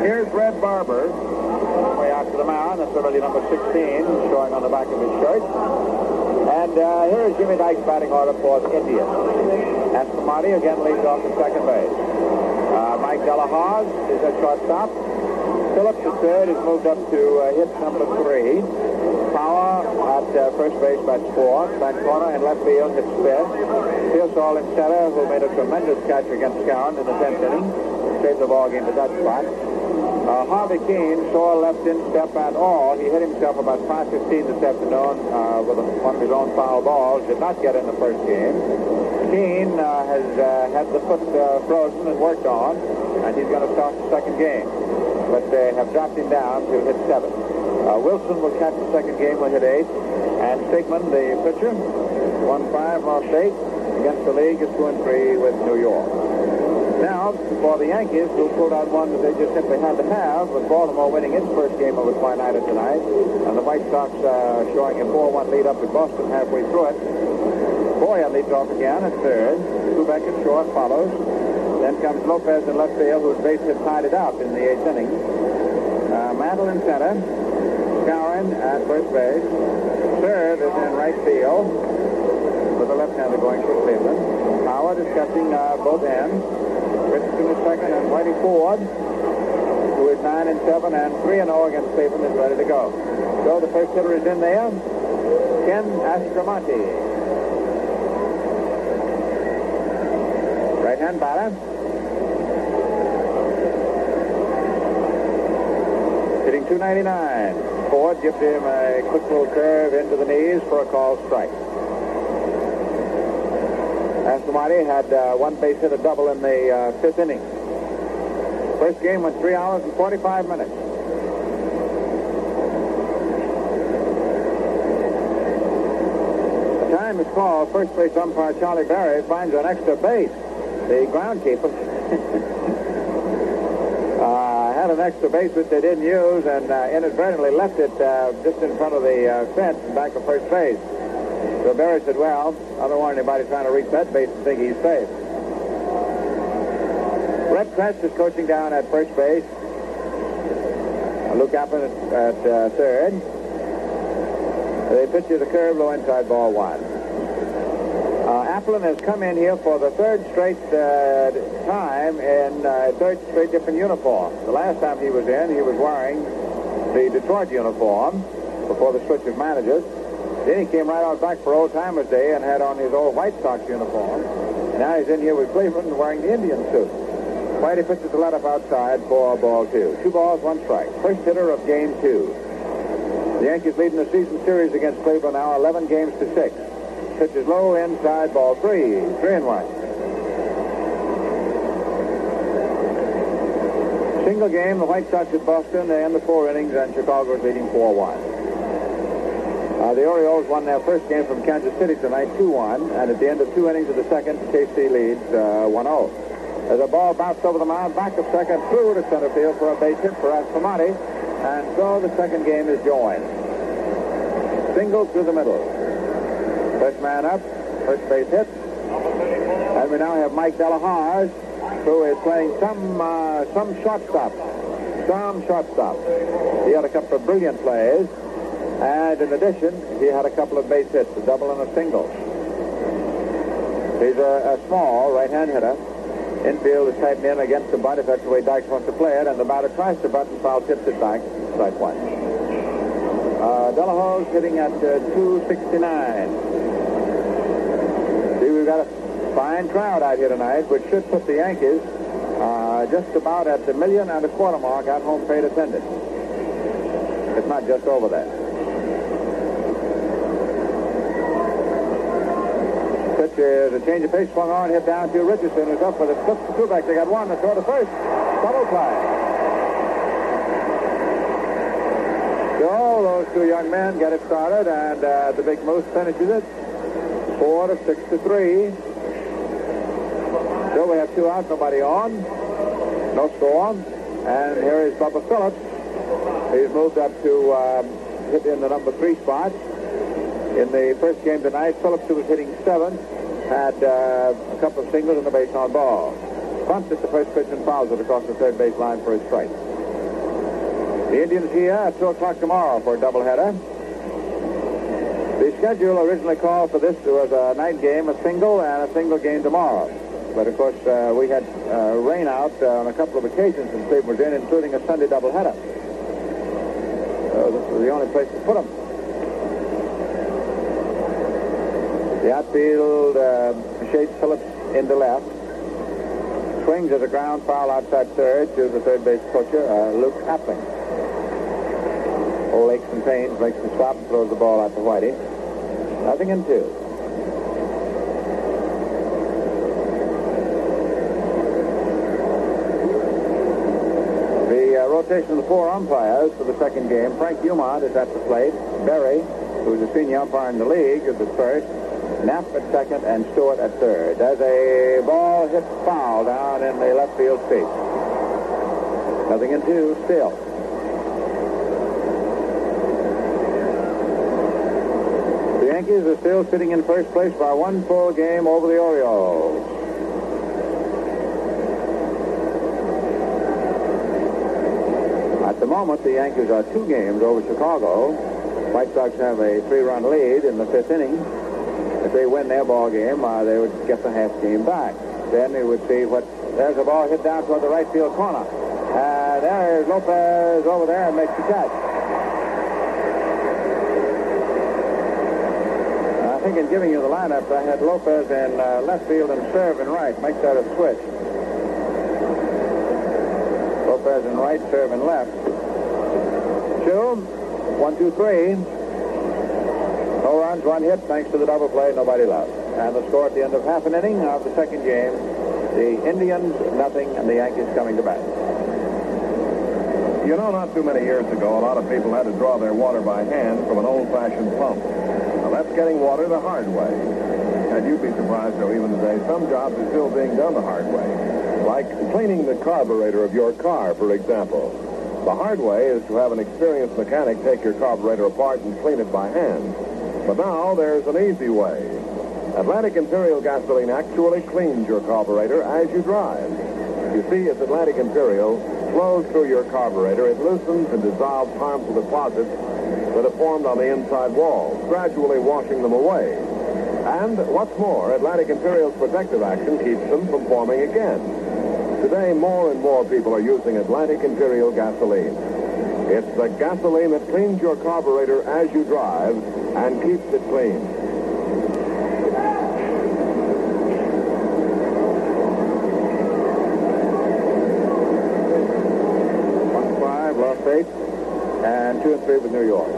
Here's Red Barber, way out to the mound. That's already number 16, showing on the back of his shirt. And here is Jimmy Dykes' batting order for the Indians. Astromonti again leads off at second base. Mike Delahaz is at shortstop. Phillips at third is moved up to hit number 3. Power at first base bats 4th. Back corner and left field hits 5th. Pearsall in center, who made a tremendous catch against Cowan in the 10th inning. Saved the ball game to that spot. Harvey Keene saw left instep and all. He hit himself about 5:15 this afternoon with one of his own foul balls. Did not get in the first game. Keene has had the foot frozen and worked on, and he's going to start the second game. But they have dropped him down to hit 7th. Wilson will catch the second game with hit 8. And Stigman, the pitcher, 1-5, lost 8. Against the league is 2-3 with New York. Now, for the Yankees, who pulled out one that they just simply had to have, with Baltimore winning its first game of the twilighter tonight, and the White Sox showing a 4-1 lead up at Boston halfway through it. Boyer leads off again at third. Kubek at short follows. Then comes Lopez in left field, whose base hit tied it out in the 8th inning. Mantle in center. Cowan at first base. Third is in right field, with the left-hander going for Cleveland. Howard is catching both ends. Richardson is second, and Whitey Ford, who is 9-7 and 3-0 against Cleveland, is ready to go. So the first hitter is in there, Ken Astromonti. Right-hand batter. Hitting .299. Ford gives him a quick little curve into the knees for a called strike. Astromonti had one base hit, a double in the 5th inning. First game went 3 hours and 45 minutes. The time is called. First base umpire Charlie Berry finds an extra base. The groundkeeper had an extra base which they didn't use and inadvertently left it just in front of the fence and back of first base. So Berry said, well, I don't want anybody trying to reach that base and think he's safe. Red Crest is coaching down at first base. Luke Appleton at third. They pitch you the curve, low inside, ball 1. Appleton has come in here for the third straight time in third straight different uniform. The last time he was in, he was wearing the Detroit uniform before the switch of managers. Then he came right out back for Old Timers Day and had on his old White Sox uniform. Now he's in here with Cleveland and wearing the Indian suit. Whitey pitches the letup outside for ball 2. 2 balls, 1 strike. First hitter of game 2. The Yankees leading the season series against Cleveland now 11 games to 6. Pitches low inside, ball 3. 3-1. Single game, the White Sox at Boston. They end the 4 innings, and Chicago is leading 4-1. The Orioles won their first game from Kansas City tonight, 2-1, and at the end of 2 innings of the second, KC leads 1-0. As a ball bounced over the mound, back of second, through to center field for a base hit for Astromonti, and so the second game is joined. Single through the middle. First man up, first base hit, and we now have Mike Delahaz, who is playing some shortstop. He had a couple of brilliant plays. And in addition, he had a couple of base hits, a double and a single. He's a small right-hand hitter. Infield is tightened in against the butt if that's the way Dykes wants to play it, and the batter tries to butt and foul tips it back. Strike 1. Delahaz hitting at 269. See, we've got a fine crowd out here tonight, which should put the Yankees just about at the 1.25 million mark at home paid attendance. It's not just over that. Pitch is a change of pace, swung on, hit down to Richardson, who's up with it. Flips to Kubek. They got one to throw to first. Double play. So those 2 young men get it started, and the Big Moose finishes it 4-6-3. So we have 2 out, nobody on, no score, and here is Bubba Phillips. He's moved up to hit in the number 3 spot. In the first game tonight, Phillips, who was hitting 7th, had a couple of singles and a base on ball. bunts at the first pitch and fouls it across the third base line for a strike. The Indians here at 2 o'clock tomorrow for a doubleheader. The schedule originally called for this was a night game, a single, and a single game tomorrow. But, of course, we had rain out on a couple of occasions in Cleveland was in, including a Sunday doubleheader. So this was the only place to put them. The outfield, shades Phillips into left. Swings as a ground foul outside third to the third base catcher, Luke Appling. Old aches and pains makes him stop and throws the ball out to Whitey. 0-2. The rotation of the 4 umpires for the second game. Frank Umont is at the plate. Berry, who's a senior umpire in the league, is at first. Knapp at second and Stewart at third. As a ball hit foul down in the left field seat. 0-2 still. The Yankees are still sitting in first place by 1 full game over the Orioles. At the moment, the Yankees are 2 games over Chicago. White Sox have a 3-run lead in the 5th inning. If they win their ball game, they would get the half game back. Then we would see what... There's a ball hit down toward the right field corner. There's Lopez over there and makes the catch. I think in giving you the lineup, I had Lopez in left field and serve in right. Make that a switch. Lopez in right, serve in left. 2, 1, 2, 3. No runs, 1 hit, thanks to the double play, nobody left. And the score at the end of half an inning of the second game, the Indians, nothing, and the Yankees coming to bat. You know, not too many years ago, a lot of people had to draw their water by hand from an old-fashioned pump. Now, that's getting water the hard way. And you'd be surprised how even today, some jobs are still being done the hard way. Like cleaning the carburetor of your car, for example. The hard way is to have an experienced mechanic take your carburetor apart and clean it by hand. But now there's an easy way. Atlantic Imperial gasoline actually cleans your carburetor as you drive. You see, as Atlantic Imperial flows through your carburetor, it loosens and dissolves harmful deposits that have formed on the inside walls, gradually washing them away. And what's more, Atlantic Imperial's protective action keeps them from forming again. Today, more and more people are using Atlantic Imperial gasoline. It's the gasoline that cleans your carburetor as you drive and keeps it clean. 1-5, lost 8, and 2-3 with New York.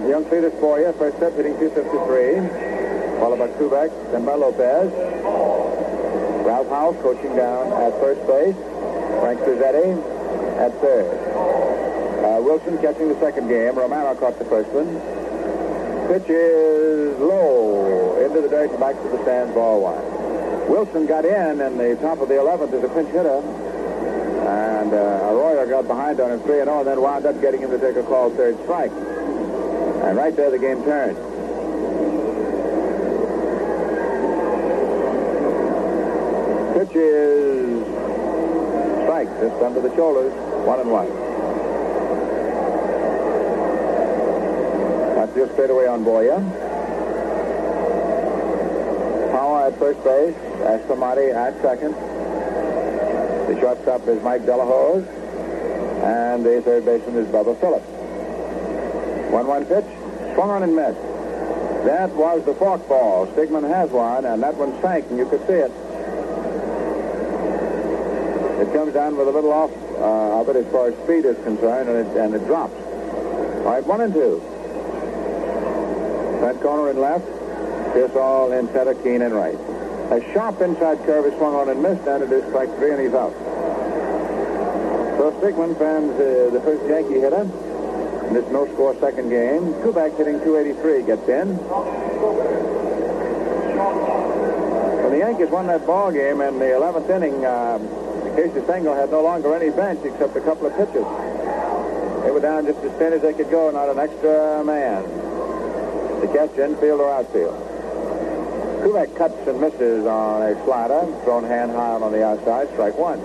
Young Cletus Boyer, first set, hitting 253, followed by Kubek, then by Lopez. Ralph House coaching down at first base. Frank Truzetti at third. Wilson catching the second game. Romano caught the first one. Pitch is low into the dirt and back to the stands, ball 1. Wilson got in the top of the 11th as a pinch hitter. And Arroyo got behind on him 3-0 and then wound up getting him to take a called third strike. And right there the game turned. Pitch is strike, just under the shoulders, 1-1. That's just straight away on Boyer. Power at first base, Astomati at second. The shortstop is Mike Delahose, and the third baseman is Bubba Phillips. 1-1 pitch, swung on and missed. That was the fork ball. Stigman has one, and that one sank, and you could see it. It comes down with a little off of it as far as speed is concerned, and it drops. All right, 1-2. That corner in left, Pearsall in center, Keene in right. A sharp inside curve is swung on and missed, and it is strike 3, and he's out. So Stigman fans the first Yankee hitter in this no-score second game. Kubek hitting 283 gets in. When the Yankees won that ball game in the 11th inning, Casey Stengel had no longer any bench except a couple of pitches. They were down just as thin as they could go, not an extra man to catch infield or outfield. Kubek cuts and misses on a slider, thrown hand high on the outside, strike one.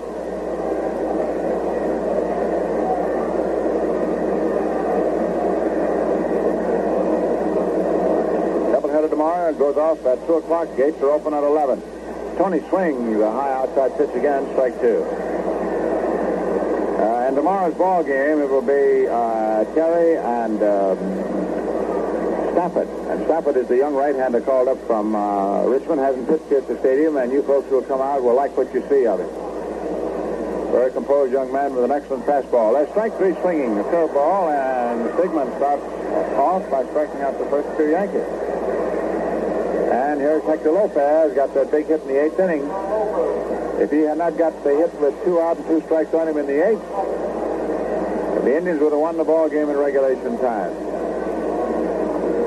Doubleheader tomorrow goes off at 2 o'clock. Gates are open at 11. Tony swings a high outside pitch again, strike two. And tomorrow's ball game, it will be Terry and Stafford. And Stafford is the young right-hander called up from Richmond. Hasn't pitched here at the stadium, and you folks who will come out will like what you see of him. Very composed young man with an excellent fastball. That's strike three swinging, a curveball, and Stigman starts off by striking out the first two Yankees. And here's Hector Lopez, got that big hit in the 8th inning. If he had not got the hit with 2 out and 2 strikes on him in the 8th, the Indians would have won the ball game in regulation time.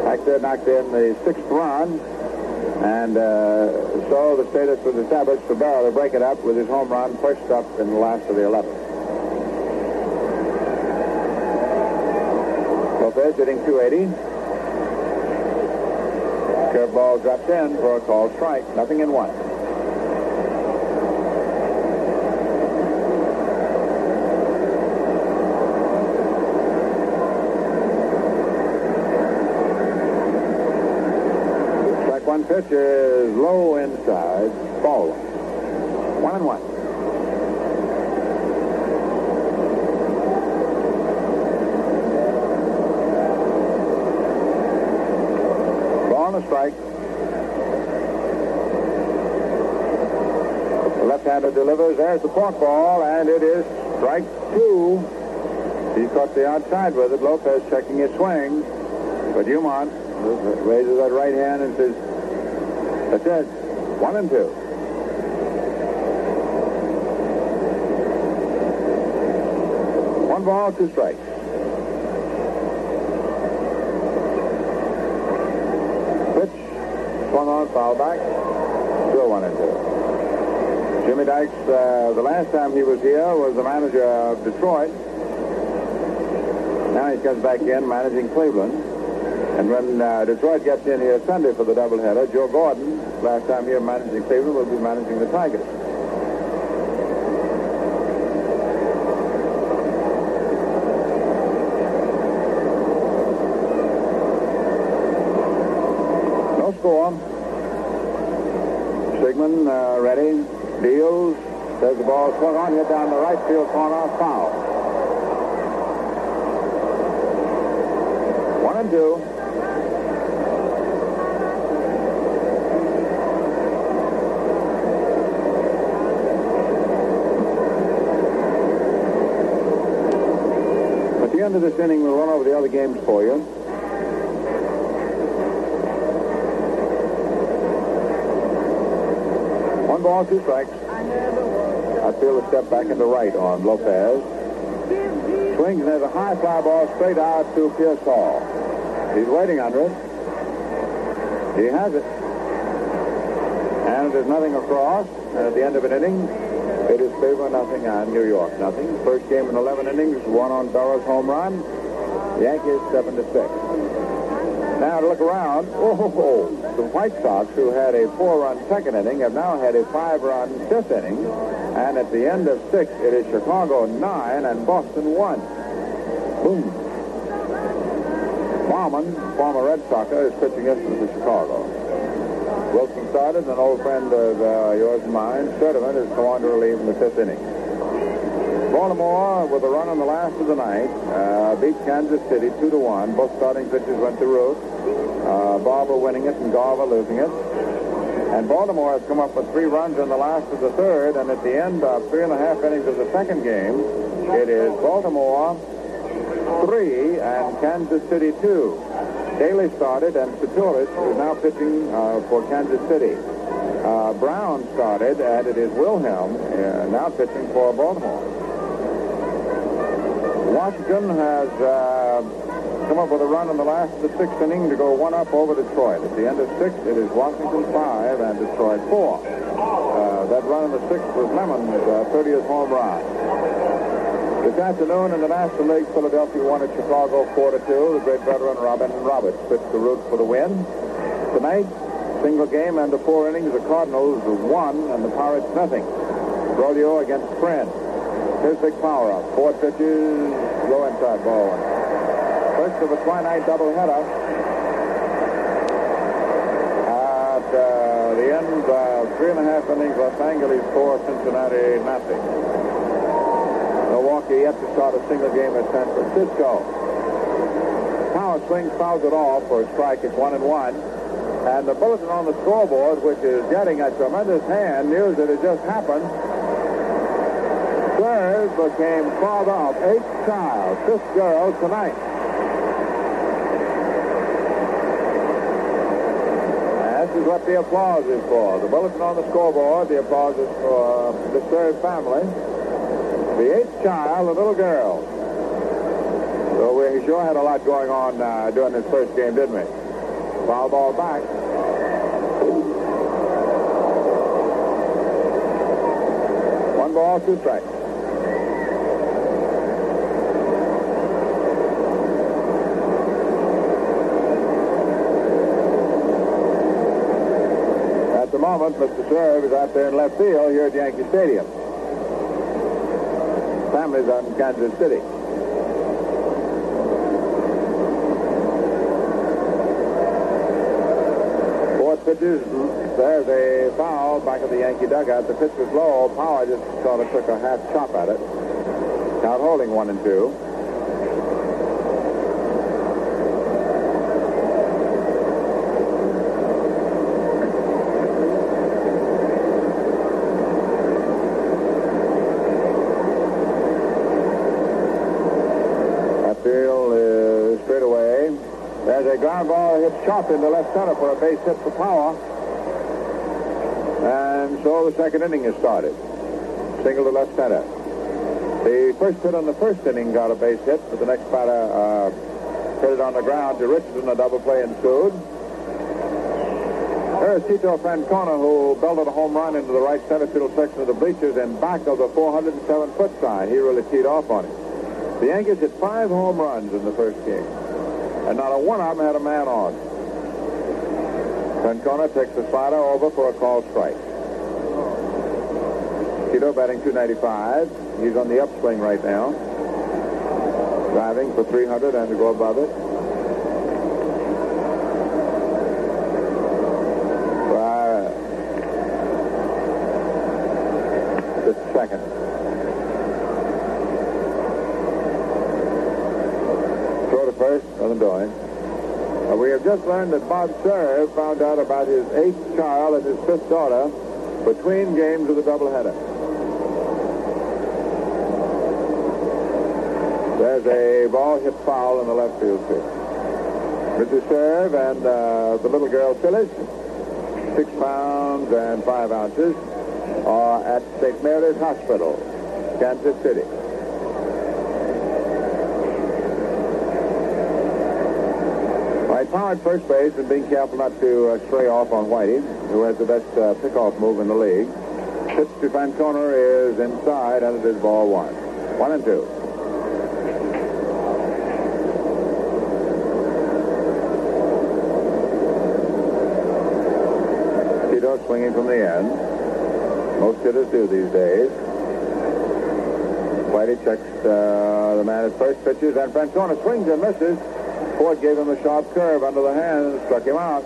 Hector knocked in the 6th run, and so the status was established for Barrow to break it up with his home run first up in the last of the 11th. Lopez hitting 280. Curveball dropped in for a called strike. Nothing in one. Strike one pitch is low inside. Ball. 1-1. A strike. The left-hander delivers. There's the pork ball, and it is strike two. He caught the outside with it. Lopez checking his swing. But Dumont raises that right hand and says, that's it. 1-2. One ball, two strikes. Swung on, foul back. Still 1-2. Jimmy Dykes, the last time he was here, was the manager of Detroit. Now he comes back in managing Cleveland. And when Detroit gets in here Sunday for the doubleheader, Joe Gordon, last time here managing Cleveland, will be managing the Tigers. Score. Stigman ready, deals, there's the ball swung on, hit down the right field corner, foul. 1-2. At the end of this inning, we'll run over the other games for you. One ball, two strikes. Outfield a step back into right on Lopez. Swings and there's a high fly ball straight out to Pierce Hall. He's waiting under it. He has it. And there's nothing across. And at the end of an inning, it is Cleveland nothing and New York nothing. First game in 11 innings, one on Burrow's home run. Yankees 7-6. Now to look around, the White Sox, who had a 4-run second inning, have now had a 5-run fifth inning. And at the end of 6, it is Chicago 9 and Boston 1. Boom. Bauman, former Red Soxer, is pitching yesterday for Chicago. Wilson started, an old friend of yours and mine, Sturdivant, has come on to relieve in the 5th inning. Baltimore, with a run on the last of the night, beat Kansas City 2-1. Both starting pitchers went to root. Barber winning it and Garver losing it. And Baltimore has come up with 3 runs in the last of the 3rd, and at the end of 3.5 innings of the 2nd game, it is Baltimore 3 and Kansas City 2. Daly started, and Saturis is now pitching for Kansas City. Brown started, and it is Wilhelm now pitching for Baltimore. Washington has come up with a run in the last of the 6th inning to go 1 up over Detroit. At the end of 6, it is Washington 5 and Detroit 4. That run in the 6th was Lemon's 30th home run. This afternoon in the National League, Philadelphia won at Chicago 4-2. The great veteran Robin Roberts pitched the root for the win. Tonight, Single game and the 4 innings, the Cardinals won and the Pirates nothing. Rodeo against Friend. Here's Big Power up. 4 pitches, low inside ball 1. First of a twilight doubleheader. At the end of 3.5 innings, Los Angeles 4, Cincinnati nothing. Milwaukee yet to start a single game at San Francisco. Power swings, fouls it off for a strike. It's 1-1. And the bulletin on the scoreboard, which is getting a tremendous hand, news that it just happened. Serve became father of 8th child, 5th girl tonight. And this is what the applause is for. The bulletin on the scoreboard, the applause is for the Serve family. The 8th child, a little girl. So we sure had a lot going on during this first game, didn't we? Foul ball back. 1 ball, 2 strikes. At the moment, Mr. Serve is out there in left field here at Yankee Stadium. Family's out in Kansas City. Pitches. There's a foul back of the Yankee dugout. The pitch was low. Power just sort of took a half chop at it. Count holding 1-2. That field is straight away. There's a ground ball hit sharp into left center for a base hit for Power. And so the second inning has started. Single to left center. The first hit on the first inning got a base hit, but the next batter hit it on the ground to Richardson. A double play ensued. There's Tito Francona, who belted a home run into the right center field section of the bleachers and back of the 407-foot sign. He really teed off on it. The Yankees hit 5 home runs in the first game. And not a one of them had a man on. Francona takes the slider over for a called strike. Tito batting .295. He's on the upswing right now. Driving for 300 and to go above it. Just a second. Throw to first, nothing doing. We have just learned that Bob Serve found out about his 8th child and his 5th daughter between games of the doubleheader. There's a ball hit foul in the left field pitch. Mrs. Serve and the little girl Phyllis, 6 pounds and 5 ounces, are at St. Mary's Hospital, Kansas City. Power at first base and being careful not to stray off on Whitey, who has the best pickoff move in the league. Pitch to Francona is inside, and it is ball 1. 1-2. Tito swinging from the end. Most hitters do these days. Whitey checks the man at first, pitches, and Francona swings and misses. Ford gave him a sharp curve under the hand and struck him out.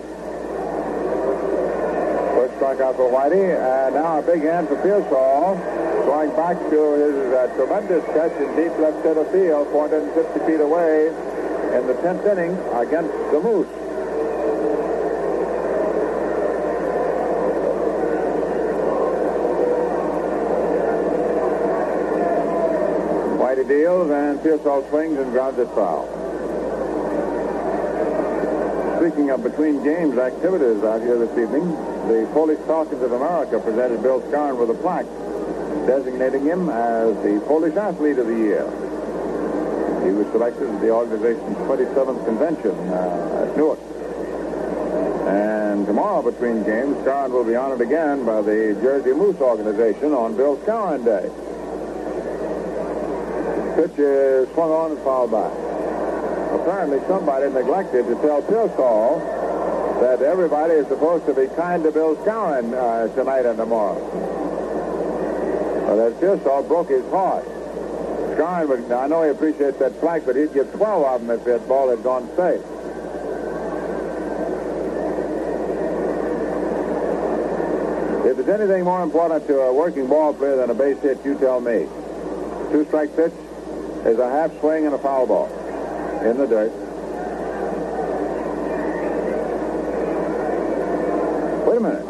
First strikeout for Whitey, and now a big hand for Pearsall, going back to his tremendous catch in deep left center field, 450 feet away in the 10th inning against the Moose. Whitey deals, and Pearsall swings and grounds it foul. Speaking of between games activities out here this evening, the Polish Falcons of America presented Bill Scarn with a plaque designating him as the Polish Athlete of the Year. He was selected at the organization's 27th convention at Newark. And tomorrow between games, Scarn will be honored again by the Jersey Moose organization on Bill Scarn Day. Pitch is swung on and fouled back. Apparently somebody neglected to tell Pearsall that everybody is supposed to be kind to Bill Skowron tonight and tomorrow. Well, that Pearsall broke his heart. Skowron, I know he appreciates that flag, but he'd give 12 of them if that ball had gone safe. If there's anything more important to a working ball player than a base hit, you tell me. 2-strike pitch is a half swing and a foul ball in the dirt. Wait a minute.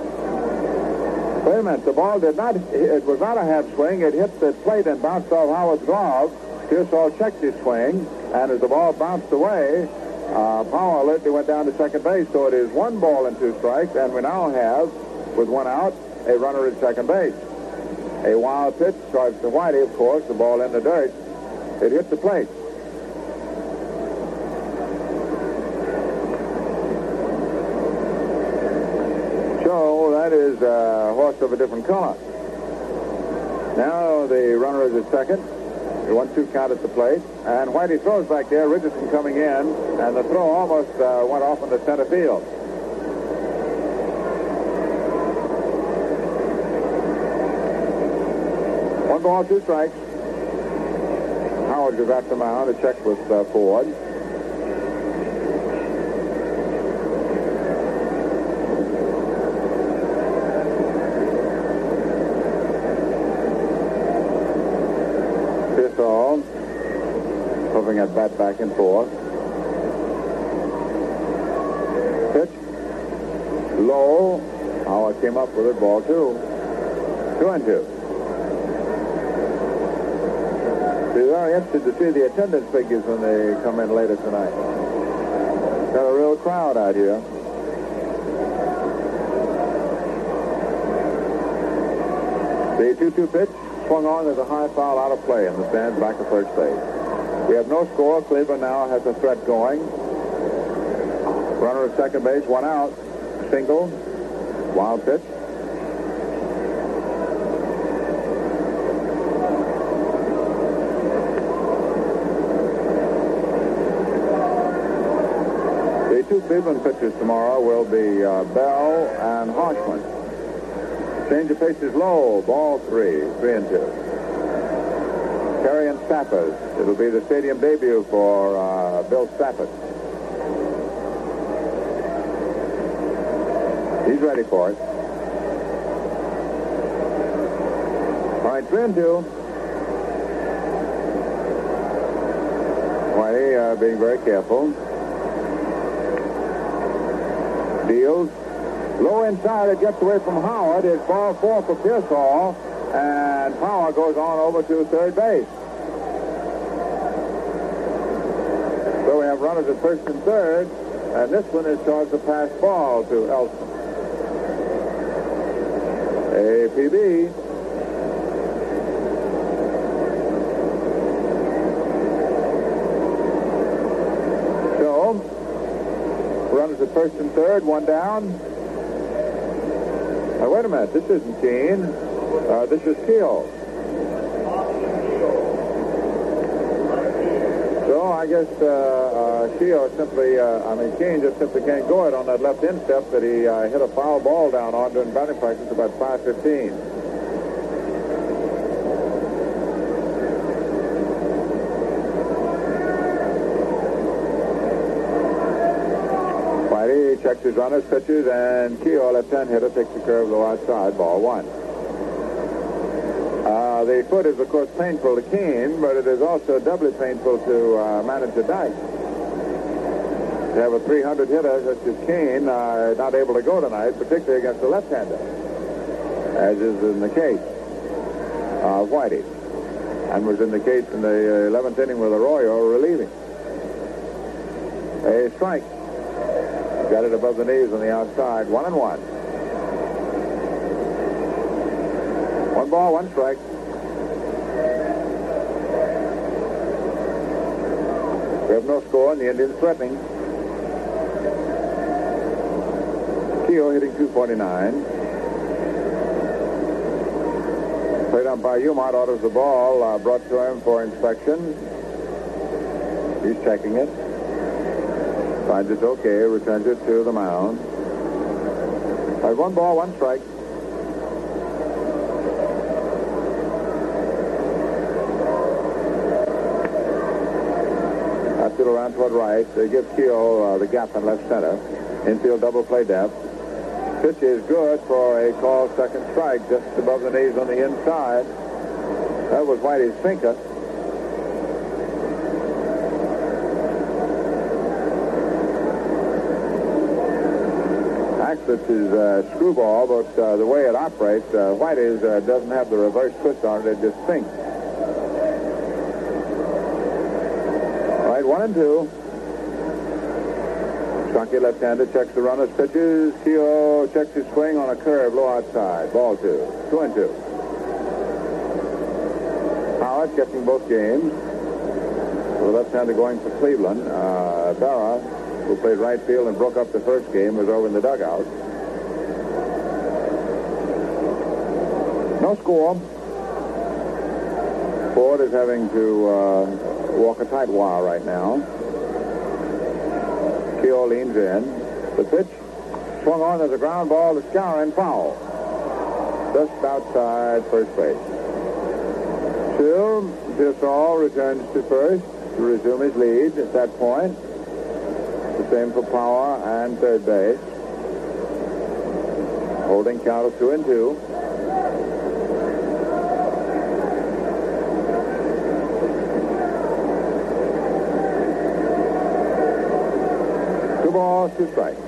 The ball did not, it was not a half swing. It hit the plate and bounced off Howard's glove. Pearsall checked his swing, and as the ball bounced away, Powell alertly went down to second base. So it is 1 ball and 2 strikes, and we now have, with 1 out, a runner at second base. A wild pitch towards to Whitey, of course, the ball in the dirt. It hit the plate. So that is a horse of a different color. Now the runner is at second. The 1-2 count at the plate. And Whitey throws back there. Richardson coming in. And the throw almost went off in the center field. One ball, 2 strikes. Howard goes out the mound to check with Ford. Pearsall moving at bat back and forth. Pitch. Low. Howard came up with it. Ball 2. 2-2. Be very interested to see the attendance figures when they come in later tonight. Got a real crowd out here. The 2-2 pitch swung on as a high foul out of play in the stands back at first base. We have no score. Cleveland now has a threat going. Runner at second base, 1 out. Single. Wild pitch. The 2 Cleveland pitchers tomorrow will be Bell and Harshman. Change of pace is low. Ball 3. 3-2. Terry and Stafford. It'll be the stadium debut for Bill Stafford. He's ready for it. All right, 3-2. Whitey being very careful. Deals. Low inside, it gets away from Howard. It's ball 4 for Pearsall, and Power goes on over to third base. So we have runners at first and third, and this one is towards the pass ball to Elson. A PB. So, runners at first and third, 1 down. Now, wait a minute. This isn't Keene. This is Keogh. So I guess Keogh simply, Keene just simply can't go it on that left instep that he hit a foul ball down on during batting practice about 5:15. Whitey checks his runners, pitches, and Keogh, left-hand hitter, takes the curve low outside, ball 1. The foot is, of course, painful to Keene, but it is also doubly painful to manager Dyke. To have a 300 hitter such as Keene not able to go tonight, particularly against a left-hander, as is in the case of Whitey, and was in the case in the 11th inning with Arroyo relieving. A strike. Got it above the knees on the outside. 1-1. 1 ball, 1 strike. We have no score, and the Indians threatening. Keogh hitting .249. Plate umpire Umart orders the ball brought to him for inspection. He's checking it. Finds it's okay, returns it to the mound. 1 ball, 1 strike. That's it around toward right. They give Keogh the gap in left center. Infield double play depth. Pitch is good for a called second strike, just above the knees on the inside. That was Whitey's sinker. This is a screwball, but the way it operates, Whitey's doesn't have the reverse twist on it. It just sinks. All right, 1-2. Chunky left-handed checks the runner's pitches. Keogh checks his swing on a curve low outside. Ball 2. 2-2. Howard catching both games. The left-hander going for Cleveland. Berra, who played right field and broke up the first game, was over in the dugout. No score. Ford is having to walk a tight wire right now. Keogh leans in. The pitch swung on as a ground ball to Skowron, foul. Just outside first base. Still, Pearsall returns to first to resume his lead at that point. The same for Power and third base. Holding count of 2-2. Two balls, 2 strikes.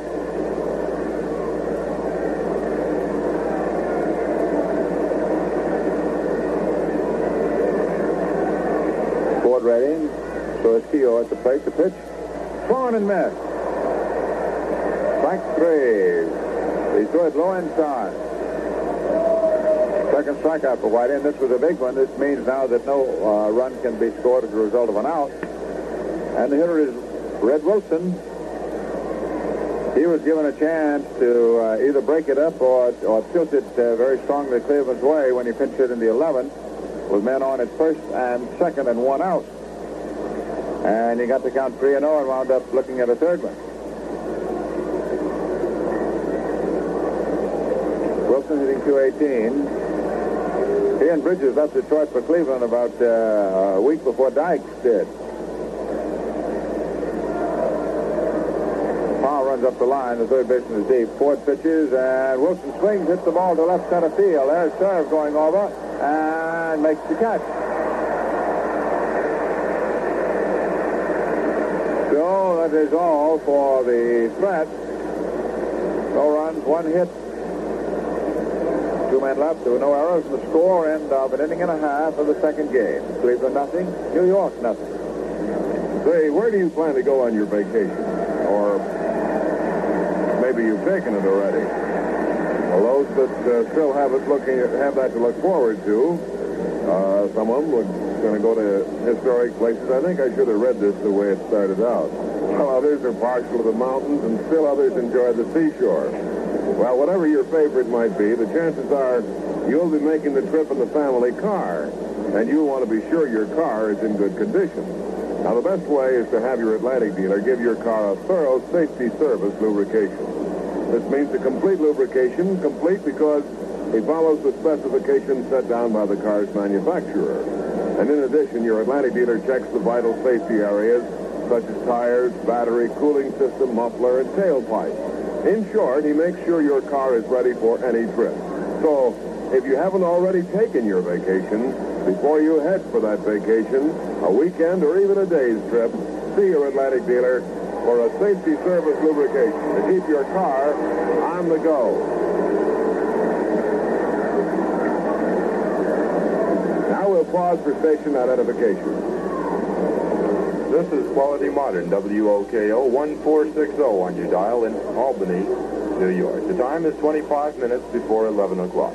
Ford ready. So is Keogh at the plate. The pitch. Swung and missed. Strike 3. He threw it low inside. Second strikeout for Whitey, and this was a big one. This means now that no run can be scored as a result of an out. And the hitter is Red Wilson. He was given a chance to either break it up or tilt it very strongly Cleveland's way when he pinched it in the 11th with men on at first and second and 1 out. And he got to count 3-0 and wound up looking at a third one. Wilson hitting 218. He and Bridges left Detroit for Cleveland about a week before Dykes did. Powell runs up the line. The third baseman is deep. Ford pitches, and Wilson swings, hits the ball to left center field. There's Serve going over and makes the catch. So that is all for the threat. No runs, 1 hit. 2 men left. There were no errors in the score. End of an inning and a half of the second game. Cleveland nothing. New York nothing. Say, where do you plan to go on your vacation? Or maybe you've taken it already. Well, those that still have that to look forward to. Some of them are going to go to historic places. I think I should have read this the way it started out. Well, others are partial to the mountains, and still others enjoy the seashore. Well, whatever your favorite might be, the chances are you'll be making the trip in the family car, and you'll want to be sure your car is in good condition. Now, the best way is to have your Atlantic dealer give your car a thorough safety service lubrication. This means a complete lubrication, complete because he follows the specifications set down by the car's manufacturer. And in addition, your Atlantic dealer checks the vital safety areas such as tires, battery, cooling system, muffler, and tailpipe. In short, he makes sure your car is ready for any trip. So, if you haven't already taken your vacation, before you head for that vacation, a weekend or even a day's trip, see your Atlantic dealer for a safety service lubrication to keep your car on the go. Now we'll pause for station identification. This is Quality Modern, WOKO 1460 on your dial in Albany, New York. The time is 25 minutes before 11 o'clock.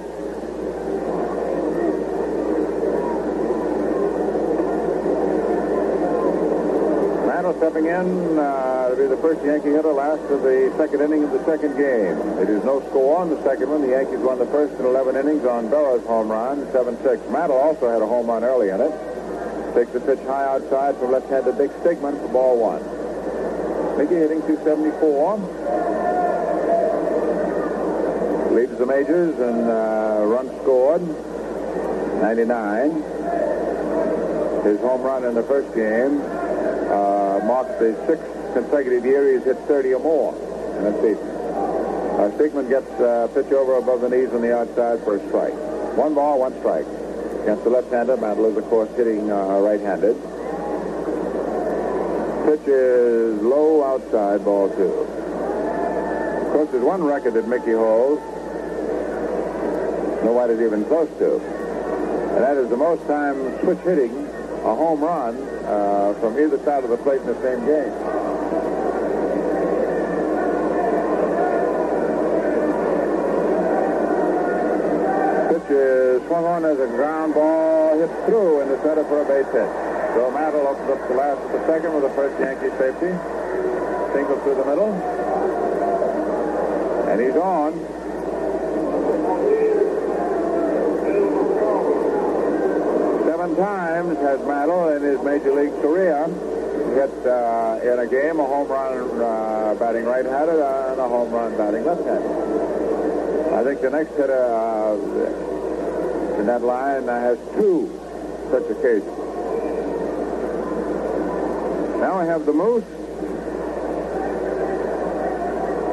Mantle stepping in to be the first Yankee hitter last of the second inning of the second game. It is no score on the second one. The Yankees won the first in 11 innings on Berra's home run, 7-6. Mantle also had a home run early in it. Takes the pitch high outside from left-handed Dick Stigman for ball 1. Mickey hitting 274. Leads the majors in runs scored, 99. His home run in the first game marks the 6th consecutive year he's hit 30 or more in a season. Stigman gets pitch over above the knees on the outside for a strike. 1 ball, 1 strike. Against the left-hander, Mantle is, of course, hitting right-handed. Pitch is low outside, ball 2. Of course, there's one record that Mickey holds. Nobody's even close to. And that is the most time switch hitting a home run from either side of the plate in the same game. Pitch is swung on as a ground ball, hit through in the center for a base hit. So Mantle opens up the last of the second with the first Yankee safety. Single through the middle. And he's on. Times has Mantle in his major league career hit in a game a home run batting right-handed and a home run batting left-handed. I think the next hitter in that line has 2 such occasions. Now we have the Moose.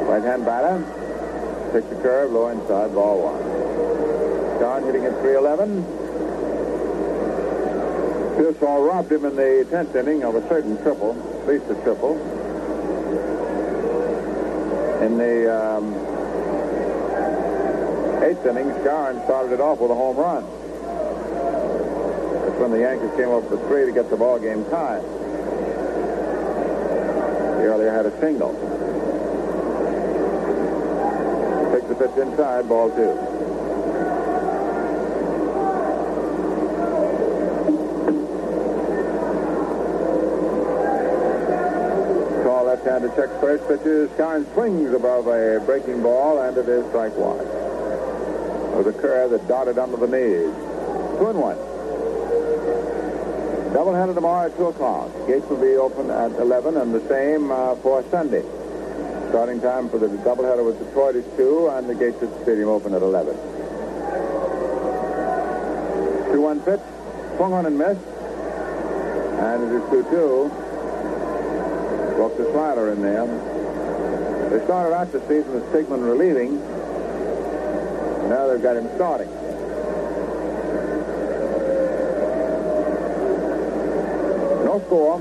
Right-hand batter. Takes a curve, low inside, ball 1. John hitting at 311. Pearsall robbed him in the 10th inning of a certain triple, at least a triple. In the 8th inning, Scarron started it off with a home run. That's when the Yankees came up with 3 to get the ball game tied. He earlier had a single. Takes the pitch inside, ball 2. Left-hander checks first, pitches. Scarron swings above a breaking ball, and it is strike 1. With a curve that darted under the knees. 2-1. Doubleheader tomorrow at 2 o'clock. Gates will be open at 11, and the same for Sunday. Starting time for the doubleheader with Detroit is 2, and the Gates at the Stadium open at 11. 2-1 pitch. Swung on and missed. And it is 2-2. Broke the slider in there. They started out the season with Stigman relieving. Now they've got him starting. No score.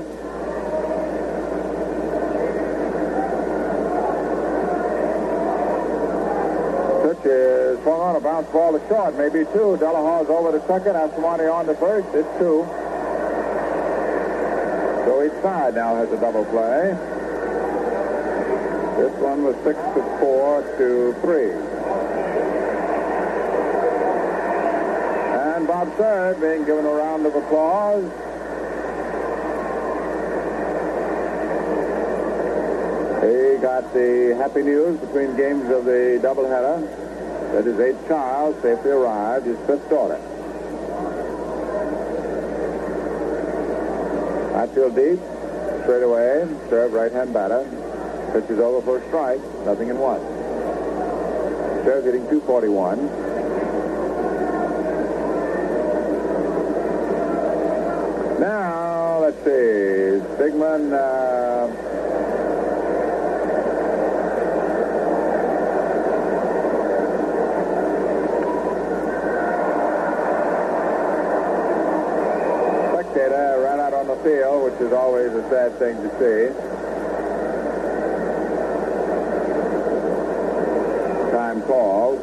Pitch is swung on, a bounce ball to short, maybe 2. Delahaw's over to second. Asomani on to first. It's 2. So each side now has a double play. This one was 6-4 to 3. And Bob Surd being given a round of applause. He got the happy news between games of the doubleheader that his 8th child safely arrived, his 5th daughter. Outfield deep, straight away, serve right-hand batter. Pitch is over for a strike, 0-1. Serve hitting 241. Now, let's see, Stigman, ran out on the field, which is always a sad thing to see. Time called.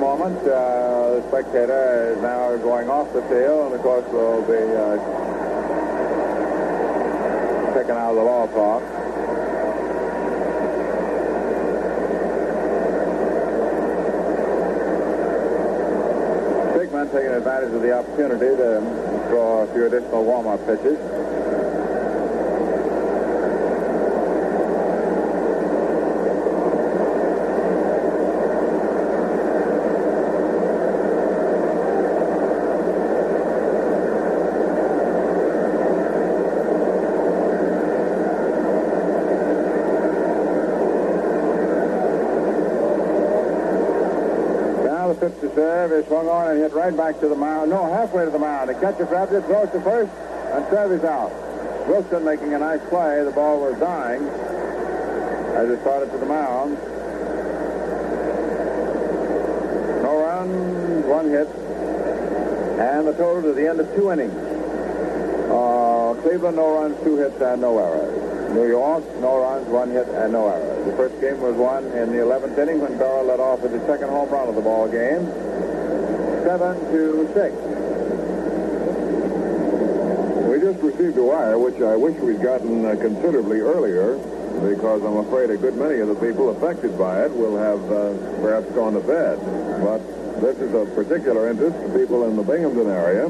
moment. The spectator is now going off the field, and of course will be taken out of the ballpark. Sigmund taking advantage of the opportunity to throw a few additional warm-up pitches. Pitch to serve is swung on and hit right back to the mound. No, halfway to the mound. The catcher grabs it, throws to first, and serve is out. Wilson making a nice play. The ball was dying as it started to the mound. No runs, 1 hit, and the total to the end of 2 innings. Cleveland, no runs, 2 hits, and no errors. New York, no runs, 1 hit, and no errors. The first game was won in the 11th inning when Berra led off with the second home run of the ball game, 7-6. We just received a wire, which I wish we'd gotten considerably earlier, because I'm afraid a good many of the people affected by it will have perhaps gone to bed. But this is of particular interest to people in the Binghamton area.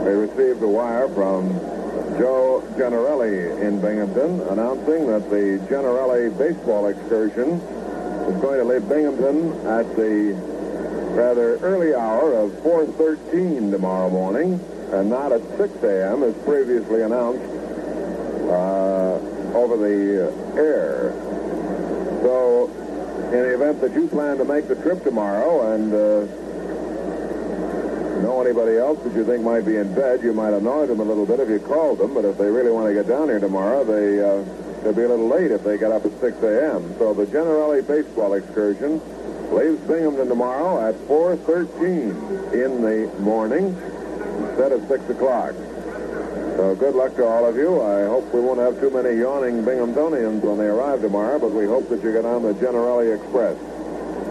They received a wire from Joe Generelli in Binghamton announcing that the Generelli baseball excursion is going to leave Binghamton at the rather early hour of 4:13 tomorrow morning, and not at 6 a.m. as previously announced over the air. So in the event that you plan to make the trip tomorrow and know anybody else that you think might be in bed, you might annoy them a little bit if you called them, but if they really want to get down here tomorrow, they'll be a little late if they get up at 6 a.m. So the Generelli baseball excursion leaves Binghamton tomorrow at 4:13 in the morning instead of 6 o'clock. So good luck to all of you. I hope we won't have too many yawning Binghamtonians when they arrive tomorrow, but we hope that you get on the Generelli Express.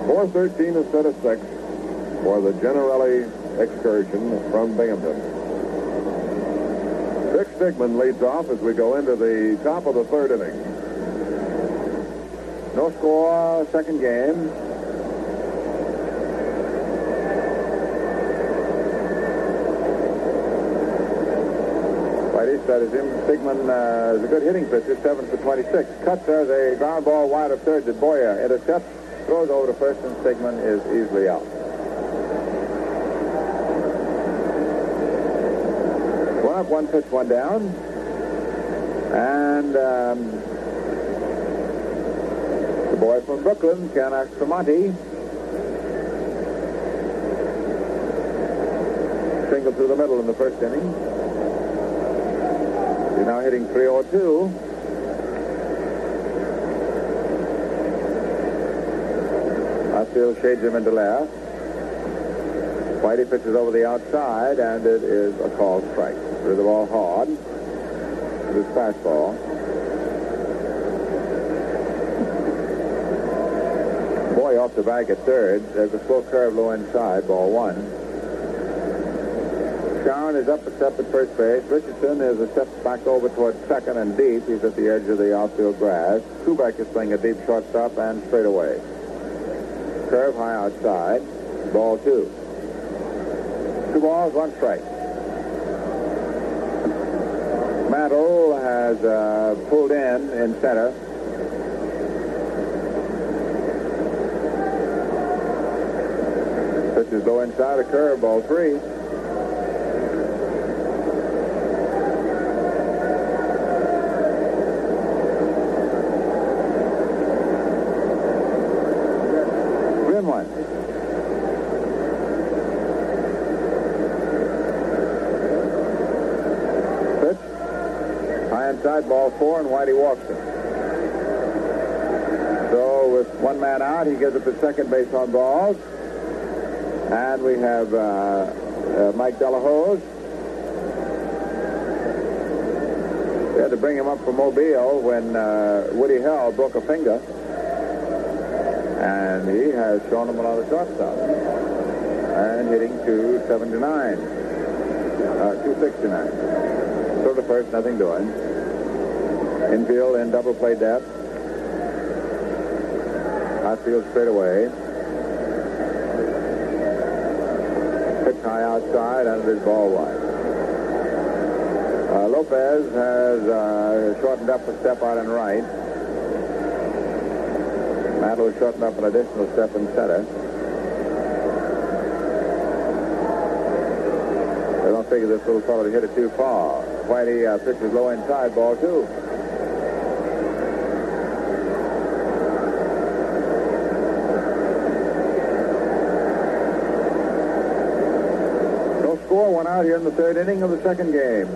4:13 instead of 6 for the Generelli excursion from Binghamton. Dick Stigman leads off as we go into the top of the 3rd inning. No score, second game. Whitey studies him. Stigman is a good hitting pitcher, 7 for 26. Cuts there, the ground ball wide of third to Boyer. Intercepts, throws over to first, and Stigman is easily out. 1 pitch, 1 down. And the boy from Brooklyn, Ken Astromonte, singled through the middle in the first inning. He's now hitting .302. Outfield shades him into left. Whitey pitches over the outside, and it is a called strike. Threw the ball hard with his fastball. Boy off the bag at third. There's a slow curve low inside, ball 1. Sharon is up a step at first base. Richardson is a step back over towards second and deep. He's at the edge of the outfield grass. Kubek is playing a deep shortstop and straight away. Curve high outside, ball 2. 2 balls, 1 strike. Mantle has pulled in center. Pitches low inside, a curve, ball 3. Grim one. Inside, ball 4, and Whitey walks him. So with 1 man out, he gives up his second base on balls. And we have Mike Delahose. We had to bring him up from Mobile when Woody Hell broke a finger. And he has shown him a lot of shortstop. and hitting 279. 269. So the first, nothing doing. Infield in double play depth. Outfield straight away. Pitch high outside, and it is ball wide. Lopez has shortened up a step out and right. Mantle has shortened up an additional step in center. They don't figure this little fellow to hit it too far. Whitey pitches low inside, ball two. No score, one out here in the third inning of the second game.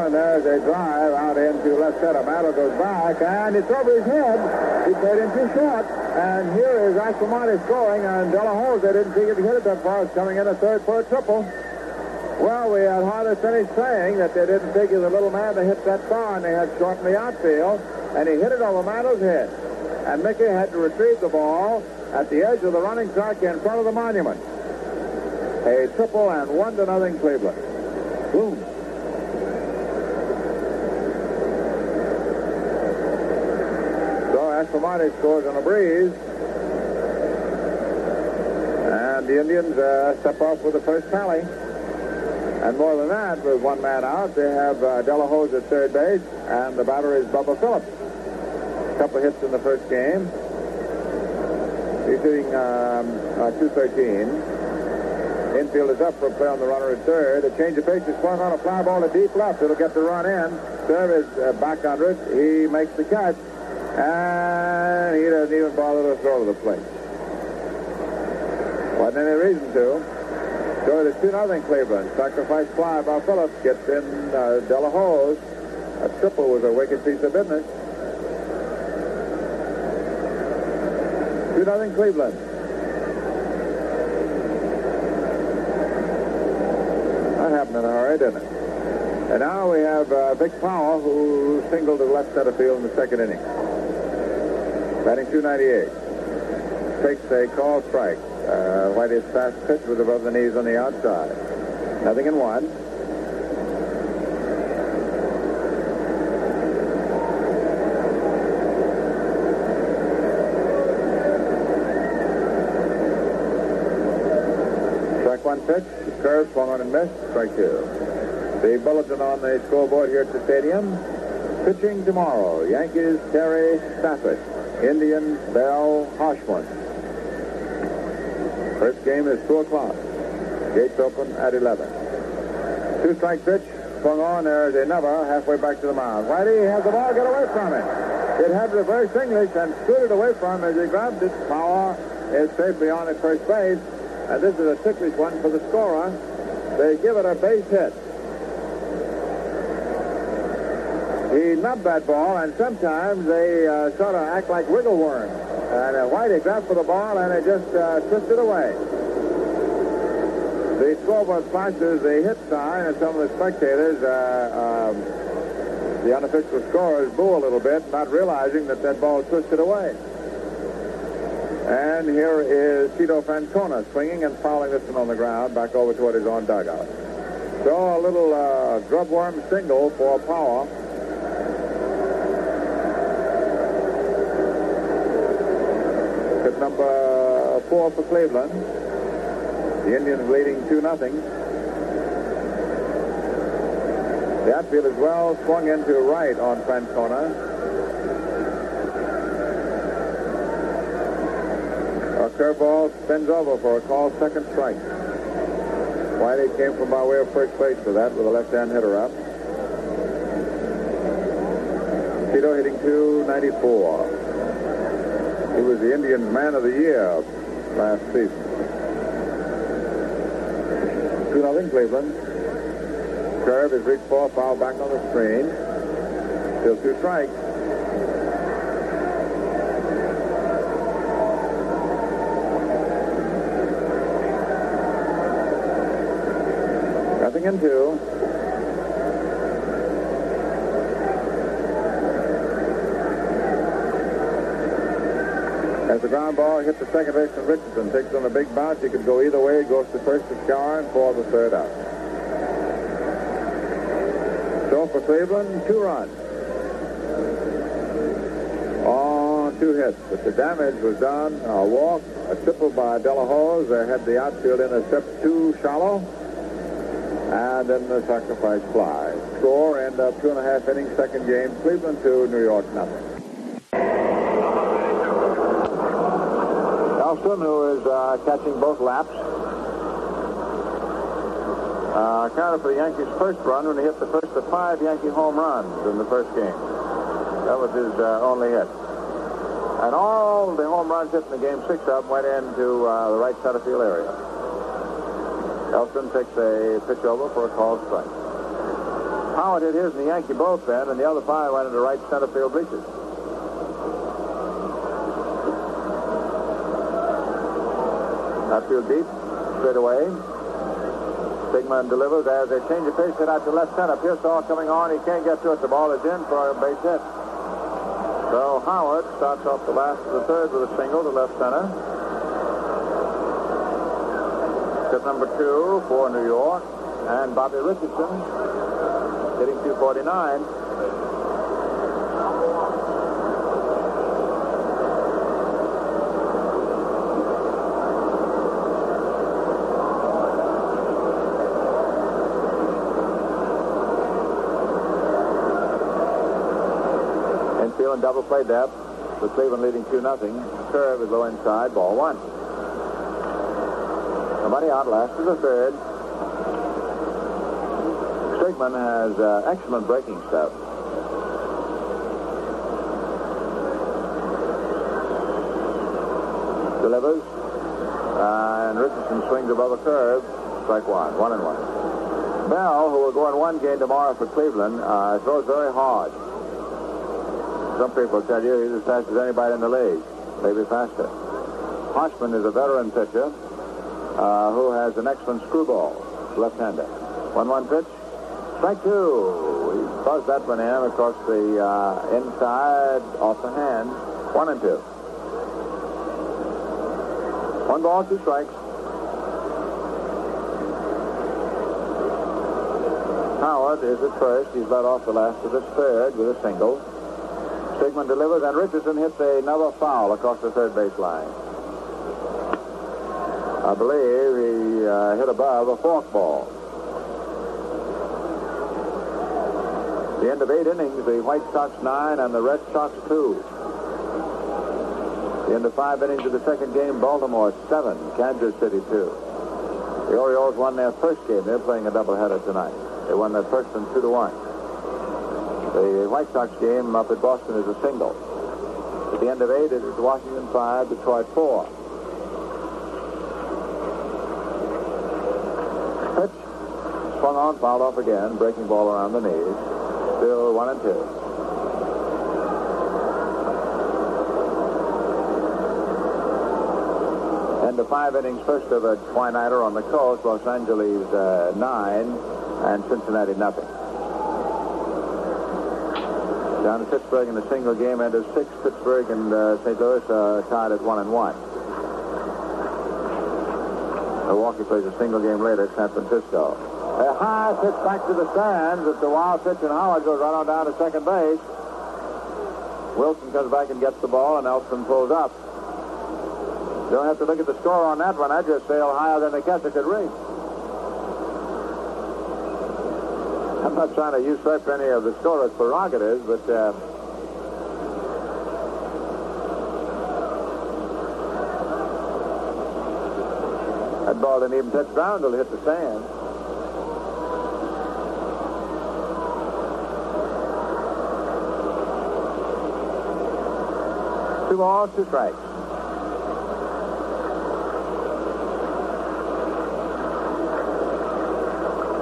And there's a drive out into left center. Mantle goes back, and it's over his head. He played in too short. And here is Astromonte scoring, and De La Hosa didn't think he could hit it that far. It's coming in a third for a triple. Well, we had hardly finished saying that they didn't figure the little man to hit that far, and they had shortened the outfield, and he hit it over Mantle's head. And Mickey had to retrieve the ball at the edge of the running track in front of the monument. A triple and 1-0 Cleveland. Boom. Astromonte scores on a breeze. And the Indians step off with the first tally. And more than that, with one man out, they have De La Hosa at third base, and the batter is Bubba Phillips. A couple of hits in the first game. He's hitting 213. Infield is up for a play on the runner at third. A change of pace is swung on a fly ball to deep left. It'll get the run in. Serve is back under it. He makes the catch. And he doesn't even bother to throw to the plate. Wasn't any reason to. So it is 2-0 Cleveland. Sacrifice fly by Phillips gets in De La Hosa. A triple was a wicked piece of business. 2-0 Cleveland. That happened in a hurry, didn't it? And now we have Vic Powell, who singled to left center field in the second inning. Batting 298. Takes a call strike. Whitey's fast pitch was above the knees on the outside. 0-1. Strike one pitch. Curve swung on and missed. Strike two. The bulletin on the scoreboard here at the stadium. Pitching tomorrow. Yankees, Terry Stafford. Indians, Bell, Hoshman. First game is 2 o'clock. Gates open at 11. Two-strike pitch. Swung on. There's another halfway back to the mound. Whitey has the ball. Get away from it. It had reverse English and scooted away from him as he grabbed it. Power is safely on at first base. And this is a ticklish one for the scorer. They give it a base hit. He nubbed that ball, and sometimes they sort of act like wiggle worms. And Whitey grabbed for the ball, and it just twisted away. The scoreboard flashes the hit sign, and some of the spectators, the unofficial scorers, boo a little bit, not realizing that that ball twisted away. And here is Tito Francona swinging and fouling this one on the ground, back over toward his own dugout. So a little grubworm single for Power. Number 4 for Cleveland. The Indians leading 2-0. The outfield is well swung into right on Francona. A curveball spins over for a call, second strike. Whitey came from by way of first base for that with a left-hand hitter up. Tito hitting 294. He was the Indians' man of the year last season. 2-0 Cleveland. Curve is reached for, foul back on the screen. Still 2 strikes. Nothing in 2. As the ground ball hit the second baseman, Richardson takes on a big bounce. He could go either way. He goes to first to Skowron for the third out. So for Cleveland, 2 runs on 2 hits. But the damage was done. A walk, a triple by Delahose. They had the outfield in a step too shallow. And then the sacrifice fly. Score, end up 2.5 innings, second game. Cleveland 2, New York nothing. Elston, who is catching both laps, accounted for the Yankees' first run when he hit the first of 5 Yankee home runs in the first game. That was his only hit. And all the home runs hit in the game, 6 of them went into the right center field area. Elston takes a pitch over for a called strike. Howard hit his in the Yankee bullpen, and the other 5 went into right center field bleachers. Outfield deep, straight away. Stigman delivers as they change of pace, hit out to left center. Pearsall coming on, he can't get to it. The ball is in for a base hit. So Howard starts off the last of the third with a single to left center. Hit number 2 for New York. And Bobby Richardson hitting 249. Infield and double play depth. With Cleveland leading 2-0. Curve is low inside, ball 1. Nobody out, last of the third. Stigman has excellent breaking stuff. Delivers. And Richardson swings above a curve. Strike 1. 1-1. Bell, who will go in 1 game tomorrow for Cleveland, throws very hard. Some people tell you he's as fast as anybody in the league. Maybe faster. Hoshman is a veteran pitcher who has an excellent screwball, left-hander. 1-1 pitch. Strike 2. He buzzed that one in across the inside, off the hand. 1-2. 1 ball, 2 strikes. Howard is at first. He's led off the last of this third with a single. Stigman delivers, and Richardson hits another foul across the third base line. I believe he hit above a fork ball. The end of 8 innings, the White Sox 9 and the Red Sox 2. The end of 5 innings of the second game, Baltimore 7, Kansas City 2. The Orioles won their first game. They're playing a doubleheader tonight. They won their first one 2-1. The White Sox game up at Boston is a single. At the end of 8, it is Washington 5, Detroit 4. Pitch. Swung on, fouled off again. Breaking ball around the knees. Still 1-2. End of 5 innings, first of a twilighter on the coast. Los Angeles 9 and Cincinnati nothing. Down to Pittsburgh in a single game, end of 6. Pittsburgh and St. Louis tied at 1-1. Milwaukee plays a single game later at San Francisco. A high pitch back to the stands. It's a wild pitch, and Howard goes right on down to second base. Wilson comes back and gets the ball, and Elston pulls up. You don't have to look at the score on that one. I just sailed higher than the catcher could reach. I'm not trying to usurp any of the scorer's prerogatives, but that ball didn't even touch ground till it hit the sand. Two balls, 2 strikes.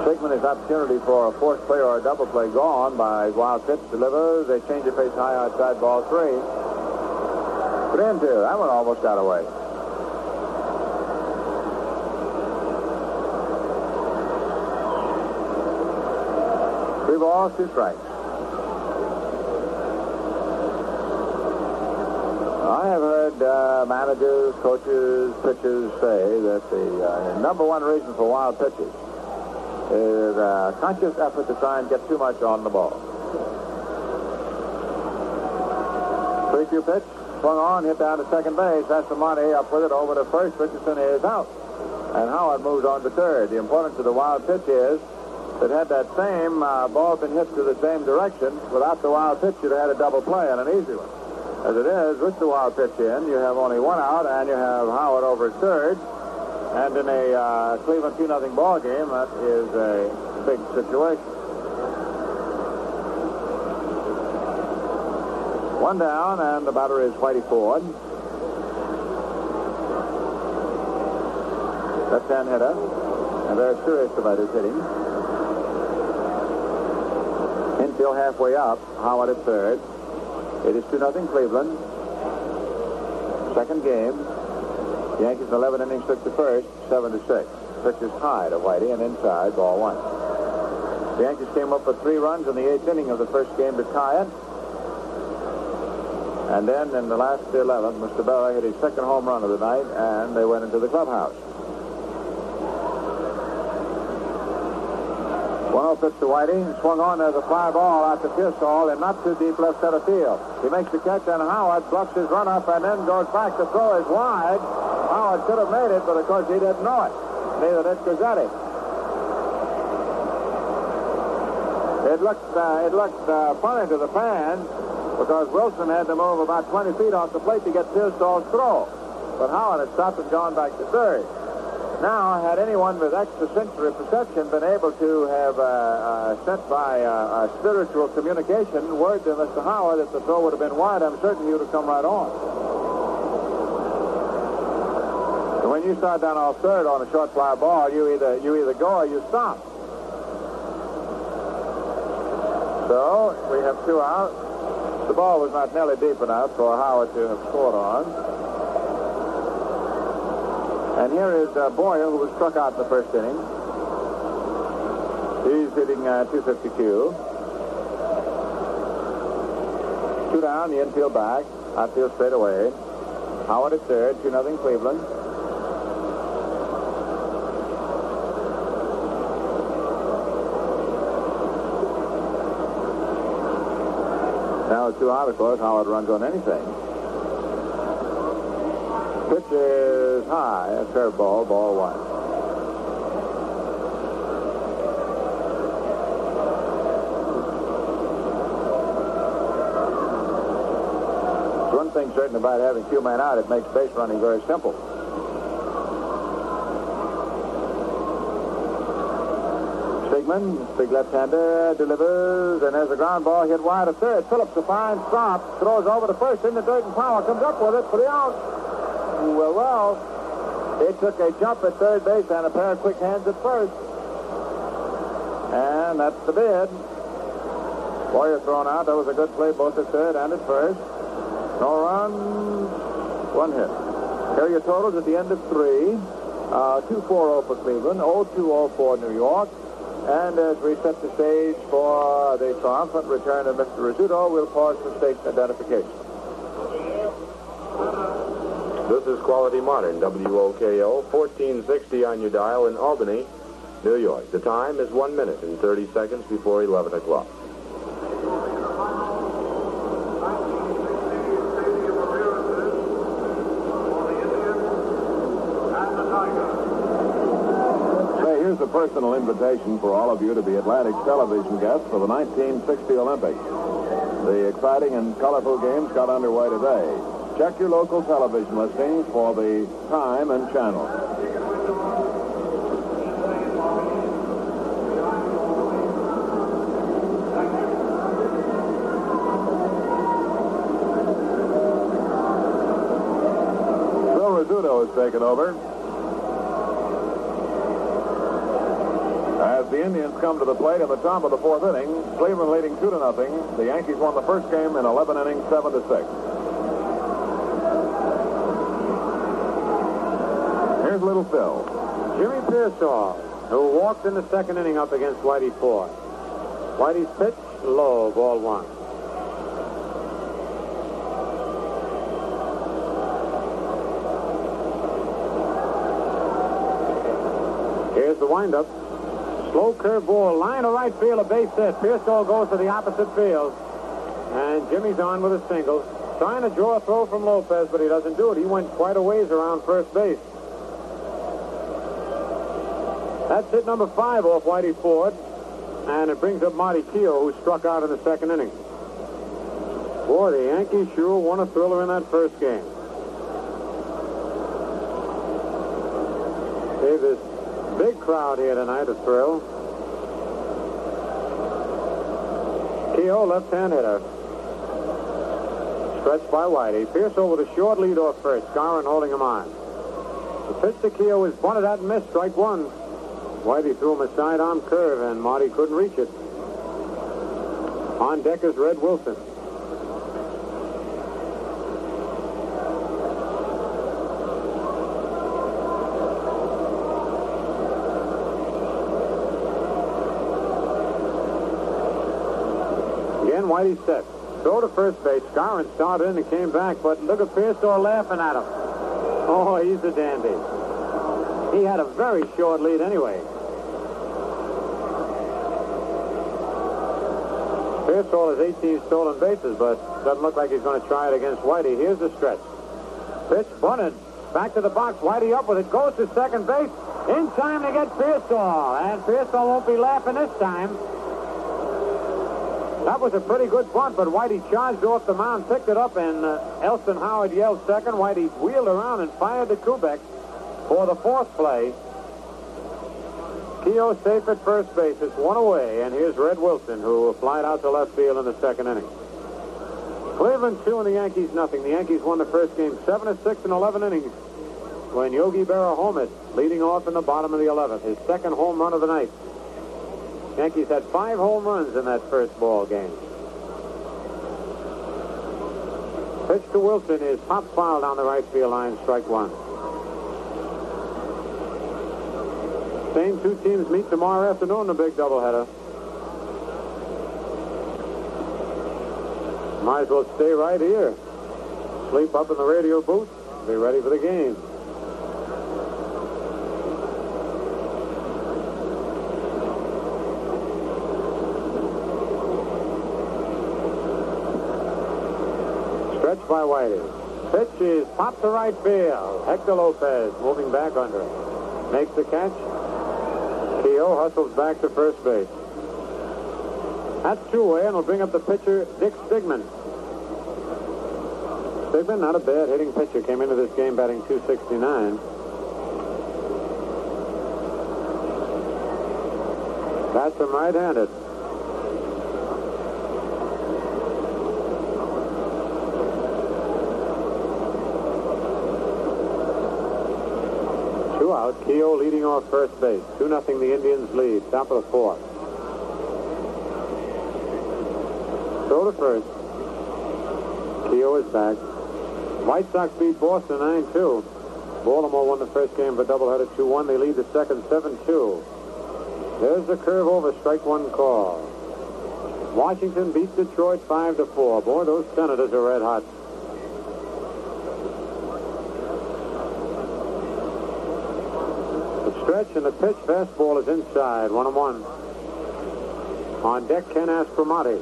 Stigman his opportunity for a force play or a double play gone by wild pitch delivers. They change of pace high outside, ball 3. Put into. That one almost got away. Three balls, 2 strikes. I have heard heard managers, coaches, pitchers say that the number one reason for wild pitches is a conscious effort to try and get too much on the ball. 3-2 pitch, swung on, hit down to second base. Astromonte up with it over to first. Richardson is out. And Howard moves on to third. The importance of the wild pitch is that had that same ball been hit to the same direction, without the wild pitch, you'd have had a double play and an easy one. As it is, with the wild pitch in, you have only one out, and you have Howard over at third. And in a Cleveland 2-0 ball game, that is a big situation. One down, and the batter is Whitey Ford. Left-hand hitter, and very serious about his hitting. Infield halfway up, Howard at third. It is 2-0 Cleveland. Second game. The Yankees in 11 innings took the first, 7-6. Pitch is high to Whitey and inside, ball one. The Yankees came up with 3 runs in the 8th inning of the first game to tie it. And then in the last 11th, Mr. Berra hit his second home run of the night, and they went into the clubhouse. 1-0 pitch to Whitey. Swung on. There's a fly ball out to Pearsall and not too deep left center field. He makes the catch, and Howard bluffs his run up and then goes back. The throw is wide. Howard could have made it, but of course he didn't know it. Neither did Cazzetti. It looked funny to the fans because Wilson had to move about 20 feet off the plate to get Pearsall's throw. But Howard had stopped and gone back to third. Now, had anyone with extrasensory perception been able to have sent by a spiritual communication word to Mr. Howard that the throw would have been wide, I'm certain he would have come right on. And when you start down off third on a short fly ball, you either go or you stop. So we have 2 out. The ball was not nearly deep enough for Howard to have scored on. And here is Boyer, who was struck out in the first inning. He's hitting 252. 2 down, the infield back. Outfield straight away. Howard at third, 2-0 Cleveland. Now it's 2 out, of course. Howard runs on anything. Pitch is high, a curveball, ball one. There's one thing certain about having 2 men out, it makes base running very simple. Stigman, big left-hander, delivers, and there's a ground ball hit wide of third. Phillips, a fine stop, throws over to first in the dirt, and Power comes up with it for the out. Well, it took a jump at third base and a pair of quick hands at first. And that's the bid. Boyer thrown out. That was a good play both at third and at first. No runs, 1 hit. Here are your totals at the end of 3. 2-4-0 for Cleveland, 0-2-0 for New York. And as we set the stage for the triumphant return of Mr. Recheduled, we'll pause for station identification. This is Quality Modern, WOKO, 1460 on your dial in Albany, New York. The time is 1 minute and 30 seconds before 11 o'clock. Say, here's a personal invitation for all of you to be Atlantic television guests for the 1960 Olympics. The exciting and colorful games got underway today. Check your local television listings for the time and channel. Phil Rizzuto has taken over. As the Indians come to the plate in the top of the 4th inning, Cleveland leading 2-0. The Yankees won the first game in 11 innings, 7-6. Here's Little Phil. Jimmy Pearsall, who walked in the second inning up against Whitey Ford. Whitey's pitch, low, ball one. Here's the windup. Slow curve ball. Line to right field. A base hit. Pearsall goes to the opposite field. And Jimmy's on with a single. Trying to draw a throw from Lopez, but he doesn't do it. He went quite a ways around first base. That's hit number 5 off Whitey Ford. And it brings up Marty Keough, who struck out in the second inning. Boy, the Yankees sure won a thriller in that first game. Gave this big crowd here tonight a thrill. Keough, left-hand hitter. Stretched by Whitey. Pearsall with a short lead off first. Skowron holding him on. The pitch to Keough is bunted out and missed. Strike one. Whitey threw him a sidearm curve, and Marty couldn't reach it. On deck is Red Wilson. Again, Whitey set. Throw to first base. Skowron started in and came back, but look at Pearsall laughing at him. Oh, he's a dandy. He had a very short lead anyway. Pearsall has 18 stolen bases, but doesn't look like he's going to try it against Whitey. Here's the stretch. Pitch bunted. Back to the box. Whitey up with it. Goes to second base. In time to get Pearsall. And Pearsall won't be laughing this time. That was a pretty good bunt, but Whitey charged off the mound, picked it up, and Elston Howard yelled second. Whitey wheeled around and fired to Kubek for the fourth play. Keough safe at first base. It's one away, and here's Red Wilson, who flied out to left field in the second inning. Cleveland 2 and the Yankees nothing. The Yankees won the first game 7-6 in 11 innings when Yogi Berra homered, leading off in the bottom of the 11th. His second home run of the night. Yankees had 5 home runs in that first ball game. Pitch to Wilson is pop foul down the right field line, strike one. Same two teams meet tomorrow afternoon, the big doubleheader. Might as well stay right here. Sleep up in the radio booth. Be ready for the game. Stretched by Whitey. Pitch is popped to right field. Hector Lopez moving back under it. Makes the catch. Keough hustles back to first base. That's two-way, and will bring up the pitcher, Dick Stigman. Stigman, not a bad hitting pitcher. Came into this game batting .269. That's him right-handed. Two out. Keough leading off first base. 2-0 the Indians lead. Top of the fourth. Throw to first. Keough is back. White Sox beat Boston 9-2. Baltimore won the first game for doubleheader 2-1. They lead the second 7-2. There's the curve over. Strike one call. Washington beats Detroit 5-4. Boy, those Senators are red hot. Stretch and the pitch. Fastball is inside. 1-1. On deck, Ken Aspromonte.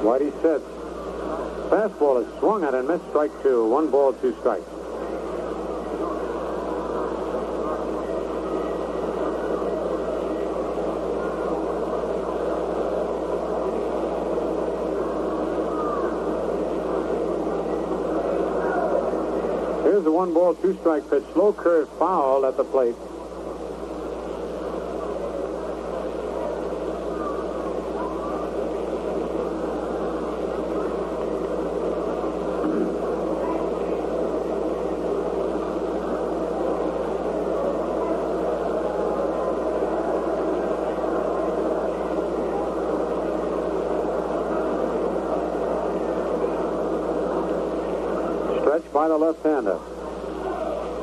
Whitey sits. Fastball is swung at and missed. Strike two. 1 ball, 2 strikes. Here's the 1 ball, 2 strike pitch. Slow curve foul at the plate. Stretch by the left-hander.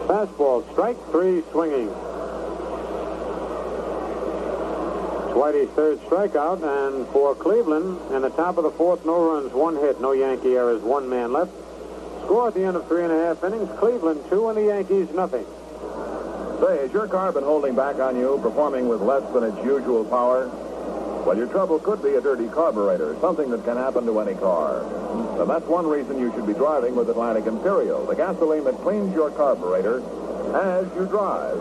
Fastball, strike 3, swinging. Whitey's third strikeout, and for Cleveland, in the top of the fourth, no runs, 1 hit, no Yankee errors, 1 man left. Score at the end of 3.5 innings, Cleveland 2 and the Yankees nothing. Say, has your car been holding back on you, performing with less than its usual power? Well, your trouble could be a dirty carburetor, something that can happen to any car. So that's one reason you should be driving with Atlantic Imperial, the gasoline that cleans your carburetor as you drive.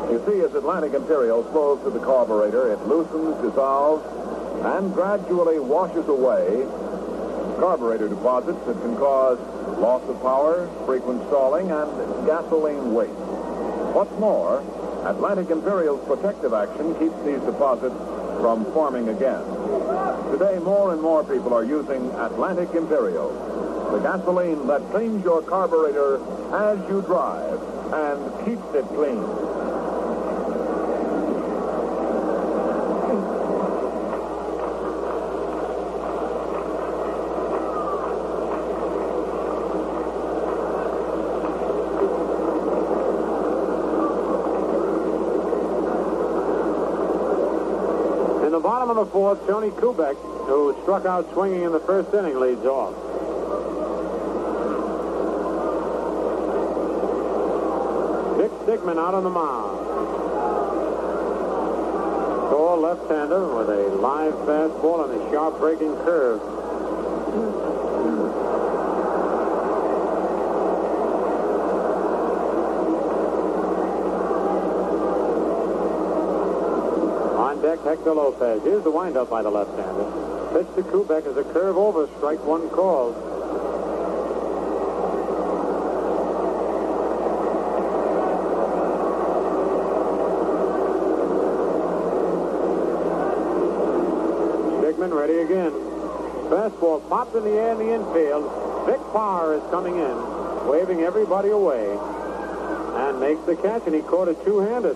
You see, as Atlantic Imperial flows through the carburetor, it loosens, dissolves, and gradually washes away carburetor deposits that can cause loss of power, frequent stalling, and gasoline waste. What's more, Atlantic Imperial's protective action keeps these deposits from forming again. Today, more and more people are using Atlantic Imperial, the gasoline that cleans your carburetor as you drive and keeps it clean. Bottom of the fourth, Tony Kubek, who struck out swinging in the first inning, leads off. Dick Stigman out on the mound. Tall left-hander with a live fastball and a sharp breaking curve. Deck, Hector Lopez. Here's the windup by the left-hander. Pitch to Kubek as a curve over, strike one called. Stigman ready again. Fastball popped in the air in the infield. Vic Parr is coming in, waving everybody away, and makes the catch, and he caught it two-handed.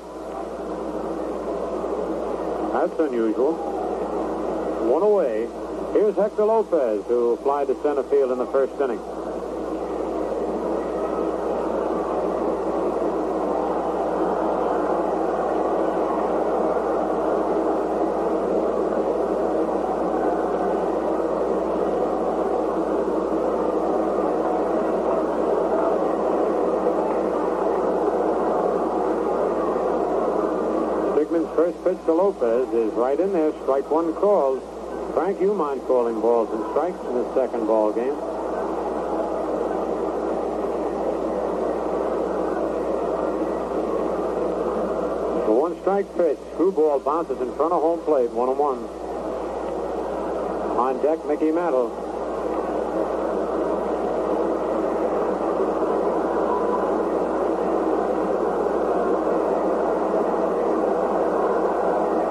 That's unusual. One away. Here's Hector Lopez, who flied to center field in the first inning. First pitch to Lopez is right in there. Strike one called. Frank Umont calling balls and strikes in the second ball game. The one-strike pitch. Screwball bounces in front of home plate. 1-1. On deck, Mickey Mantle.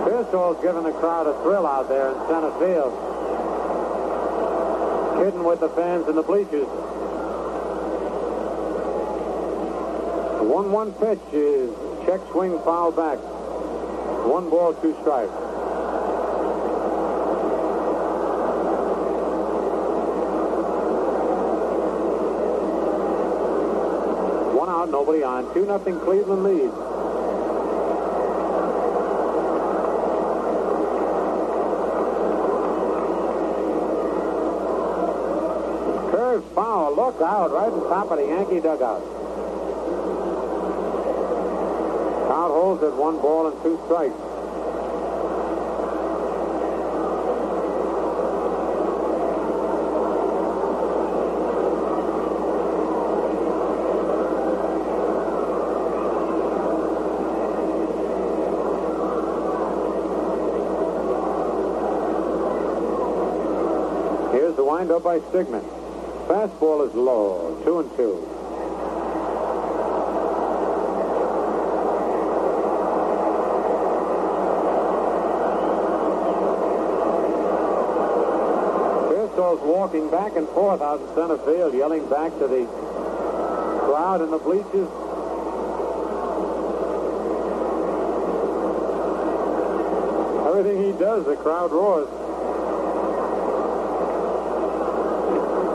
Pearsall's giving the crowd a thrill out there in center field. Kidding with the fans in the bleachers. The 1-1 pitch is check swing foul back. 1 ball, 2 strikes. One out, nobody on. 2-0 Cleveland leads. Curve foul, look out, right on top of the Yankee dugout. Count holds at 1 ball and 2 strikes. Here's the windup by Stigman. Fastball is low, 2-2. Pearsall's walking back and forth out in center field, yelling back to the crowd in the bleachers. Everything he does, the crowd roars.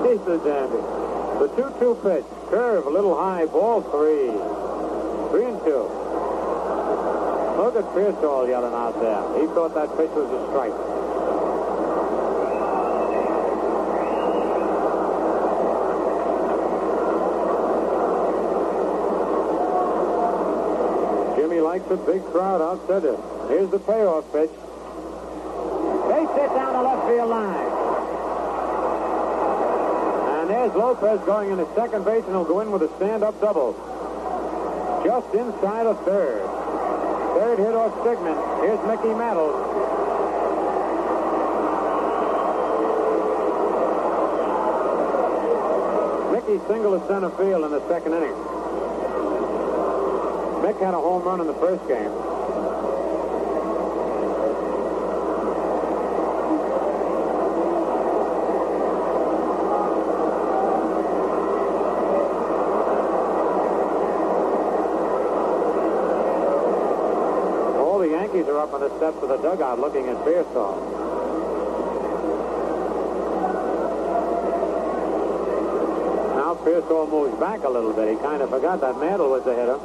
He's a dandy. The 2-2 pitch. Curve a little high. Ball 3. 3-2. Look at Pearsall yelling out there. He thought that pitch was a strike. Jimmy likes a big crowd outside it. Here's the payoff pitch. Base hit down the left field line. And there's Lopez going into second base, and he'll go in with a stand-up double. Just inside of third. Third hit off Sigmund. Here's Mickey Mantle. Mickey singled to center field in the second inning. Mick had a home run in the first game. All the Yankees are up on the steps of the dugout looking at Pearsall. Now Pearsall moves back a little bit. He kind of forgot that Mantle was the hitter.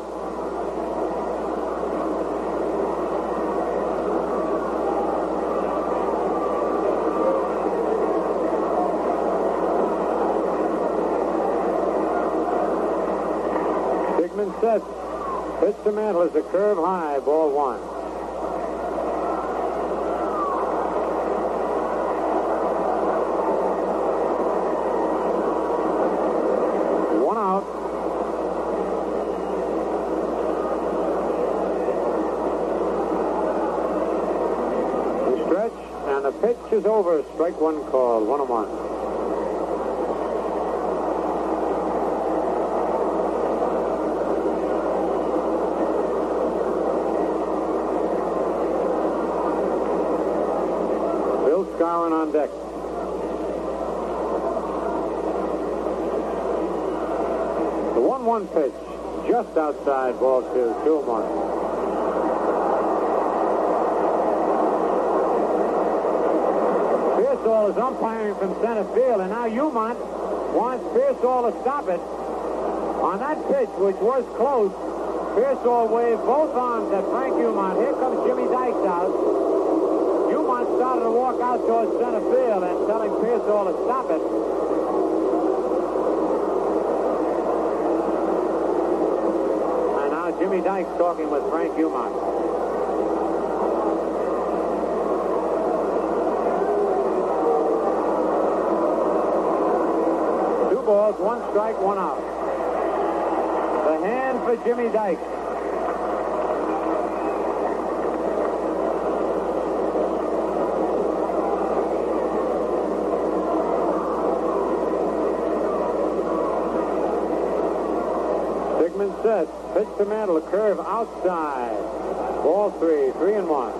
Sets. Pitch to Mantle is a curve high, ball one. One out. The stretch, and the pitch is over. Strike one call, 1-1. Skowron on deck. The 1-1 pitch, just outside, ball two, 2-1. Pearsall is umpiring from center field, and now Umont wants Pearsall to stop it. On that pitch, which was close, Pearsall waved both arms at Frank Umont. Here comes Jimmy Dykes out. Umont started to walk out towards center field and telling Pearsall to stop it. And now Jimmy Dykes talking with Frank Umont. Two balls, one strike, one out. The hand for Jimmy Dykes. Set. Pitch to Mantle, a curve outside. Ball three, 3-1.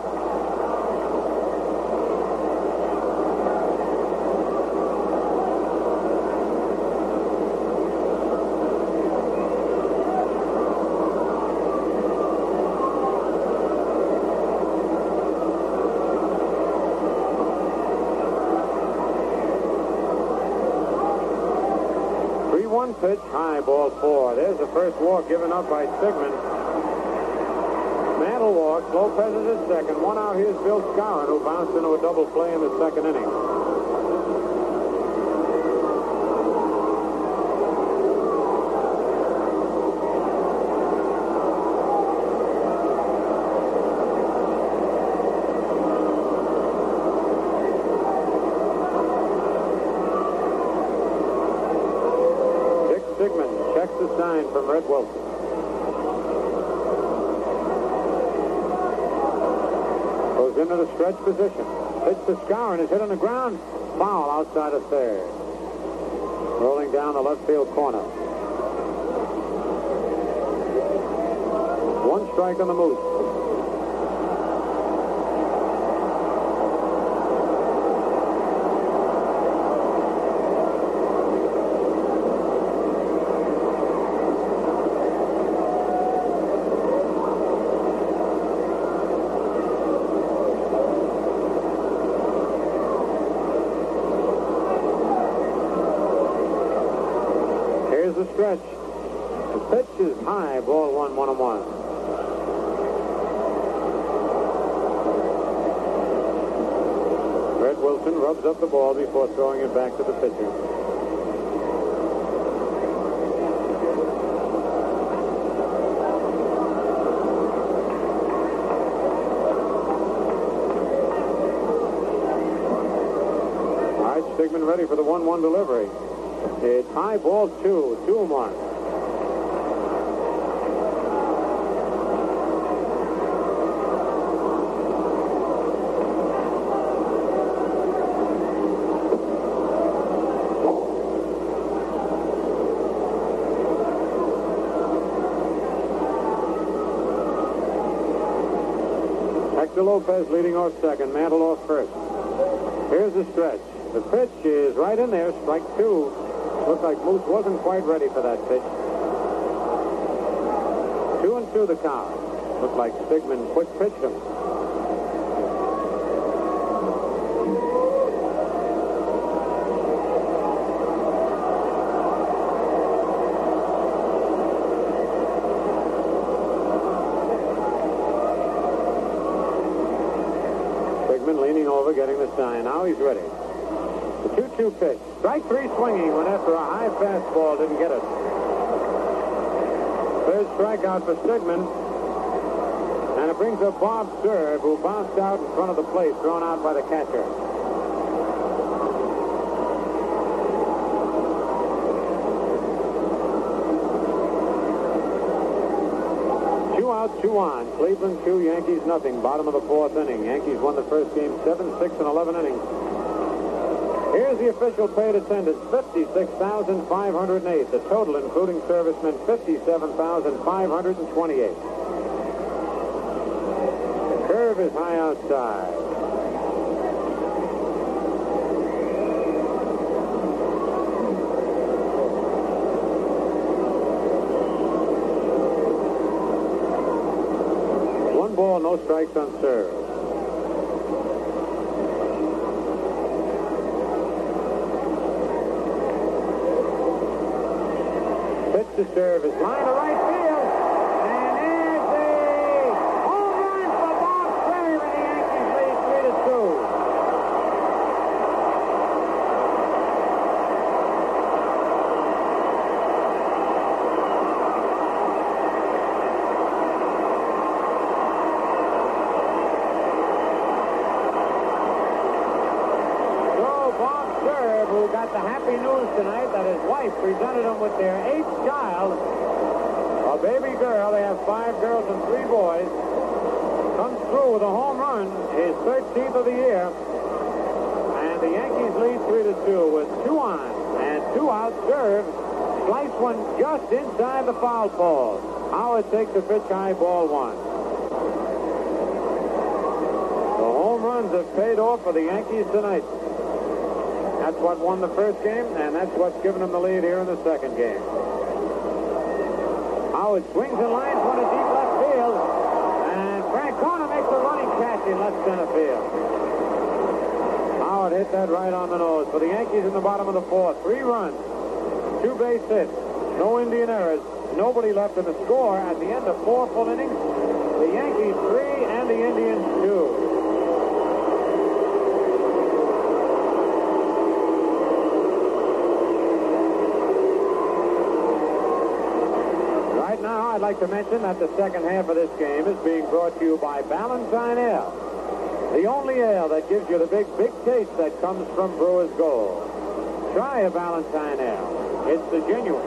Pitch, high, ball four. There's the first walk given up by Sigmund. Mantle walks. Lopez is at second. One out. Here's Bill Skowron, who bounced into a double play in the second inning. Checks the sign from Red Wilson. Goes into the stretch position. Pitch to Skowron is hit on the ground. Foul outside of third. Rolling down the left field corner. One strike on the Moose. The stretch. The pitch is high, ball one, 1-1. Red Wilson rubs up the ball before throwing it back to the pitcher. Stigman ready for the 1-1 delivery. It's high ball 2-1. Hector Lopez leading off second, Mantle off first. Here's the stretch. The pitch is right in there, strike 2. Looks like Moose wasn't quite ready for that pitch. 2-2 the count. Looked like Stigman quick pitched him. Stigman leaning over, getting the sign. Now he's ready. The 2-2 pitch. Strike 3 swinging went after a high fastball. Didn't get it. Third strikeout for Stigman. And it brings up Bob Serve, who bounced out in front of the plate, thrown out by the catcher. Two out, 2 on. Cleveland 2, Yankees nothing. Bottom of the 4th inning. Yankees won the first game 7-6 in 11 innings. Here's the official paid attendance, 56,508. The total, including servicemen, 57,528. Curve is high outside. One ball, no strikes on serve. To serve his line to right field. And there's the home run for Bob Serve, and the Yankees lead 3-2. So Bob Serve, who got the happy news tonight that his wife presented him with their 8th child, a baby girl. They have 5 girls and 3 boys. Comes through with a home run, his 13th of the year. And the Yankees lead 3-2 with 2 on and 2 out. Serve slice one just inside the foul pole. Howard takes the pitch high, ball 1. The home runs have paid off for the Yankees tonight. That's what won the first game, and that's what's given them the lead here in the second game. Howard swings and lines one to deep left field, and Francona makes a running catch in left center field. Howard hit that right on the nose. For the Yankees in the bottom of the 4th, 3 runs, 2 base hits, no Indian errors, nobody left in the score at the end of 4 full innings. The Yankees 3 and the Indians 2. I'd like to mention that the second half of this game is being brought to you by Ballantine Ale, the only ale that gives you the big taste that comes from Brewers Gold. Try a Ballantine Ale. It's the genuine.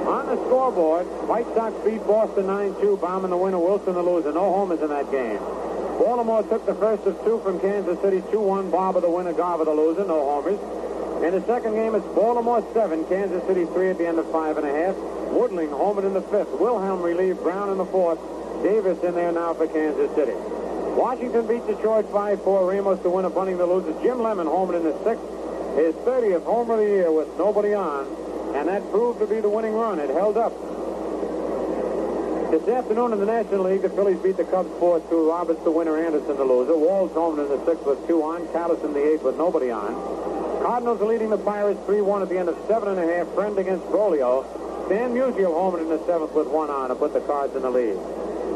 On the scoreboard, White Sox beat Boston 9-2, bombing the winner, Wilson the loser. No homers in that game. Baltimore took the first of 2 from Kansas City, 2-1, Barber the winner, Garver the loser. No homers. In the second game, it's Baltimore 7, Kansas City 3 at the end of 5.5. Woodling homered in the 5th. Wilhelm relieved Brown in the 4th. Davis in there now for Kansas City. Washington beat Detroit 5-4. Ramos the winner, Bunning the loser. Jim Lemon homered in the 6th. His 30th home of the year with nobody on. And that proved to be the winning run. It held up. This afternoon in the National League, the Phillies beat the Cubs 4-2. Roberts the winner, Anderson the loser. Walls homered in the 6th with 2 on. Callis in the 8th with nobody on. Cardinals are leading the Pirates 3-1 at the end of 7.5. Friend against Brolio. Dan Musial homered in the 7th with 1 on to put the Cards in the lead.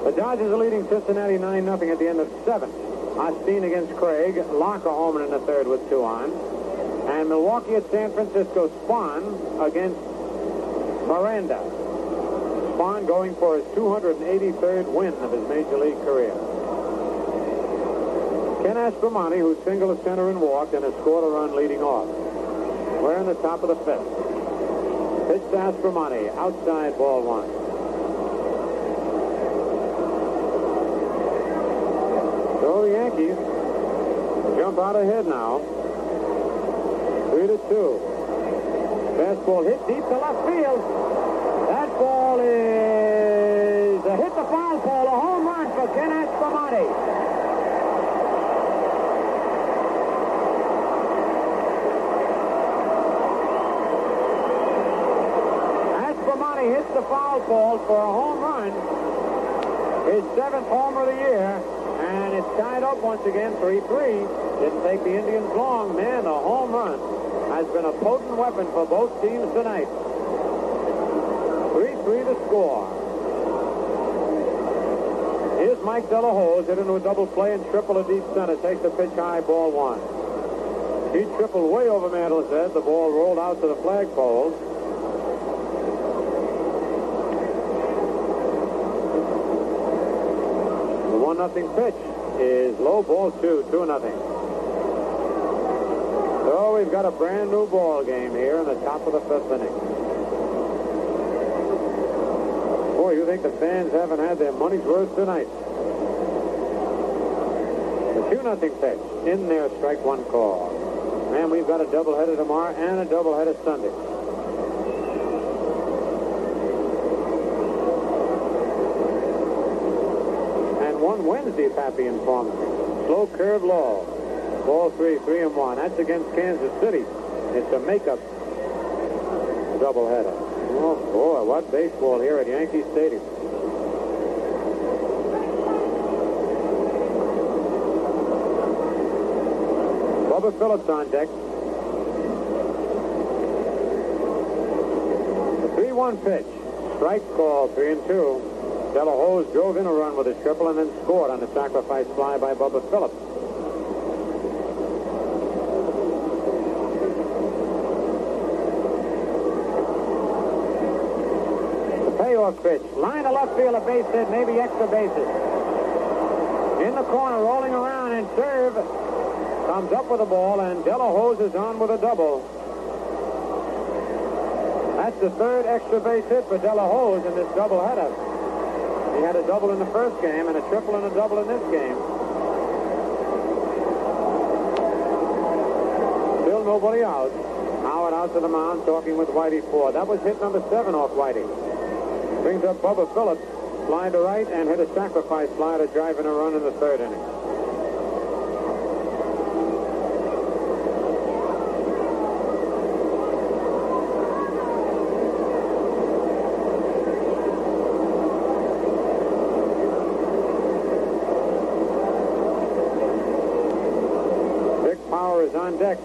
The Dodgers are leading Cincinnati 9-0 at the end of 7. Osteen against Craig. Locker home in the third with 2 on. And Milwaukee at San Francisco. Spahn against Miranda. Spahn going for his 283rd win of his major league career. Ken Aspromonte, who singled a center and walked and has scored a run leading off. We're in the top of the 5th. Pitch to Aspromonte. Outside, ball 1. So the Yankees jump out ahead now. 3-2. Fastball hit deep to left field. That ball is a hit the foul pole. A home run for Ken Aspromonte. Aspromonte hits the foul pole for a home run. His 7th homer of the year. And it's tied up once again, 3-3. Didn't take the Indians long. Man, the home run has been a potent weapon for both teams tonight. 3-3 the score. Here's Mike De La Hoz hit into a double play and triple to deep center. Takes the pitch high, ball 1. He tripled way over Mantle's head. The ball rolled out to the flagpole. The 1-0 pitch is low, ball 2, 2-0. So we've got a brand new ball game here in the top of the 5th inning. Boy, you think the fans haven't had their money's worth tonight. The 2-0 pitch. In there, strike 1 call. Man, we've got a doubleheader tomorrow and a doubleheader Sunday. And one Wednesday, Pappy informed me. Slow curve low. Ball 3, 3-1. That's against Kansas City. It's a makeup doubleheader. Oh, boy, what baseball here at Yankee Stadium. Bubba Phillips on deck. The 3-1 pitch. Strike call, 3-2. De La Hoz drove in a run with a triple and then scored on the sacrifice fly by Bubba Phillips. Payoff pitch. Line to left field, a base hit, maybe extra bases. In the corner, rolling around, and serve comes up with the ball, and De La Hoz is on with a double. That's the 3rd extra base hit for De La Hoz in this doubleheader. He had a double in the first game and a triple and a double in this game. Still nobody out. Howard out to the mound, talking with Whitey Ford. That was hit number 7 off Whitey. Brings up Bubba Phillips, fly to right, and hit a sacrifice fly to drive in a run in the 3rd inning. Vic Power is on deck.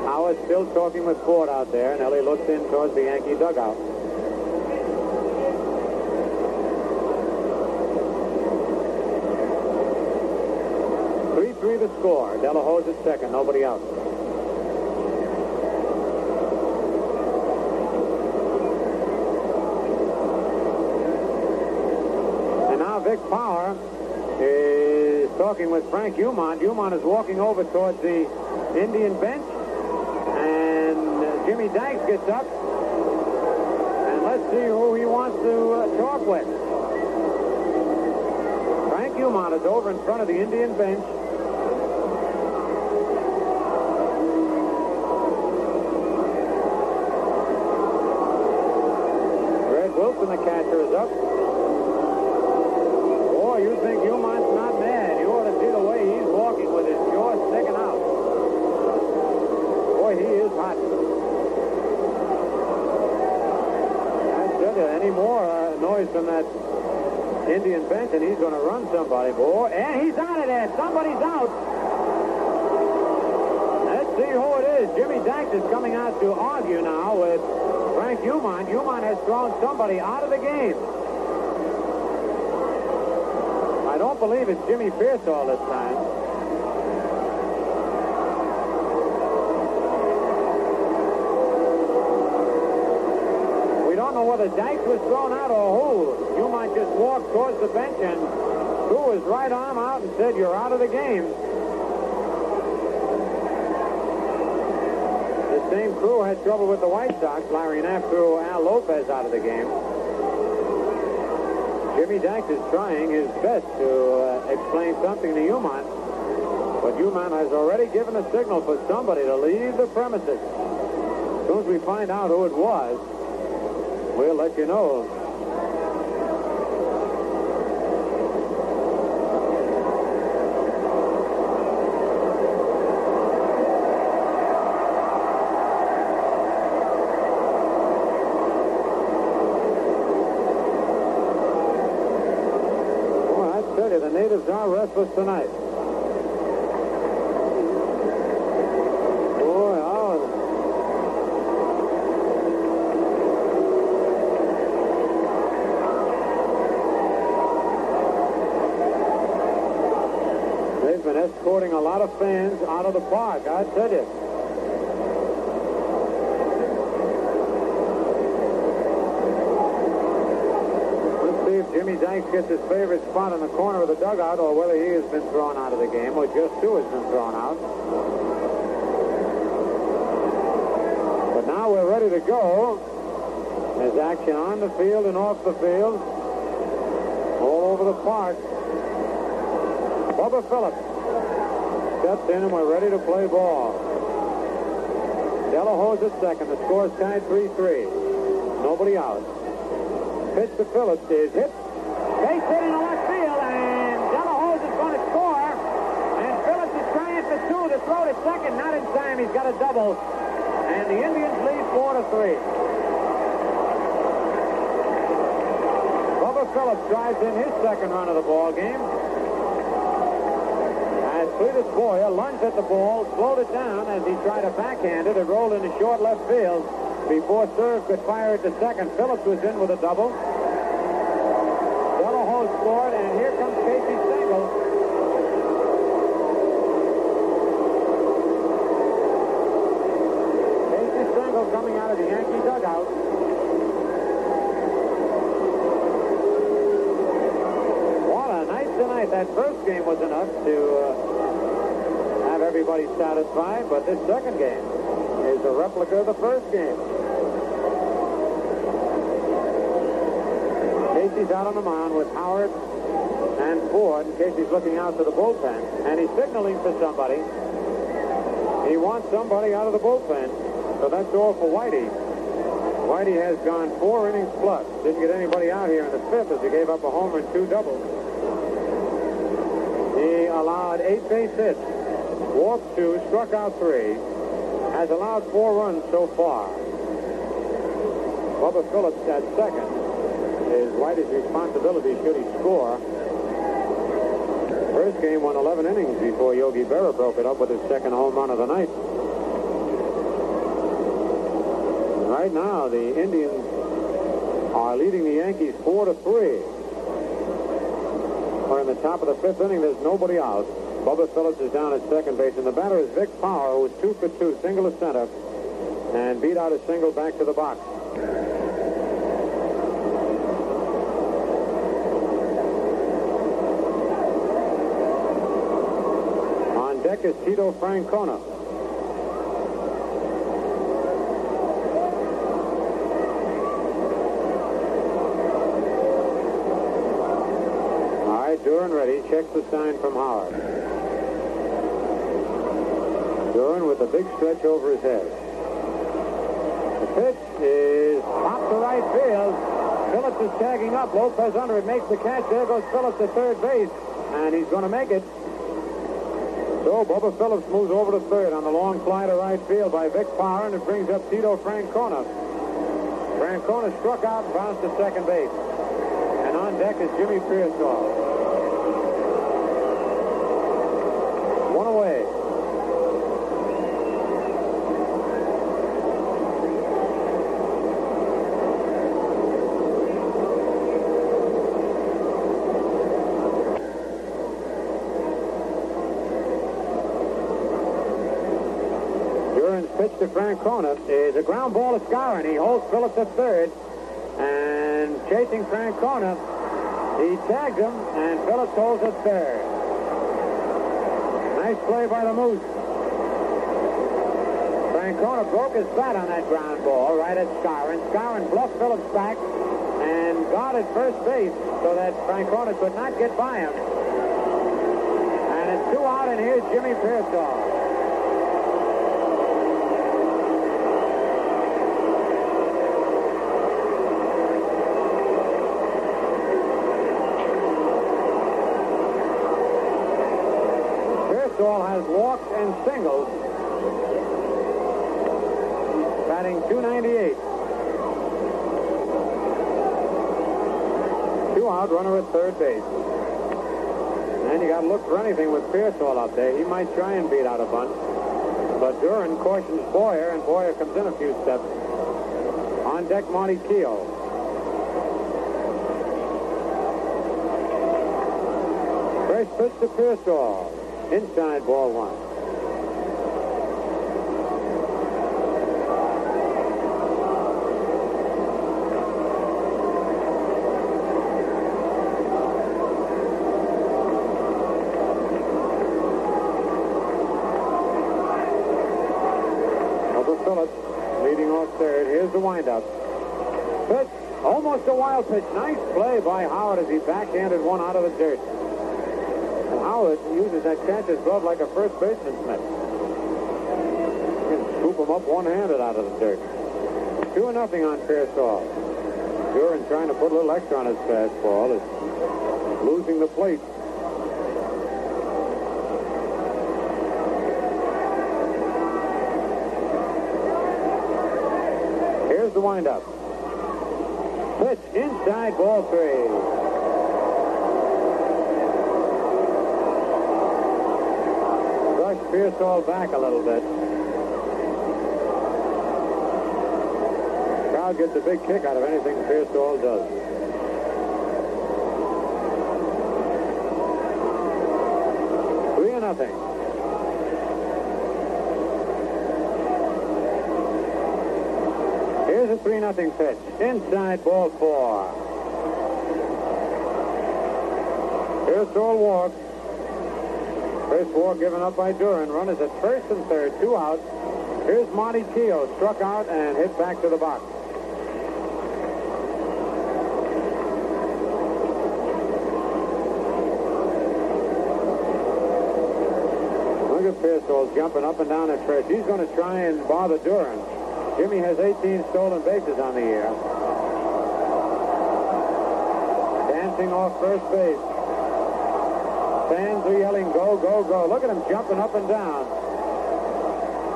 Howard still talking with Ford out there, and Ellie looks in towards the Yankee dugout. 3-3 the score. De La Hoz at second. Nobody out. And now Vic Power is talking with Frank Umont. Umont is walking over towards the Indian bench. And Jimmy Dykes gets up. And let's see who he wants to talk with. Frank Umont is over in front of the Indian bench. Wilson, the catcher, is up. Boy, you think Umont's not mad. You ought to see the way he's walking with his jaw sticking out. Boy, he is hot. I tell you, any more noise from that Indian bench, and he's going to run somebody, boy. And he's out of there. Somebody's out. Let's see who it is. Jimmy Dykes is coming out to argue now with Frank Umont. Umont has thrown somebody out of the game. I don't believe it's Jimmy Pearsall this time. We don't know whether Dykes was thrown out or who. You might just walk towards the bench and threw his right arm out and said, "You're out of the game." The same crew had trouble with the White Sox. Larry Knapp threw Al Lopez out of the game. Jimmy Dykes is trying his best to explain something to Umont, but Umont has already given a signal for somebody to leave the premises. As soon as we find out who it was, we'll let you know. The natives are restless tonight. Boy, they've been escorting a lot of fans out of the park, I tell you. Jimmy Dykes gets his favorite spot in the corner of the dugout, or whether he has been thrown out of the game, or just who has been thrown out. But now we're ready to go. There's action on the field and off the field, all over the park. Bubba Phillips steps in, and we're ready to play ball. Delahoe's at second. The score's tied 3-3. Nobody out. Pitch to Phillips is hit. Base hit in the left field, and Delahoe's is going to score. And Phillips is trying for two to throw to second. Not in time. He's got a double. And the Indians lead 4-3. Bubba Phillips drives in his second run of the ball game. As Cletus Boyer lunged at the ball, slowed it down as he tried to backhand it. It rolled into short left field. Before Serve could fire it to second, Phillips was in with a double. Delahoe scored, and here comes Casey Stengel. Casey Stengel coming out of the Yankee dugout. What a night tonight. That first game was enough to have everybody satisfied, but this second game is a replica of the first game. Casey's out on the mound with Howard and Ford. Casey's looking out to the bullpen, and he's signaling for somebody. He wants somebody out of the bullpen, so that's all for Whitey. Whitey has gone 4 innings plus. Didn't get anybody out here in the fifth as he gave up a homer and 2 doubles. He allowed 8 base hits, walked 2, struck out 3, has allowed 4 runs so far. Bubba Phillips at second is Whitey's responsibility should he score. First game won 11 innings before Yogi Berra broke it up with his second home run of the night. Right now, the Indians are leading the Yankees 4-3. We're in the top of the 5th inning. There's nobody out. Bubba Phillips is down at second base, and the batter is Vic Power, who was 2 for 2, single to center, and beat out a single back to the box. On deck is Tito Francona. Duran ready, checks the sign from Howard. Duran with a big stretch over his head. The pitch is popped to right field. Phillips is tagging up. Lopez under it, makes the catch. There goes Phillips to third base, and he's going to make it. So Bubba Phillips moves over to third on the long fly to right field by Vic Power, and it brings up Tito Francona. Francona struck out and bounced to second base. And on deck is Jimmy Pearsall. One away. Duran's pitch to Francona is a ground ball to Skowron. He holds Phillips at third. And chasing Francona, he tags him, and Phillips holds at third. Nice play by the Moose. Francona broke his bat on that ground ball right at Skowron. Skowron bluffed Phillips back and guarded first base so that Francona could not get by him. And it's 2 out, and here's Jimmy Pearsall. Pearsall has walked and singled, batting .298. 2 out, runner at third base. And you got to look for anything with Pearsall out there. He might try and beat out a bunt. But Duran cautions Boyer, and Boyer comes in a few steps. On deck, Monty Keough. First pitch to Pearsall. Inside, ball 1. Phillips leading off third. Here's the windup. Pitch, almost a wild pitch. Nice play by Howard as he backhanded one out of the dirt. And Howard uses that catcher's glove like a first baseman's mitt. You can scoop him up one-handed out of the dirt. 2-0 on Pearsall. Duran trying to put a little extra on his fastball is losing the plate. Here's the windup. Pitch inside, ball 3. Brushed Pearsall back a little bit. Crowd gets a big kick out of anything Pearsall does. Three or nothing. Here's a 3-0 pitch. Inside, ball 4. Pearsall walks. First walk given up by Duran. Runners at first and third, 2 out. Here's Monty Keough, struck out and hit back to the box. Look at Pearsall jumping up and down at first. He's going to try and bother Duran. Jimmy has 18 stolen bases on the year. Dancing off first base. Fans are yelling, go, go, go. Look at him jumping up and down.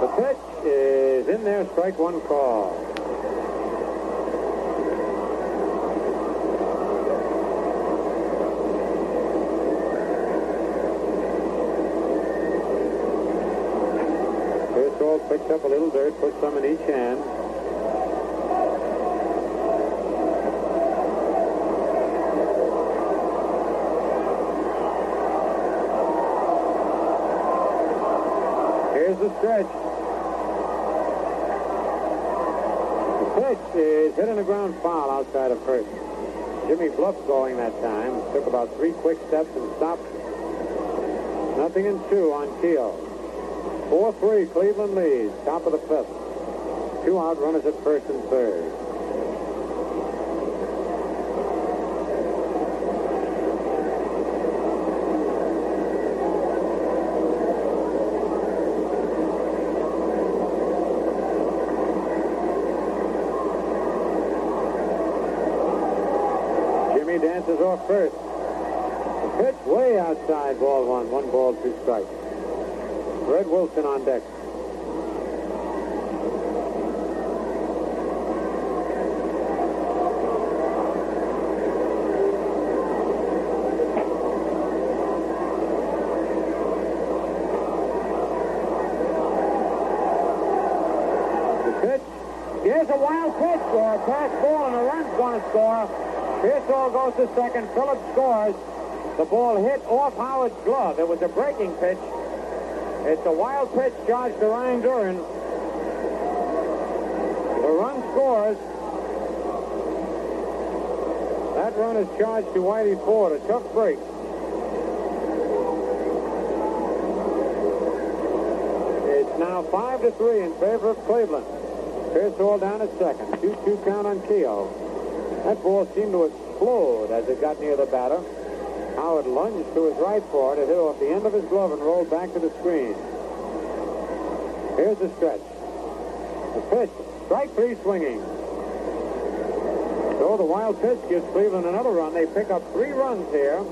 The pitch is in there, strike 1 call. Pearsall picks up a little dirt, puts some in each hand. Here's the stretch. The pitch is hit on the ground foul outside of first. Jimmy bluffed going that time. Took about 3 quick steps and stopped. 0-2 on Keough. 4-3, Cleveland leads. Top of the 5th. 2 out, runners at first and third. Jimmy dances off first. The pitch way outside, ball 1. 1 ball, 2 strikes. Red Wilson on deck. The pitch. Here's a wild pitch, or a pass ball, and a run's going to score. Pearsall goes to second. Phillips scores. The ball hit off Howard's glove. It was a breaking pitch. It's a wild pitch charged to Ryan Duran. run scores. That run is charged to Whitey Ford. A tough break. It's now 5-3 in favor of Cleveland. Pearsall down at second. 2-2 count on Keogh. That ball seemed to explode as it got near the batter. Howard lunged to his right for it. It hit off the end of his glove and rolled back to the screen. Here's the stretch. The pitch. Strike three swinging. So the wild pitch gives Cleveland another run. They pick up 3 runs here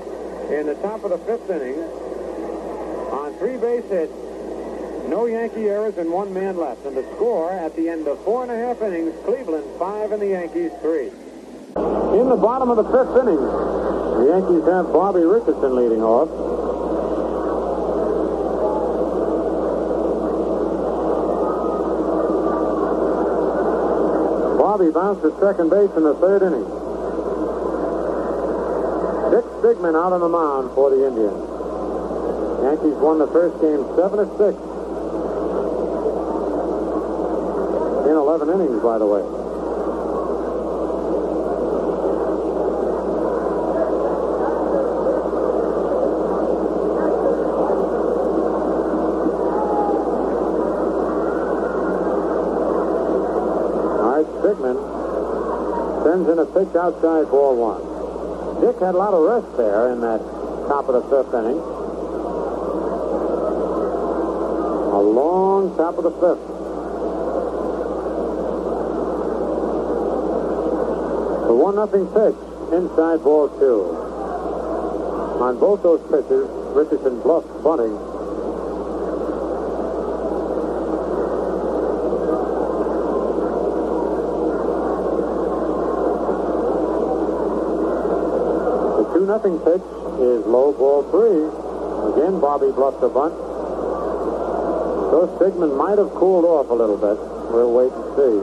in the top of the 5th inning on 3 base hits. No Yankee errors and 1 man left. And the score at the end of 4.5 innings, Cleveland 5 and the Yankees 3. In the bottom of the 5th inning, the Yankees have Bobby Richardson leading off. Bobby bounced at second base in the 3rd inning. Dick Stigman out on the mound for the Indians. Yankees won the first game 7-6. In 11 innings, by the way. Stigman sends in a pitch outside, ball 1. Dick had a lot of rest there in that top of the 5th inning. A long top of the 5th. The 1-0 pitch, inside, ball 2. On both those pitches, Richardson bluffed bunting. The 2-0 pitch is low, ball 3. Again, Bobby bluffed a bunt. So Stigman might have cooled off a little bit. We'll wait and see.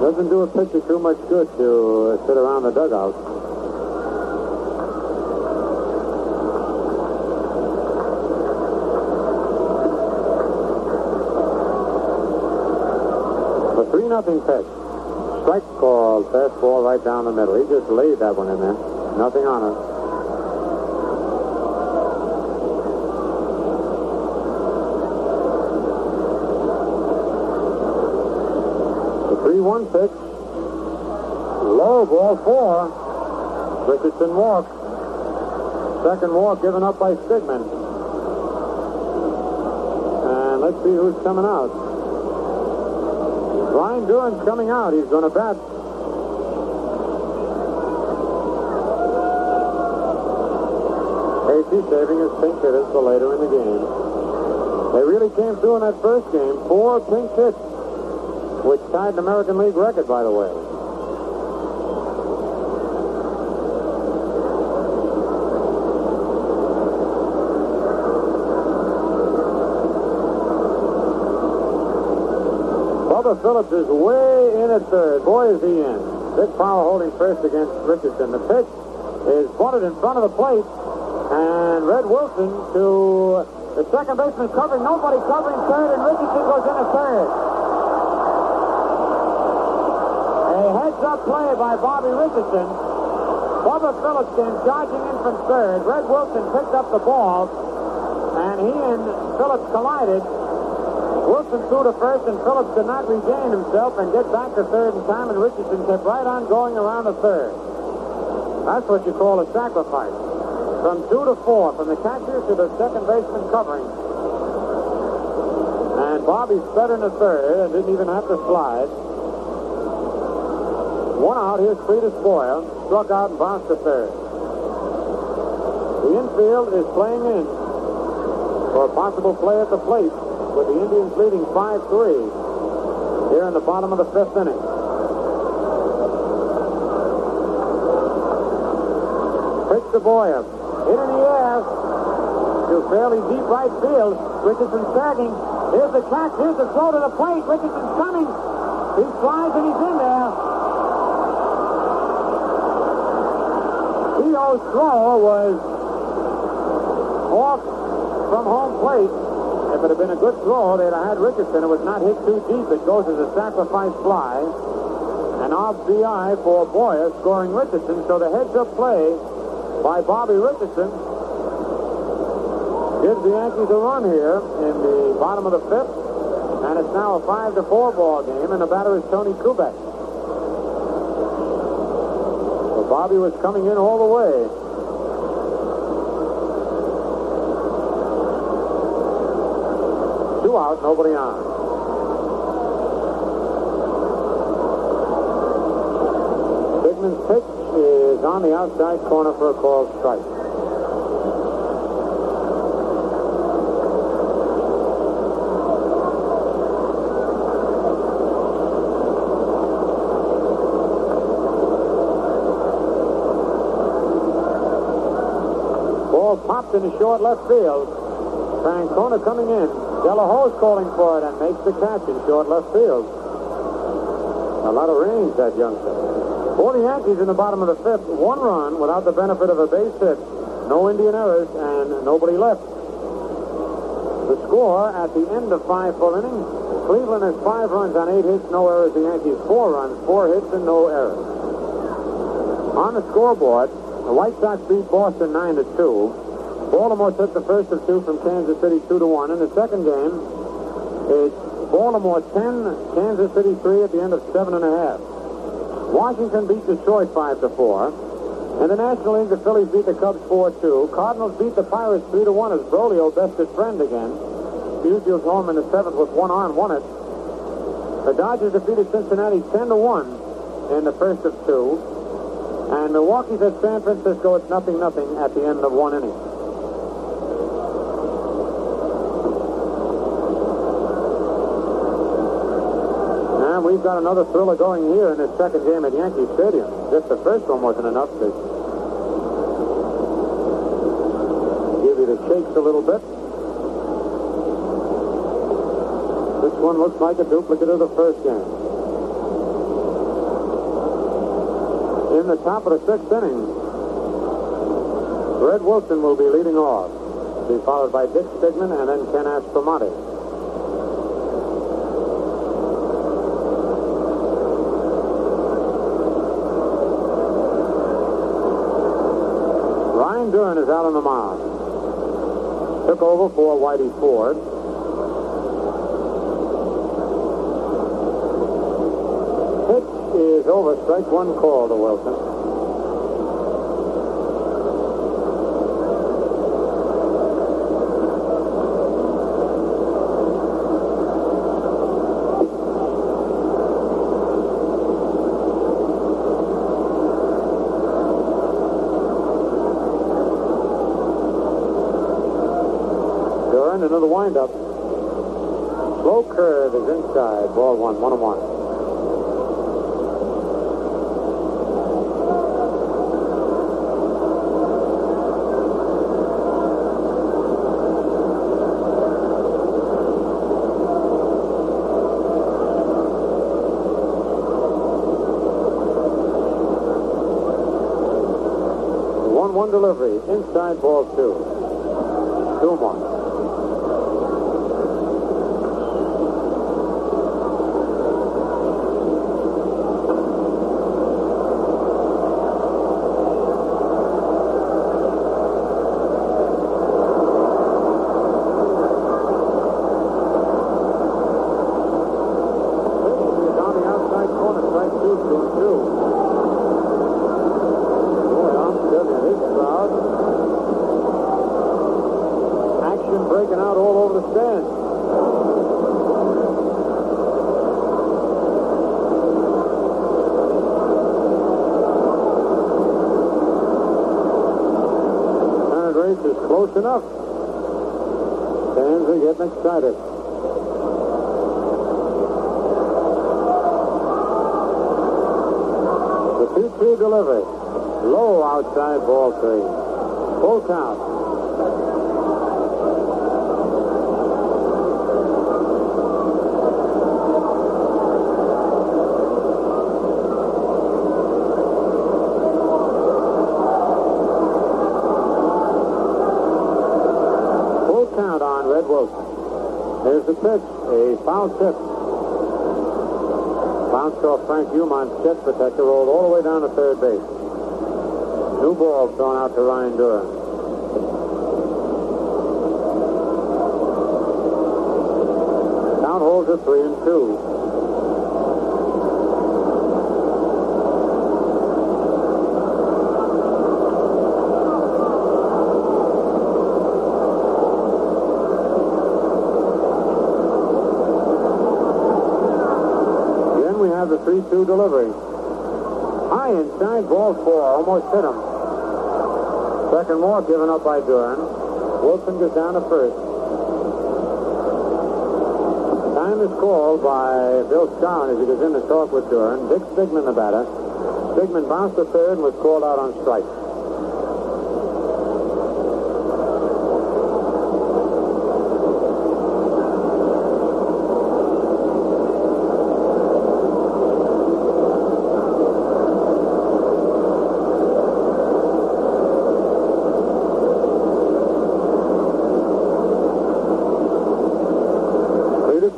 Doesn't do a pitcher too much good to sit around the dugout. The 3-0 pitch. Strike called. Fastball right down the middle. He just laid that one in there. Nothing on it. The 3-1 pitch. Low, ball 4. Richardson walks. Second walk given up by Stigman. And let's see who's coming out. Brian Duran's coming out. He's going to bat. Casey saving his pink hitters for later in the game. They really came through in that first game. 4 pink hits, which tied the American League record, by the way. Bubba Phillips is way in at third. Boy, is he in. Big Power holding first against Richardson. The pitch is bunted in front of the plate. And Red Wilson to the second baseman covering. Nobody covering third, and Richardson goes in at third. A heads-up play by Bobby Richardson. Bubba Phillips came charging in from third. Red Wilson picked up the ball, and he and Phillips collided. Wilson threw to first, and Phillips could not regain himself and get back to third in time, and Richardson kept right on going around the third. That's what you call a sacrifice. From 2 to 4, from the catcher to the second baseman covering. And Bobby sped in the third and didn't even have to slide. 1 out. Here's Cletus Boyer. Struck out and bounced to third. The infield is playing in for a possible play at the plate, with the Indians leading 5-3 here in the bottom of the 5th inning. Pitch to Boyer. Hit in the air to fairly deep right field. Richardson sagging. Here's the catch. Here's the throw to the plate. Richardson's coming. He flies and he's in there. Keogh's throw was off from home plate. If it had been a good throw, they'd have had Richardson. It was not hit too deep. It goes as a sacrifice fly. An RBI for Boyer, scoring Richardson. So the heads-up play by Bobby Richardson gives the Yankees a run here in the bottom of the fifth. And it's now a 5-4 ball game, and the batter is Tony Kubek. So Bobby was coming in all the way. Two out, nobody on. Bigman's pitch is on the outside corner for a called strike. Ball popped into short left field. Francona coming in. De La Ho's calling for it and makes the catch in short left field. A lot of range, that youngster. For the Yankees in the bottom of the fifth, one run without the benefit of a base hit. No Indian errors and nobody left. The score at the end of 5 full innings, Cleveland has 5 runs on 8 hits, no errors. The Yankees 4 runs, 4 hits, and no errors. On the scoreboard, the White Sox beat Boston 9-2. Baltimore took the first of 2 from Kansas City 2-1. In the second game, it's Baltimore 10, Kansas City 3 at the end of 7.5. Washington beat Detroit 5-4. In the National League, the Phillies beat the Cubs 4-2. Cardinals beat the Pirates 3-1 as Brolio bested friend again. Musical's home in the 7th with one arm won it. The Dodgers defeated Cincinnati 10-1 in the first of 2. And Milwaukee's at San Francisco. It's 0-0 at the end of 1 inning. And we've got another thriller going here in this second game at Yankee Stadium. Just the first one wasn't enough to give you the shakes a little bit. This one looks like a duplicate of the first game. In the top of the 6th inning, Red Wilson will be leading off. Be followed by Dick Stigman and then Ken Aspromonte. Ryan Duran is out on the mound. Took over for Whitey Ford. Is over. Strike one call to Wilson. Duran, another windup. Slow curve is inside. Ball 1-1. Delivery inside, ball 2. 2-1. Down the outside corner, strike 2, 2-2. Action breaking out all over the stand. And race is close enough. Fans are getting excited. The 2-3 delivery. Low outside, ball 3. Full count. Full count on Red Wilson. Here's the pitch. A foul tip. Bounced off Frank Umont's chest protector, rolled all the way down to third base. New ball thrown out to Ryan Duran. Count holds at 3-2. The 3-2 delivery. High inside, ball 4. Almost hit him. Second more given up by Duran. Wilson goes down to first. Time is called by Bill Scowen as he goes in to talk with Duran. Dick Stigman, the batter. Stigman bounced to third and was called out on strike.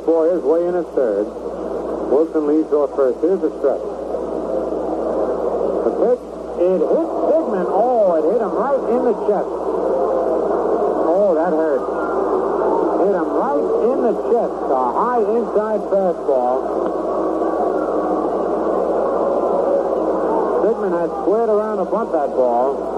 Boy is way in at third. Wilson leads off first. Here's the stretch. The pitch. It hit Stigman. Oh, it hit him right in the chest. Oh, that hurt. Hit him right in the chest. A high inside fastball. Stigman had squared around to bunt that ball.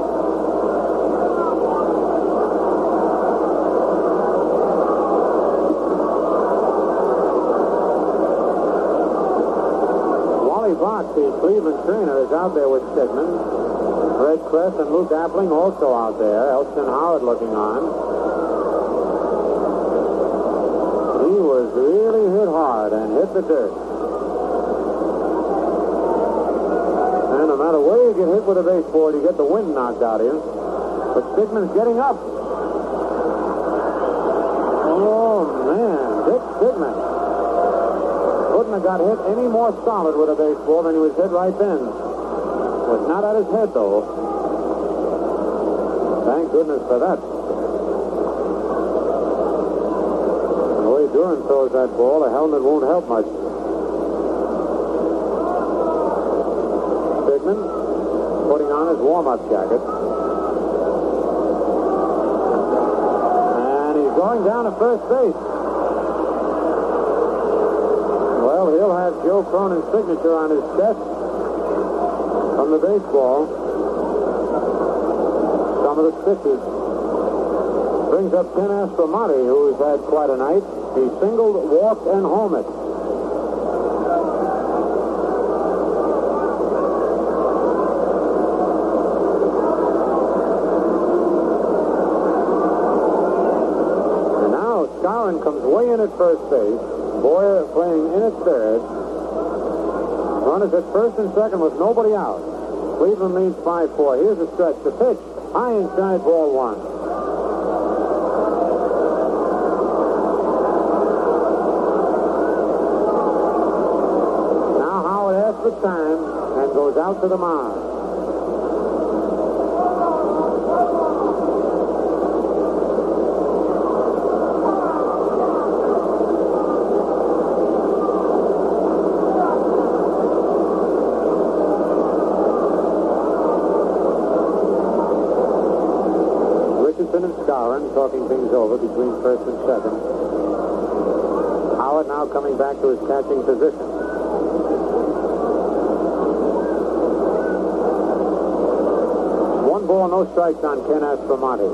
Box, the Cleveland trainer, is out there with Stigman. Red Crest and Luke Appling also out there. Elston Howard looking on. He was really hit hard and hit the dirt. And no matter where you get hit with a baseball, you get the wind knocked out of you. But Stigman's getting up. Oh, man. Dick Stigman couldn't have got hit any more solid with a baseball than he was hit right then. Was not at his head, though. Thank goodness for that. The way Duran throws that ball, a helmet won't help much. Stigman putting on his warm-up jacket. And he's going down to first base. Well, he'll have Joe Cronin's signature on his chest from the baseball. Some of the stitches. Brings up Ken Aspromonte, who's had quite a night. He singled, walked, and homered. And now Scowen comes way in at first base. Boyer playing in at third. Runners at first and second with nobody out. Cleveland leads 5-4. Here's the stretch. The pitch. High inside, ball 1. Now Howard asks for time and goes out to the mound. And Scowen talking things over between first and second. Howard now coming back to his catching position. One ball, no strikes on Ken Aspromonte.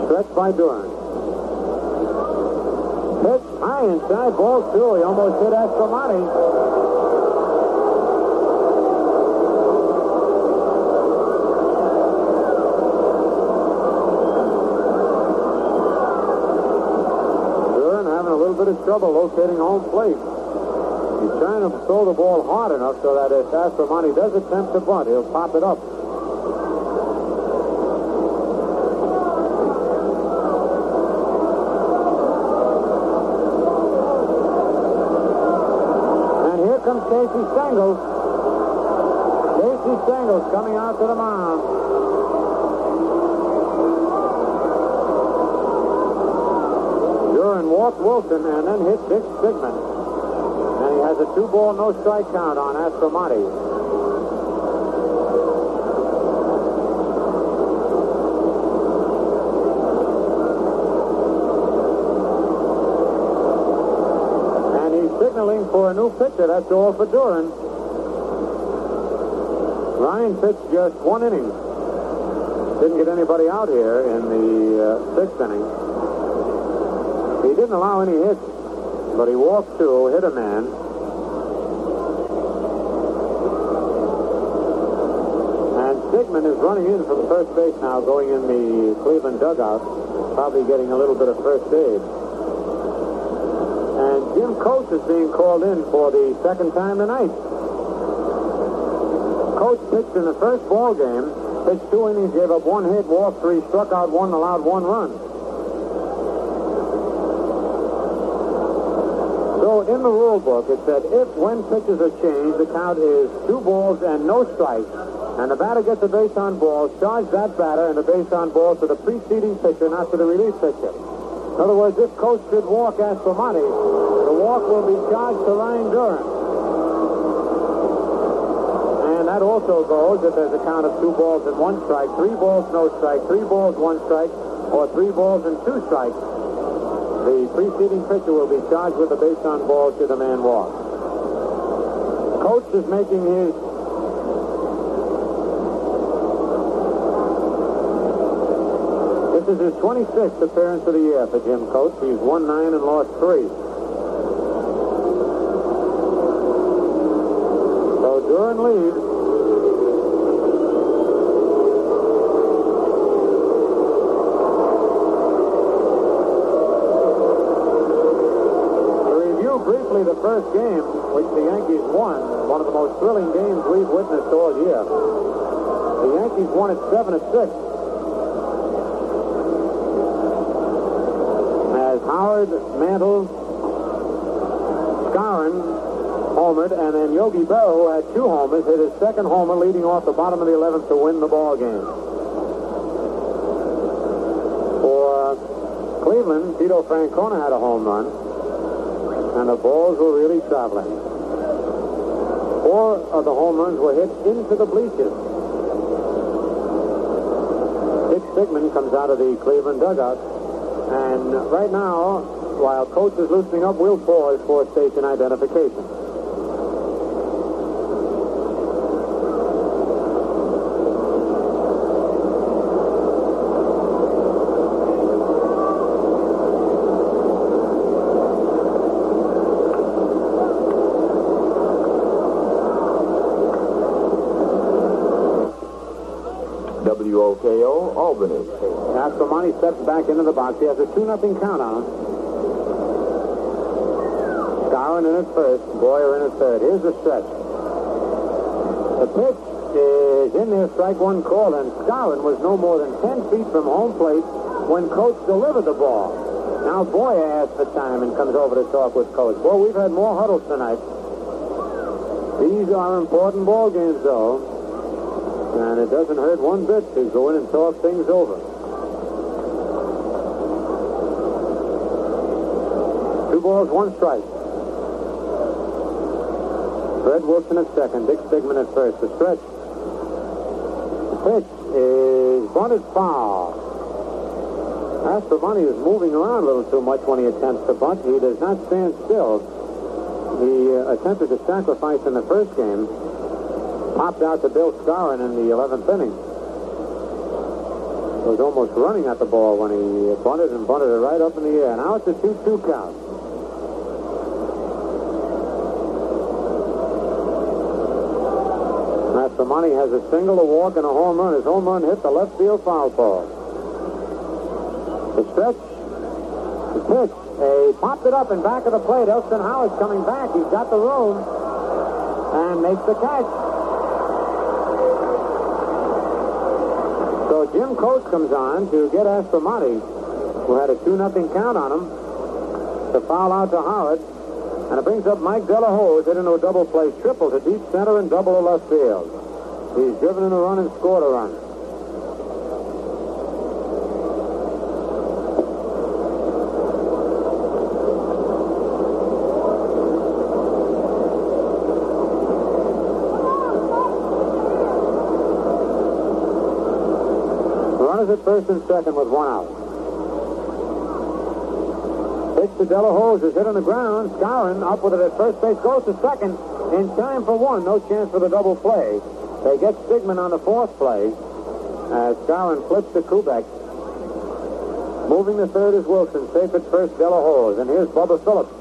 Stretch by Duran. Pitch high inside, ball 2. He almost hit Aspromonte. Bit of trouble locating home plate. He's trying to throw the ball hard enough so that if Aspromonte does attempt to bunt, he'll pop it up. And here comes Casey Stengels. Casey Stengels coming out to the mound. turn, walked Wilson, and then hit Dick Sigmund. And he has a 2-ball, no-strike count on Aspromonte. And he's signaling for a new pitcher. That's all for Duran. Ryan pitched just 1 inning. Didn't get anybody out here in the 6th inning. He didn't allow any hits, but he walked 2, hit a man. And Sigmund is running in from first base now, going in the Cleveland dugout, probably getting a little bit of first aid. And Jim Coates is being called in for the 2nd time tonight. Coates pitched in the first ball game, pitched 2 innings, gave up 1 hit, walked 3, struck out 1, allowed 1 run. So in the rule book, it said if when pitches are changed, the count is 2 balls and no strikes, and the batter gets a base on balls, charge that batter and the base on balls to the preceding pitcher, not to the relief pitcher. In other words, if Coates should walk Aspromonte, the walk will be charged to Ryan Duran. And that also goes if there's a count of 2 balls and 1 strike, 3 balls, no strike, 3 balls, 1 strike, or 3 balls and 2 strikes. The preceding pitcher will be charged with a base on ball should the man walk. Coates is making his This is his 26th appearance of the year for Jim Coates. He's won 9 and lost 3. So Duran leads. Briefly, the first game, which the Yankees won, one of the most thrilling games we've witnessed all year. The Yankees won it 7-6. As Howard, Mantle, Skowron homered, and then Yogi Berra, who had 2 homers, hit his 2nd homer, leading off the bottom of the 11th to win the ball game. For Cleveland, Tito Francona had a home run. And the balls were really traveling. 4 of the home runs were hit into the bleachers. Dick Sigmund comes out of the Cleveland dugout. And right now, while Coates is loosening up, we'll pause for station identification. WOKO, Albany. Aspromonte steps back into the box. He has a 2-0 count on him. Skowron in at first, Boyer in at third. Here's the stretch. The pitch is in there, strike 1 call, and Skowron was no more than 10 feet from home plate when Coates delivered the ball. Now Boyer asks for time and comes over to talk with Coates. Boy, we've had more huddles tonight. These are important ball games, though. And it doesn't hurt one bit to go in and talk things over. 2 balls, 1 strike. Fred Wilson at second, Dick Sigmund at first. The stretch. The pitch is bunted foul. Aspromonte is moving around a little too much when he attempts to bunt. He does not stand still. He attempted to sacrifice in the first game. Popped out to Bill Skowron in the 11th inning. Was almost running at the ball when he bunted it right up in the air. Now it's a 2-2 count. Aspromonte has a single, a walk, and a home run. His home run hit the left field foul pole. The stretch, the pitch, he popped it up in back of the plate. Elston Howard's coming back. He's got the room and makes the catch. So Jim Coates comes on to get Aspromonte, who had a 2-0 count on him, to foul out to Howard. And it brings up Mike Delahoe, hit into a double play, triple to deep center and double to left field. He's driven in a run and scored a run. first and second with one out. Pitch to De La Hoz is hit on the ground. Skowron up with it at first base, goes to second in time for one. No chance for the double play. They get Stigman on the fourth play as Skowron flips to Kubek. Moving to third is Wilson. Safe at first, De La Hoz. And here's Bubba Phillips.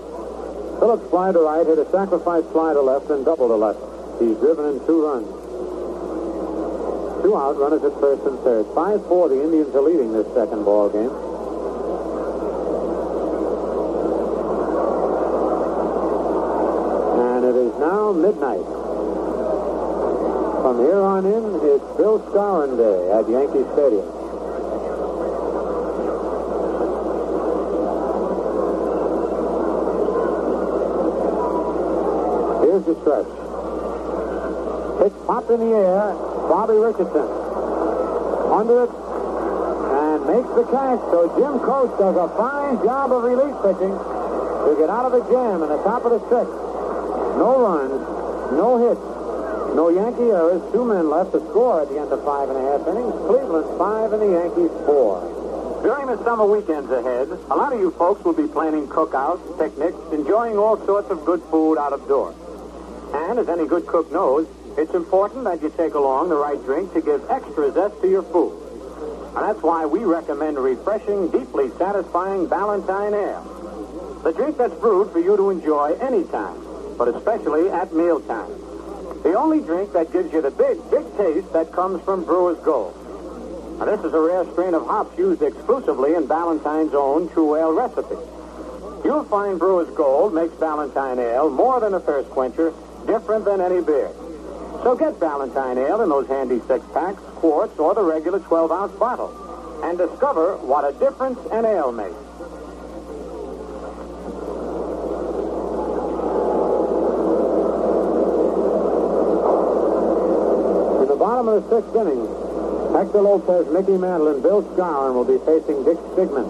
Phillips fly to right, hit a sacrifice fly to left, and double to left. He's driven in 2 runs. 2 out, runners at first and third. 5-4, the Indians are leading this second ball game. And it is now midnight. From here on in, it's Bill Skowron Day at Yankee Stadium. Here's the stretch. Pitch popped in the air. Bobby Richardson under it and makes the catch. So Jim Coates does a fine job of relief pitching to get out of the jam in the top of the 6th. No runs, no hits, no Yankee errors. 2 men left to score at the end of 5.5 innings. Cleveland 5 and the Yankees 4. During the summer weekends ahead, a lot of you folks will be planning cookouts, picnics, enjoying all sorts of good food out of doors. And as any good cook knows, it's important that you take along the right drink to give extra zest to your food. And that's why we recommend a refreshing, deeply satisfying Ballantine Ale. The drink that's brewed for you to enjoy anytime, but especially at mealtime. The only drink that gives you the big taste that comes from Brewer's Gold. Now, this is a rare strain of hops used exclusively in Ballantine's own True Ale recipe. You'll find Brewer's Gold makes Ballantine Ale more than a thirst quencher, different than any beer. So get Ballantine Ale in those handy 6-packs, quarts, or the regular 12-ounce bottle, and discover what a difference an ale makes. In the bottom of the 6th inning, Hector Lopez, Mickey Mantle, and Bill Skowron will be facing Dick Stigman.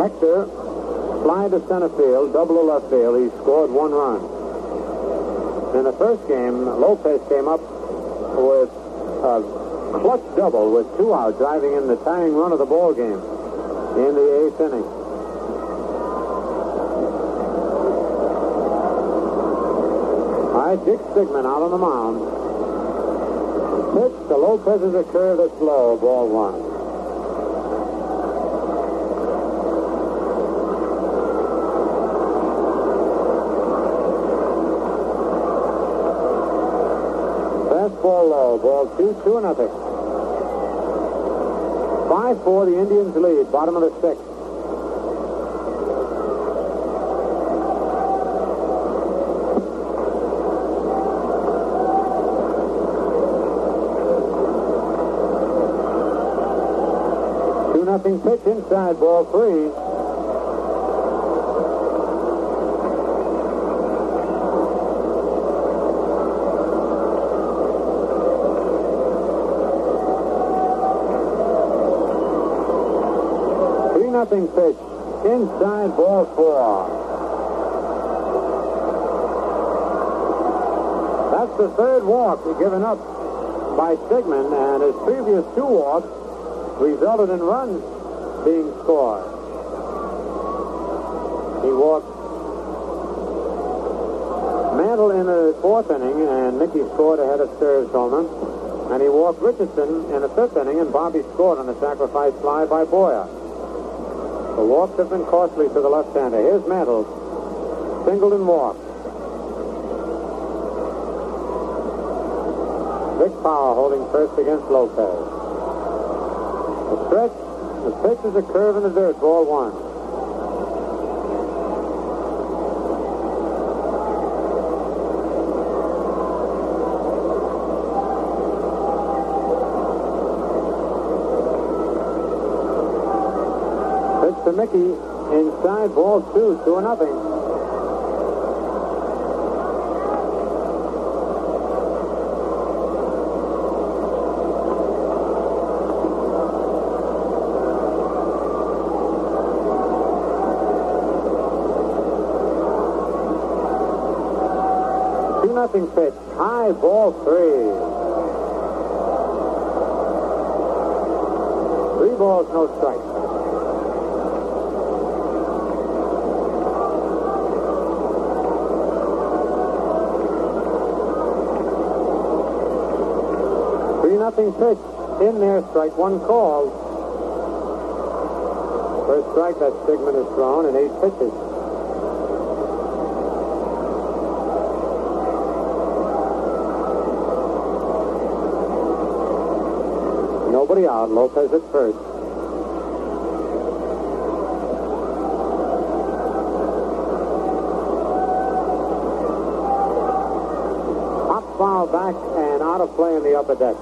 Hector fly to center field, double to left field. He scored 1 run. In the first game, Lopez came up with a clutch double with 2 out, driving in the tying run of the ball game in the 8th inning. All right, Dick Stigman out on the mound. Pitch to Lopez is a curve that's low, ball 1. Fastball low, ball 2, 2-0. 5-4, the Indians lead, bottom of the 6th. Nothing pitch inside, ball 3. Nothing pitch inside, ball 4. That's the 3rd walk given up by Stigman, and his previous 2 walks resulted in runs being scored. He walked Mantle in the 4th inning, and Mickey scored ahead of Sturz Holman. And he walked Richardson in the 5th inning, and Bobby scored on the sacrifice fly by Boyer. The walks have been costly to the left-hander. Here's Mantle, singled and walked. Vic Power holding first against Lopez. The stretch, the pitch is a curve in the dirt, ball 1. Pitch to Mickey, inside, ball 2, 2-0. Nothing pitch. High, ball 3. balls, no strikes. Nothing pitch in there, strike one called. First strike that Stigman has thrown in 8 pitches. Nobody out. Lopez at first. Hop foul back and out of play in the upper deck.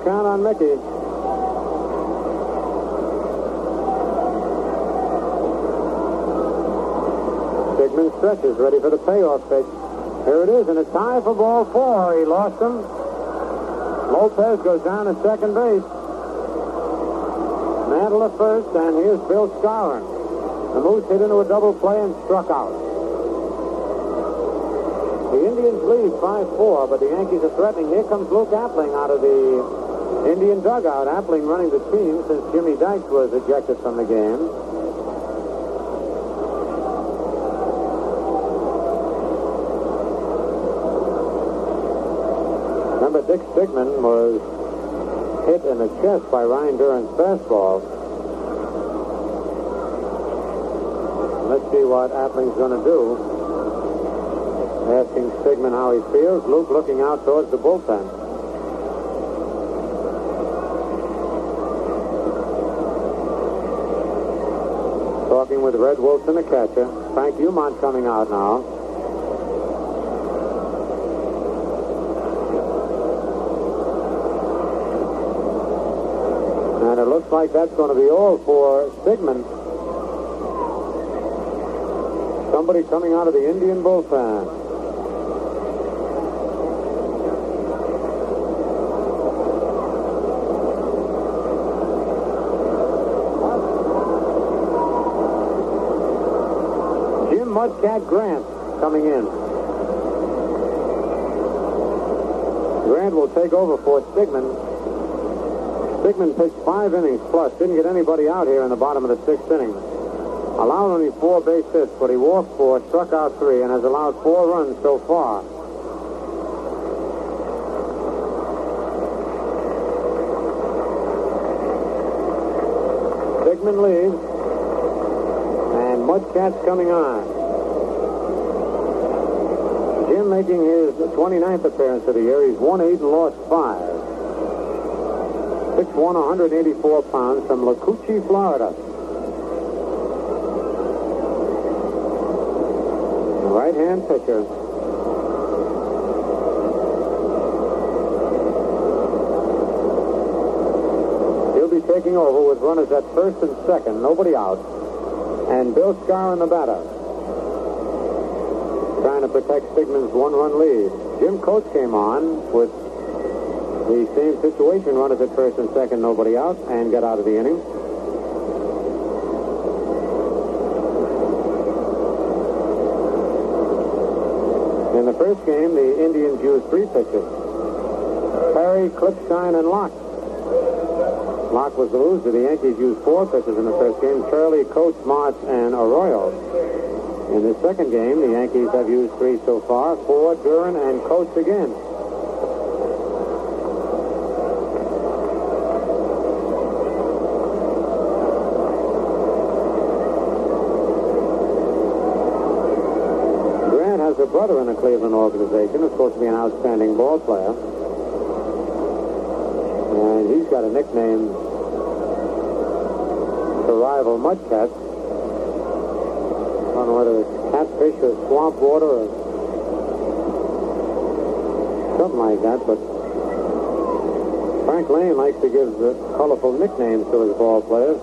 Count on Mickey. Stigman stretches, ready for the payoff pitch. Here it is, and it's high for ball 4. He lost him. Lopez goes down to second base. Mantle at first, and here's Bill Skowron. The Moose hit into a double play and struck out. The Indians lead 5-4, but the Yankees are threatening. Here comes Luke Appling out of the Indian dugout. Appling running the team since Jimmy Dykes was ejected from the game. Remember, Dick Stigman was hit in the chest by Ryan Duran's fastball. Let's see what Appling's going to do. Asking Stigman how he feels. Luke looking out towards the bullpen. Talking with Red Wilson, the catcher. Frank Umont coming out now. And it looks like that's going to be all for Stigman. Somebody coming out of the Indian bullpen. Mudcat Grant coming in. Grant will take over for Stigman. Stigman pitched 5 innings plus. Didn't get anybody out here in the bottom of the 6th inning. Allowed only 4 base hits, but he walked 4, struck out 3, and has allowed 4 runs so far. Stigman leads, and Mudcat's coming on. Jim making his 29th appearance of the year. He's won 8 and lost 5. 6'1", 184 pounds from Lacucci, Florida. Right-hand pitcher. He'll be taking over with runners at first and second, nobody out. And Bill Skowron, the batter, trying to protect Stigman's 1-run lead. Jim Coates came on with the same situation, runners at first and second, nobody out, and got out of the inning. In the first game, the Indians used 3 pitchers: Perry, Clipstein, and Locke. Locke was the loser. The Yankees used 4 pitchers in the first game: Shirley, Coates, March, and Arroyo. In the second game, the Yankees have used 3 so far: Ford, Duran, and Coates again. Grant has a brother in the Cleveland organization who's supposed to be an outstanding ball player. And he's got a nickname to rival Mudcats. I don't know whether it's catfish or swamp water or something like that, but Frank Lane likes to give colorful nicknames to his ball players.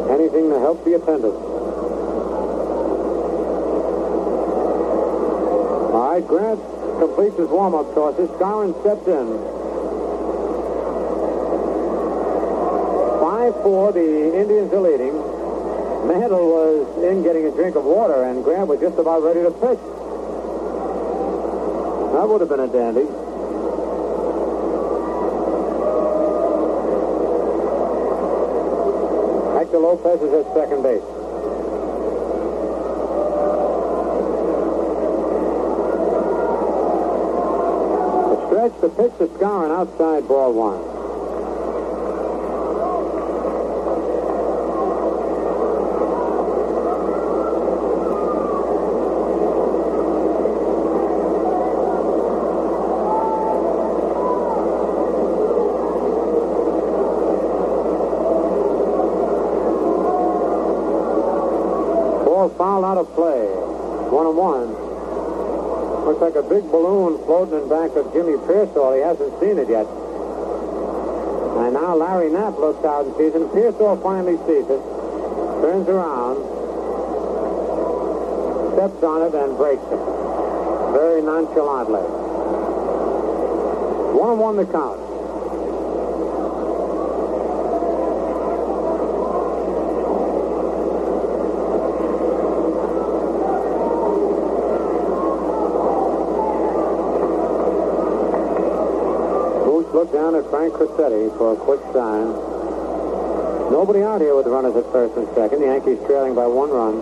Anything to help the attendance. All right, Grant completes his warm-up tosses. Skowron steps in. 5-4, the Indians are leading. Mantle was in getting a drink of water, and Grant was just about ready to pitch. That would have been a dandy. Hector Lopez is at second base. The stretch, the pitch to Skowron, outside, ball one. Fouled out of play. 1-1. Looks like a big balloon floating in back of Jimmy Pearsall. He hasn't seen it yet. And now Larry Knapp looks out and sees it. Pearsall finally sees it. Turns around. Steps on it and breaks it. Very nonchalantly. 1-1 the count. Look down at Frank Crissetti for a quick sign. Nobody out here with runners at first and second. The Yankees trailing by 1 run.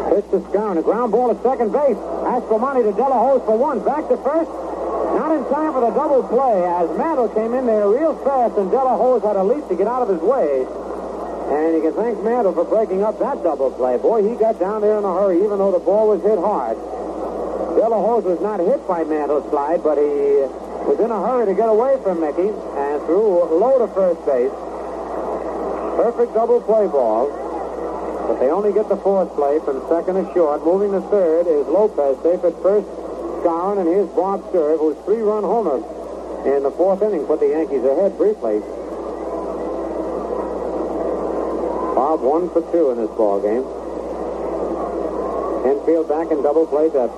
Pitch to Skowron. A ground ball to second base. Aspromonte to De La Hoz for 1. Back to first. Not in time for the double play as Mantle came in there real fast and De La Hoz had a leap to get out of his way. And you can thank Mantle for breaking up that double play. Boy, he got down there in a hurry even though the ball was hit hard. De La Hoz was not hit by Mantle's slide, but he was in a hurry to get away from Mickey and threw low to first base. Perfect double play ball. But they only get the fourth play from second to short. Moving to third is Lopez. Safe at first, Skowron, and here's Bob Sturb, whose 3-run homer in the fourth inning put the Yankees ahead briefly. Bob 1 for 2 in this ball game. Infield back in double play depth.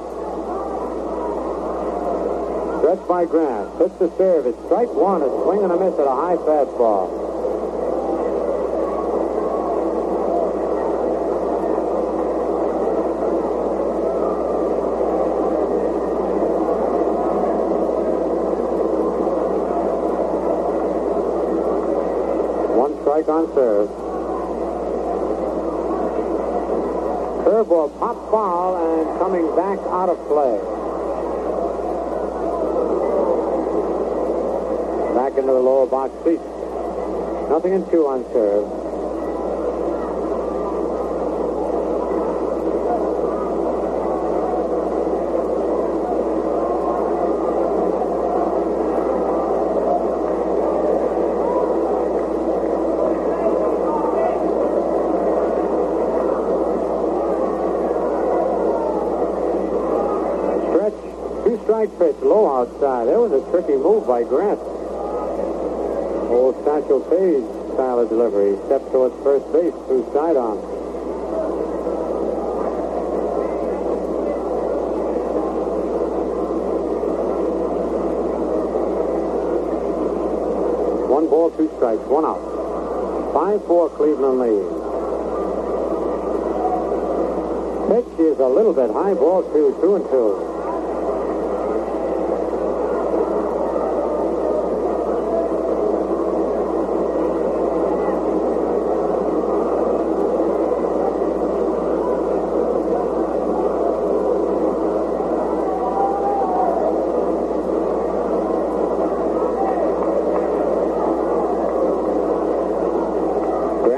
Stretched by Grant. Pitch to serve. It's strike one. A swing and a miss at a high fastball. One strike on serve. Curveball pop foul and coming back out of play. Back into the lower box seat. 0-2 on serve. Stretch, 2-strike pitch, low outside. That was a tricky move by Grant. Old Satchel Paige style of delivery. Steps towards first base through sidearm. One ball, 2 strikes, 1 out. 5-4 Cleveland lead. Pitch is a little bit high, ball 2, 2-2.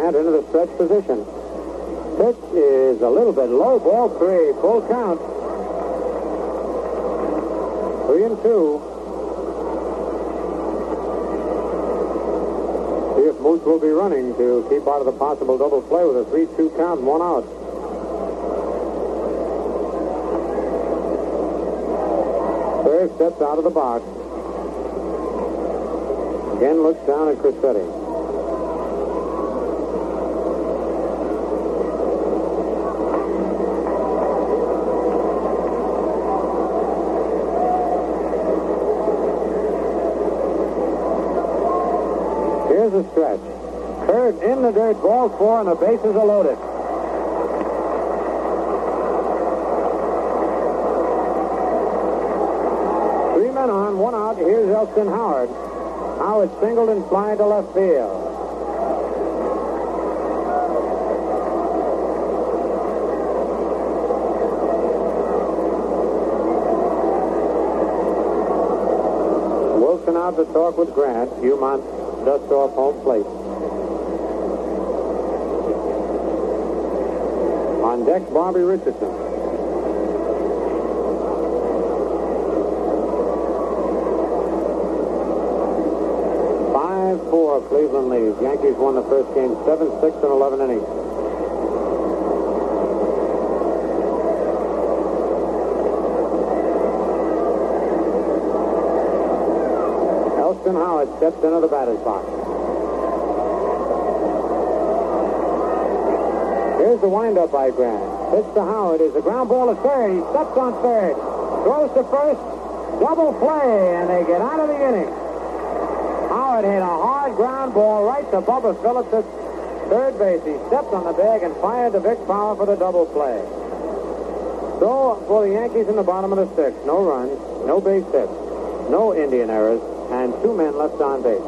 Into the stretch position. Pitch is a little bit low. Ball 3. Full count. 3-2. See if Moose will be running to keep out of the possible double play with a 3-2 count and 1 out. Third steps out of the box. Again looks down at Crissetti. the stretch. Third in the dirt, ball 4, and the bases are loaded. Three men on, one out. Here's Elston Howard. Howard singled and flying to left field. Wilson out to talk with Grant. Humont dusts off home plate. On deck, Bobby Richardson. Cleveland leads. Yankees won the first game 7-6 in 11 innings. Elston Howard steps into the batter's box. Here's the windup by Grant. Pitch to Howard is a ground ball to third. He steps on third. Throws to first. Double play, and they get out of the inning. Howard hit a hard ground ball right to Bubba Phillips at third base. He stepped on the bag and fired to Vic Power for the double play. So, for the Yankees in the bottom of the sixth, no runs, no base hits, no Indian errors, and 2 men left on base.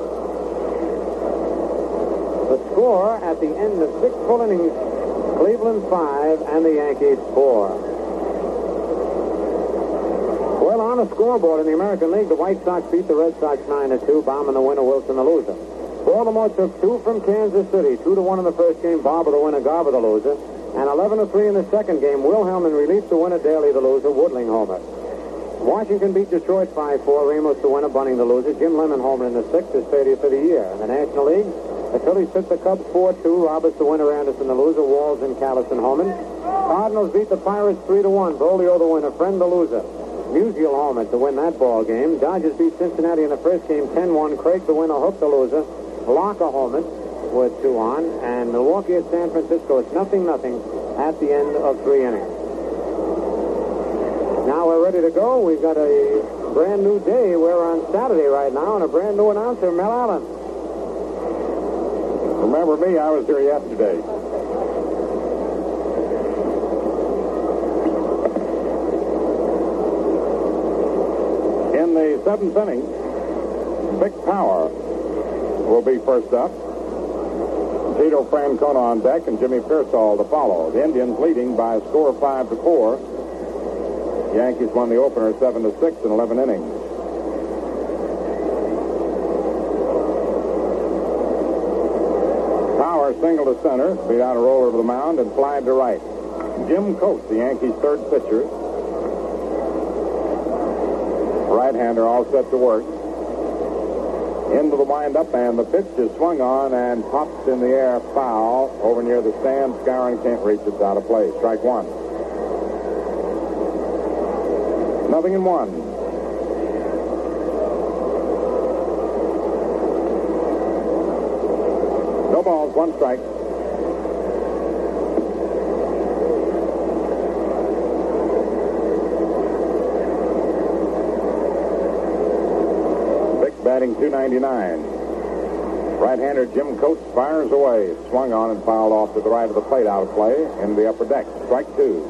The score at the end of 6 full innings, Cleveland 5 and the Yankees 4. Well, on the scoreboard in the American League, the White Sox beat the Red Sox 9-2. Bauman the winner, Wilson the loser. Baltimore took 2 from Kansas City. 2-1 in the first game. Barber the winner, Garber the loser. And 11-3 in the second game. Wilhelm released the winner, Daly the loser, Woodling homer. Washington beat Detroit 5-4. Ramos the winner, Bunning the loser. Jim Lemon homer in the sixth, his 30th of the year. In the National League, the Phillies took the Cubs 4-2. Roberts the winner, Anderson the loser. Walls and Callison homing. Cardinals beat the Pirates 3-1. Bolio the winner, Friend the loser. Musial homer to win that ball game. Dodgers beat Cincinnati in the first game 10-1. Craig the winner, Hook the loser. Locker homer with 2 on. And Milwaukee at San Francisco. It's 0-0 at the end of 3 innings. Now we're ready to go. We've got a brand new day. We're on Saturday right now, and a brand new announcer, Mel Allen. Remember me? I was here yesterday. In the 7th inning, Vic Power will be first up. Tito Francona on deck and Jimmy Pearsall to follow. The Indians leading by a score of 5-4. Yankees won the opener 7-6 in 11 innings. Power singled to center, beat out a roller to the mound, and flied to right. Jim Coates, the Yankees' third pitcher, right-hander, all set to work. Into the windup, and the pitch is swung on and popped in the air foul over near the stand. Skowron can't reach it. Out of play. Strike 1. 0-1. No balls, 1 strike. Batting .299. Right-hander Jim Coates fires away. Swung on and fouled off to the right of the plate. Out of play in the upper deck. Strike 2.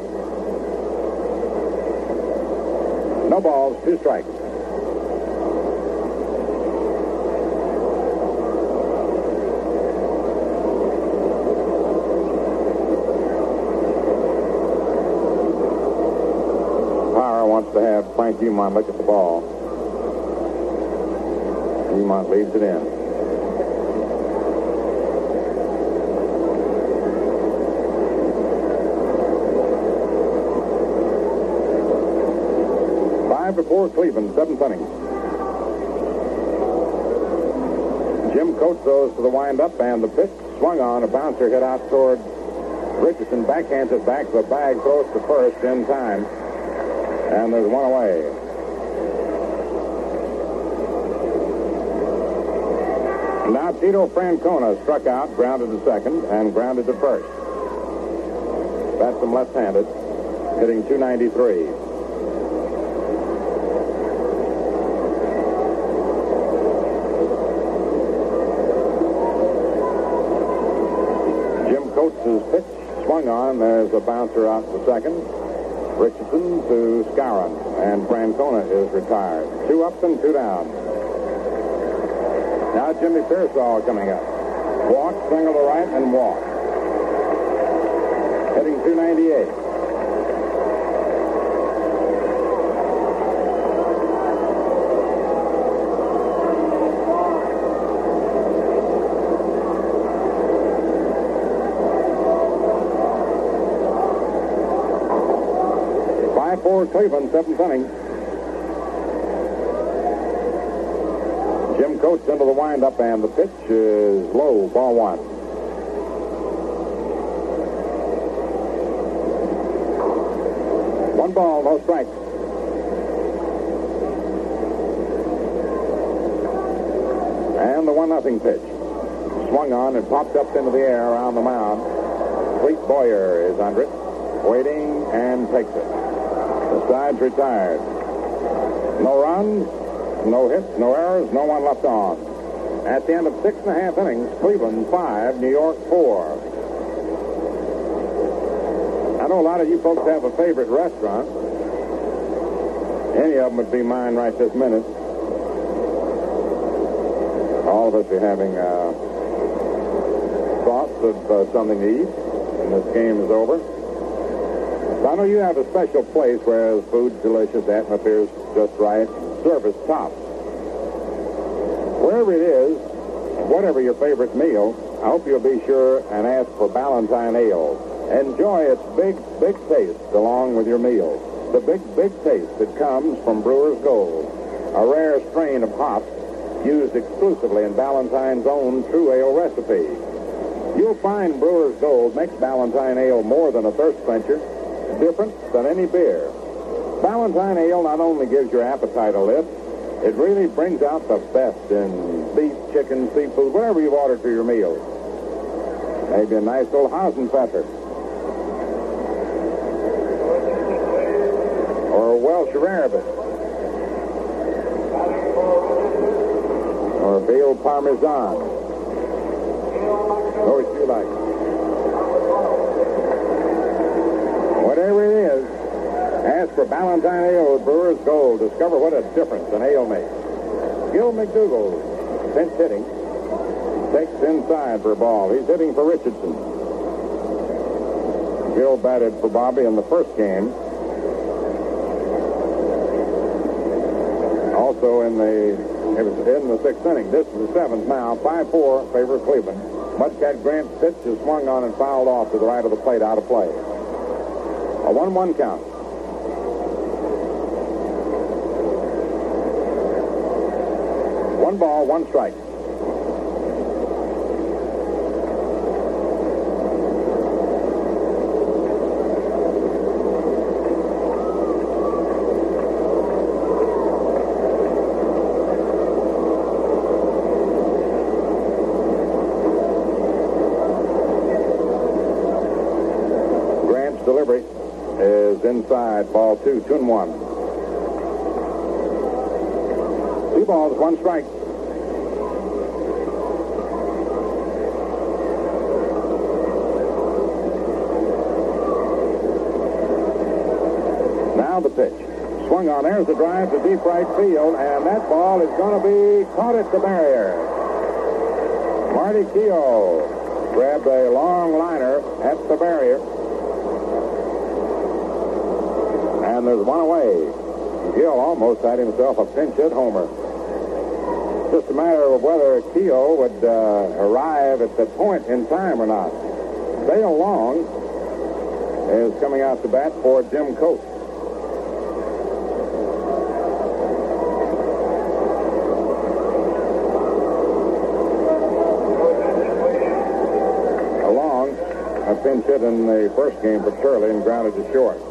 No balls, 2 strikes. Power wants to have Frank Humont look at the ball. Humont leaves it in. Before Cleveland, 7th inning. Jim Coates goes to the windup, and the pitch swung on. A bouncer hit out toward Richardson. Backhands it back. The bag throws to first in time. And there's 1 away. Now Tito Francona struck out, grounded to second, and grounded to first. That's him left-handed, hitting .293. is pitched, swung on. There's a bouncer out to second. Richardson to Skowron, and Francona is retired. 2 up and 2 down. Now Jimmy Pearsall coming up. Walk, single to right, and walk. Hitting .298. Cleveland, 7th inning. Jim Coates into the windup, and the pitch is low, ball 1. One ball, no strikes. And the 1-0 pitch. Swung on and popped up into the air around the mound. Clete Boyer is under it, waiting, and takes it. The side's retired. No runs, no hits, no errors, no one left on. At the end of 6.5 innings, Cleveland 5, New York 4. I know a lot of you folks have a favorite restaurant. Any of them would be mine right this minute. All of us are having thoughts of something to eat when this game is over. I know you have a special place where the food's delicious, atmosphere is just right, service tops. Wherever it is, whatever your favorite meal, I hope you'll be sure and ask for Ballantine Ale. Enjoy its big, big taste along with your meal. The big, big taste that comes from Brewer's Gold, a rare strain of hops used exclusively in Ballantine's own true ale recipe. You'll find Brewer's Gold makes Ballantine Ale more than a thirst quencher, different than any beer. Ballantine Ale not only gives your appetite a lift, it really brings out the best in beef, chicken, seafood, whatever you've ordered for your meal. Maybe a nice little Hausenpfeffer. Or a Welsh rarebit. Or a veal parmesan. Which you like. Whatever it is, ask for Ballantine Ale with Brewer's Gold. Discover what a difference an ale makes. Gil McDougall, pinch hitting, takes inside for a ball. He's hitting for Richardson. Gil batted for Bobby in the first game. Also in the 6th inning. This is the 7th now. 5-4 favor of Cleveland. Mudcat Grant's pitch is swung on and fouled off to the right of the plate, out of play. A 1-1 count. One ball, one strike. Grant's delivery is inside, ball 2, 2-1. 2 balls, 1 strike. Now the pitch. Swung on. There's the drive to deep right field, and that ball is going to be caught at the barrier. Marty Keogh grabbed a long liner at the barrier. And there's one away. Gill almost had himself a pinch hit homer. Just a matter of whether Keogh would arrive at the point in time or not. Dale Long is coming out to bat for Jim Coates. Long, a pinch hit in the first game for Shirley and grounded to short.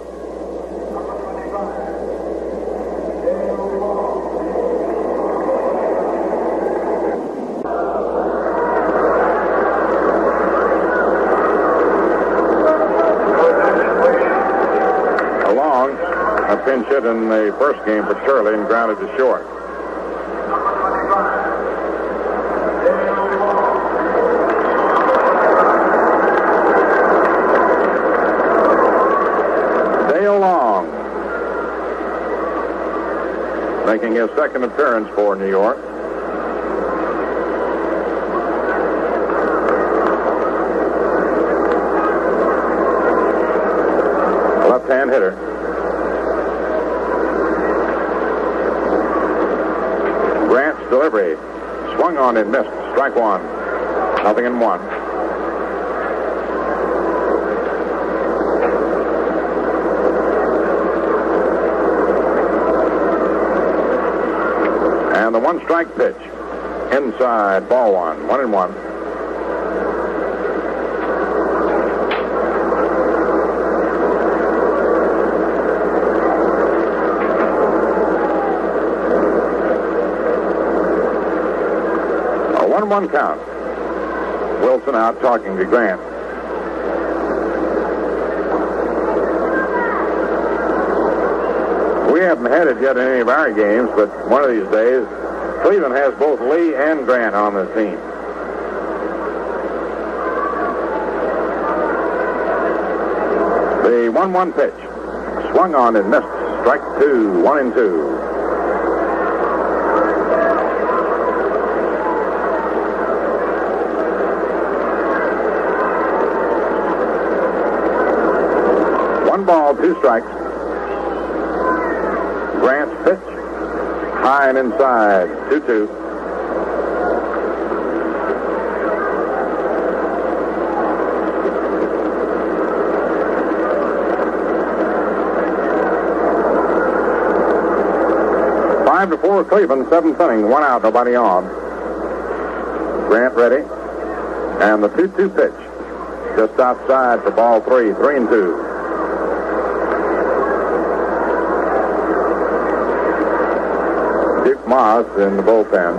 Pinch hit in the first game for Shirley and grounded to short. making his second appearance for New York. Left-hand hitter. Grant's delivery. Swung on and missed. Strike one. 0-1. And the one-strike pitch. Inside, ball one. 1-1. A 1-1 count. Wilson out talking to Grant. We haven't had it yet in any of our games, but one of these days, Cleveland has both Lee and Grant on the team. The 1-1 pitch. Swung on and missed. Strike two. 1-2. One ball, two strikes. Grant's pitch. High and inside. 2-2. Five to 4 Cleveland, seventh inning. One out, nobody on. Grant ready. And the 2-2 pitch. Just outside for ball three. 3-2. Moss in the bullpen.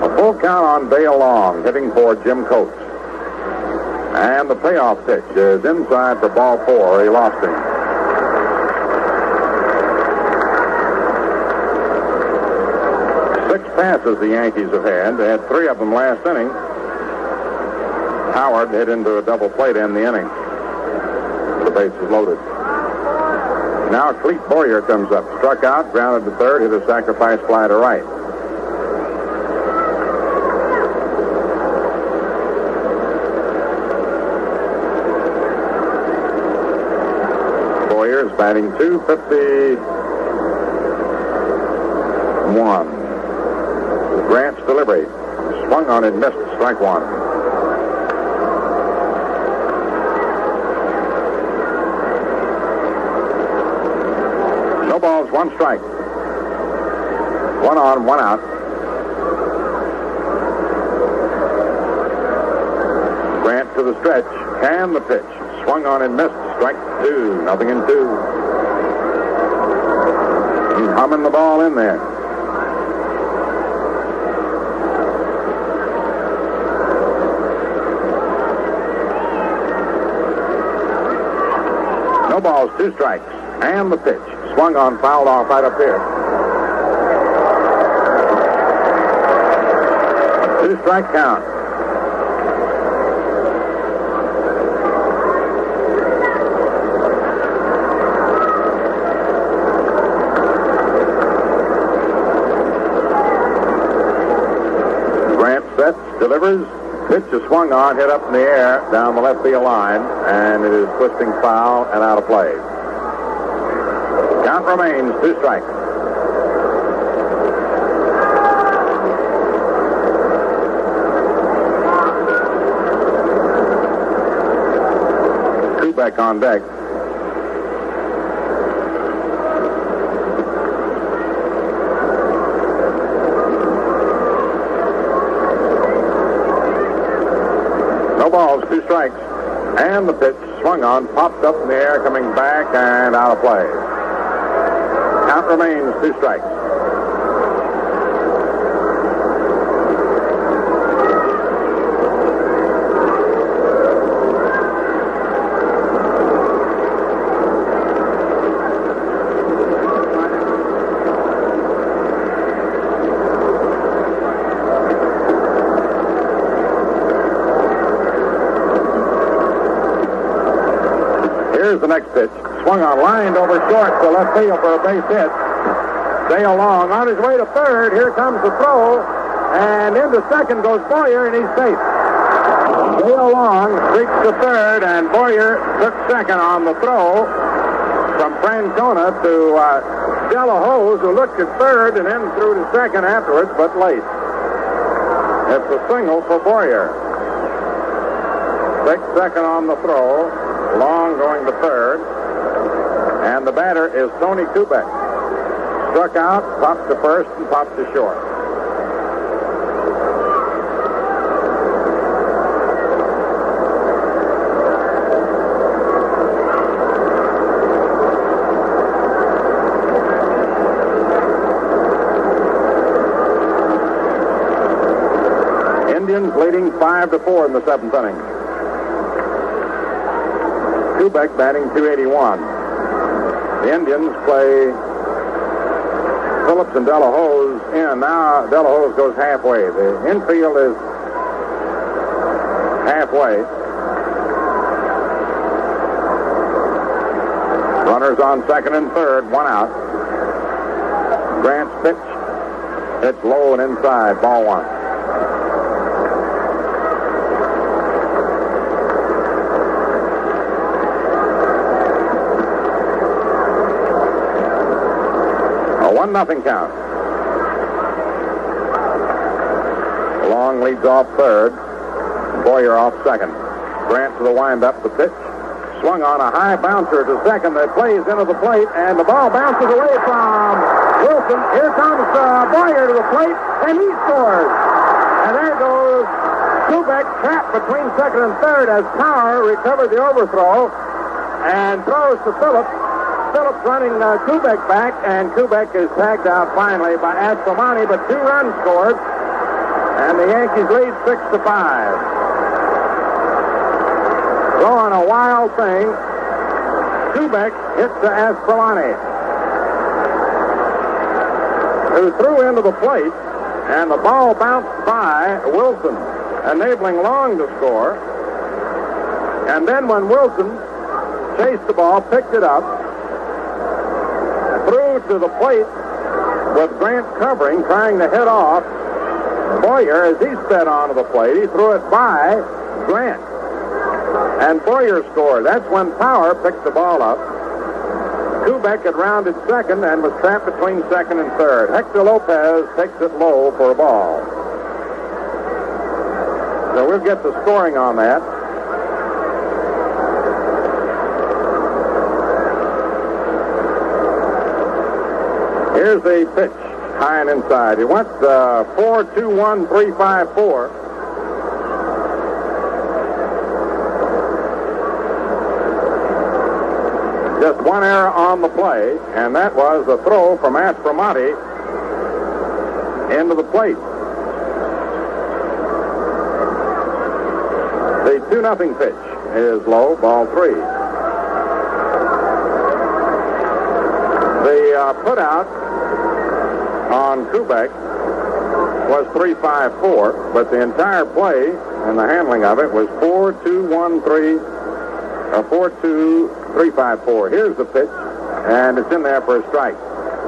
A full count on Dale Long, hitting for Jim Coates. And the payoff pitch is inside for ball four. He lost him. Six passes the Yankees have had. They had 3 of them last inning. Howard hit into a double play to end the inning. The base is loaded. Now Clete Boyer comes up. Struck out, grounded to third, hit a sacrifice fly to right. Boyer is batting .251. Grant's delivery. Swung on and missed. Strike one. No balls, one strike. 1 on, 1 out. Grant to the stretch. And the pitch. Swung on and missed. Strike two. 0-2. He's humming the ball in there. No balls, 2 strikes. And the pitch. Swung on, fouled off right up here. 2-strike count. Grant sets, delivers. Pitch is swung on, hit up in the air down the left field line, and it is twisting foul and out of play. Count remains 2 strikes. Back on deck. No balls, 2 strikes. And the pitch swung on, popped up in the air, coming back and out of play. Count remains 2 strikes. Here's the next pitch. Swung on, lined over short to left field for a base hit. Dale Long on his way to third. Here comes the throw. And into second goes Boyer, and he's safe. Dale Long reached to third, and Boyer took second on the throw from Francona to Delahose, who looked at third and then threw to second afterwards, but late. It's a single for Boyer. Takes second on the throw. Long going to third. And the batter is Tony Kubek. Struck out, popped to first, and popped to short. Indians leading 5-4 in the seventh inning. Kubek batting .281. The Indians play Phillips and Delahose in. Now Delahose goes halfway. The infield is halfway. Runners on second and third, one out. Grant's pitch. It's low and inside, ball one. A 1-0 count. Long leads off third. Boyer off second. Grant to the windup, the pitch. Swung on a high bouncer to second that plays into the plate, and the ball bounces away from Wilson. Here comes Boyer to the plate, and he scores. And there goes Kubek, trapped between second and third as Power recovered the overthrow and throws to Phillips. Phillips running Kubek back, and Kubek is tagged out finally by Aspromani, but 2 runs scored, and the Yankees lead 6-5. Throwing a wild thing, Kubek hits to Aspromani, who threw into the plate, and the ball bounced by Wilson, enabling Long to score. And then when Wilson chased the ball, picked it up, threw to the plate with Grant covering, trying to hit off Boyer as he sped onto the plate. He threw it by Grant. And Boyer scored. That's when Power picked the ball up. Kubek had rounded second and was trapped between second and third. Hector Lopez takes it low for a ball. So we'll get the scoring on that. Here's the pitch, high and inside. He went 4-2-1-3-5-4. Just one error on the play, and that was a throw from Aspromati into the plate. The 2-0 pitch is low, ball 3. The put-out on Kubek was 3-5-4, but the entire play and the handling of it was 4-2-1-3-4-2-3-5-4. Here's the pitch, and it's in there for a strike.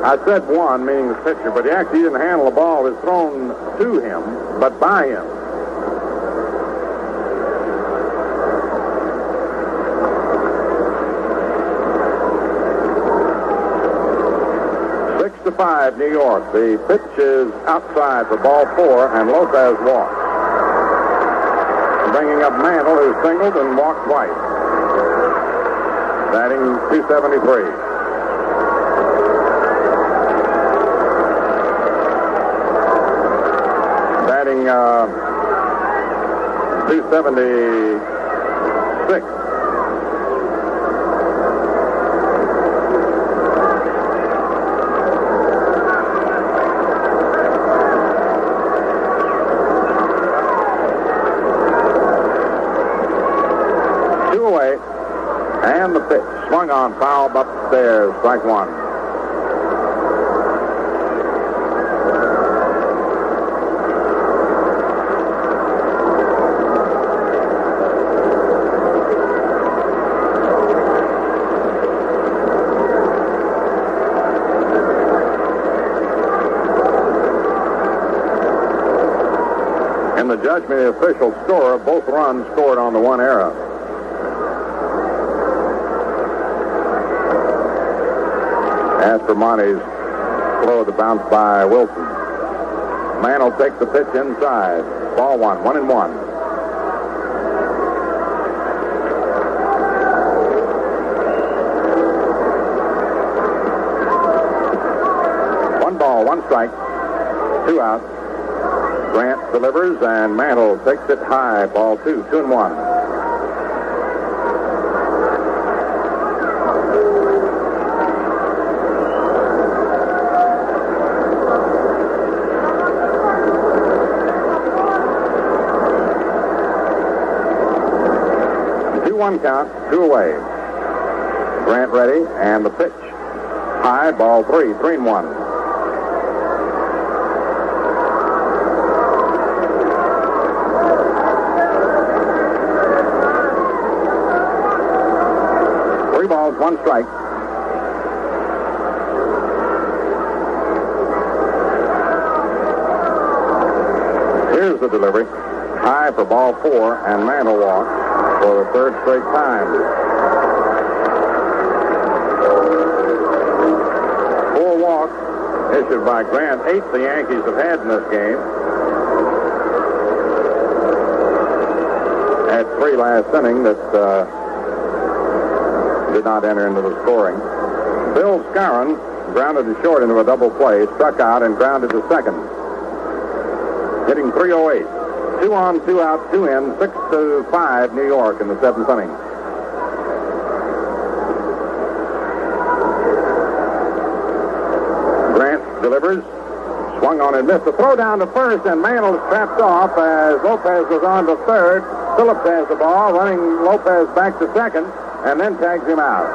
I said one, meaning the pitcher, but he actually didn't handle the ball. It was thrown to him, but by him. To 5, New York. The pitch is outside for ball 4, and Lopez walks. Bringing up Mantle, who singled and walked twice. Batting .273. Batting .276. And the pitch swung on, fouled upstairs, strike one. the judgment of the official score of both runs scored on the one error. As for Monty's throw, the bounce by Wilson. Mantle takes the pitch inside. Ball 1-1-1. One strike, 2 out. Grant delivers, and Mantle takes it high. Ball 2, 2-1. One count, 2 away. Grant ready, and the pitch. High, ball 3, 3-1. Balls, 1 strike. Here's the delivery. High for ball 4, and Mantle walks for the 3rd straight time. 4 walks issued by Grant. 8 the Yankees have had in this game. Had 3 last inning that did not enter into the scoring. Bill Scarron grounded to short into a double play, struck out, and grounded to second. Hitting .308. 2 on, 2 out, 2 in, 6-5 New York in the 7th inning. Grant delivers. Swung on and missed. A throw down to first, and Mantle is trapped off as Lopez was on to third. Phillips has the ball, running Lopez back to second, and then tags him out.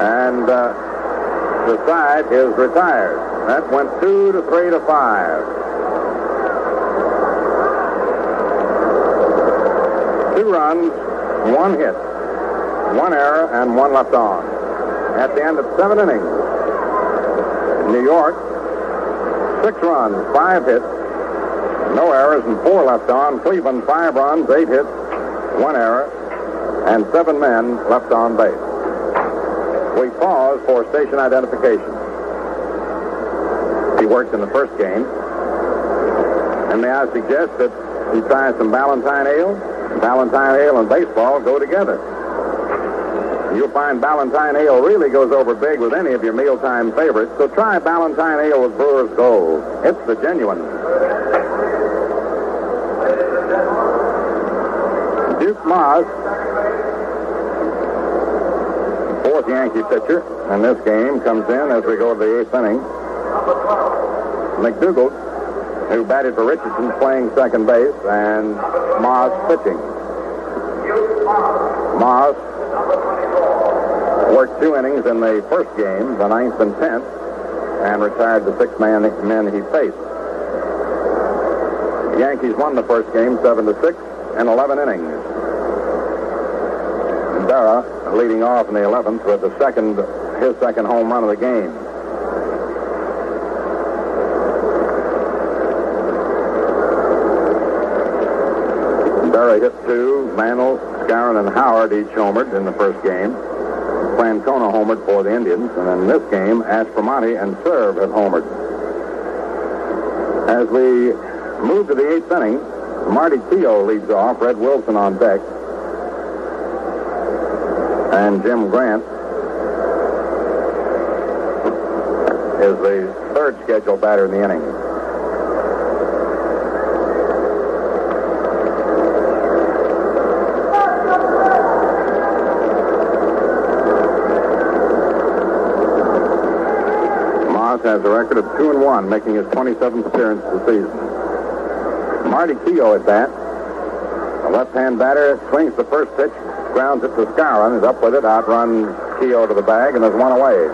And the side is retired. That went 2 to 3 to 5. 2 runs, 1 hit, 1 error, and 1 left on. At the end of 7 innings, New York, 6 runs, 5 hits, no errors, and 4 left on. Cleveland, 5 runs, 8 hits, 1 error, and 7 men left on base. We pause for station identification. He worked in the first game. And may I suggest that he tries some Ballantine Ale? Ballantine Ale and baseball go together. You'll find Ballantine Ale really goes over big with any of your mealtime favorites, so try Ballantine Ale with Brewer's Gold. It's the genuine. Duke Moss, 4th Yankee pitcher, and this game comes in as we go to the 8th inning. McDougald, who batted for Richardson, playing second base, and Moss pitching. Moss worked 2 innings in the first game, the 9th and 10th, and retired the 6 men he faced. The Yankees won the first game 7-6 in 11 innings. Berra leading off in the 11th with his second home run of the game. Berra hit 2. Mantle, Scarron, and Howard each homered in the first game. Francona homered for the Indians, and in this game, Aspromonte and Serve have homered. As we move to the 8th inning, Marty Keogh leads off. Red Wilson on deck. And Jim Grant is the 3rd scheduled batter in the inning. Moss has a record of 2-1, making his 27th appearance of the season. Marty Keogh at bat. A left-hand batter swings the first pitch, grounds it to Scarron, is up with it, outruns Keogh to the bag, and there's 1 away.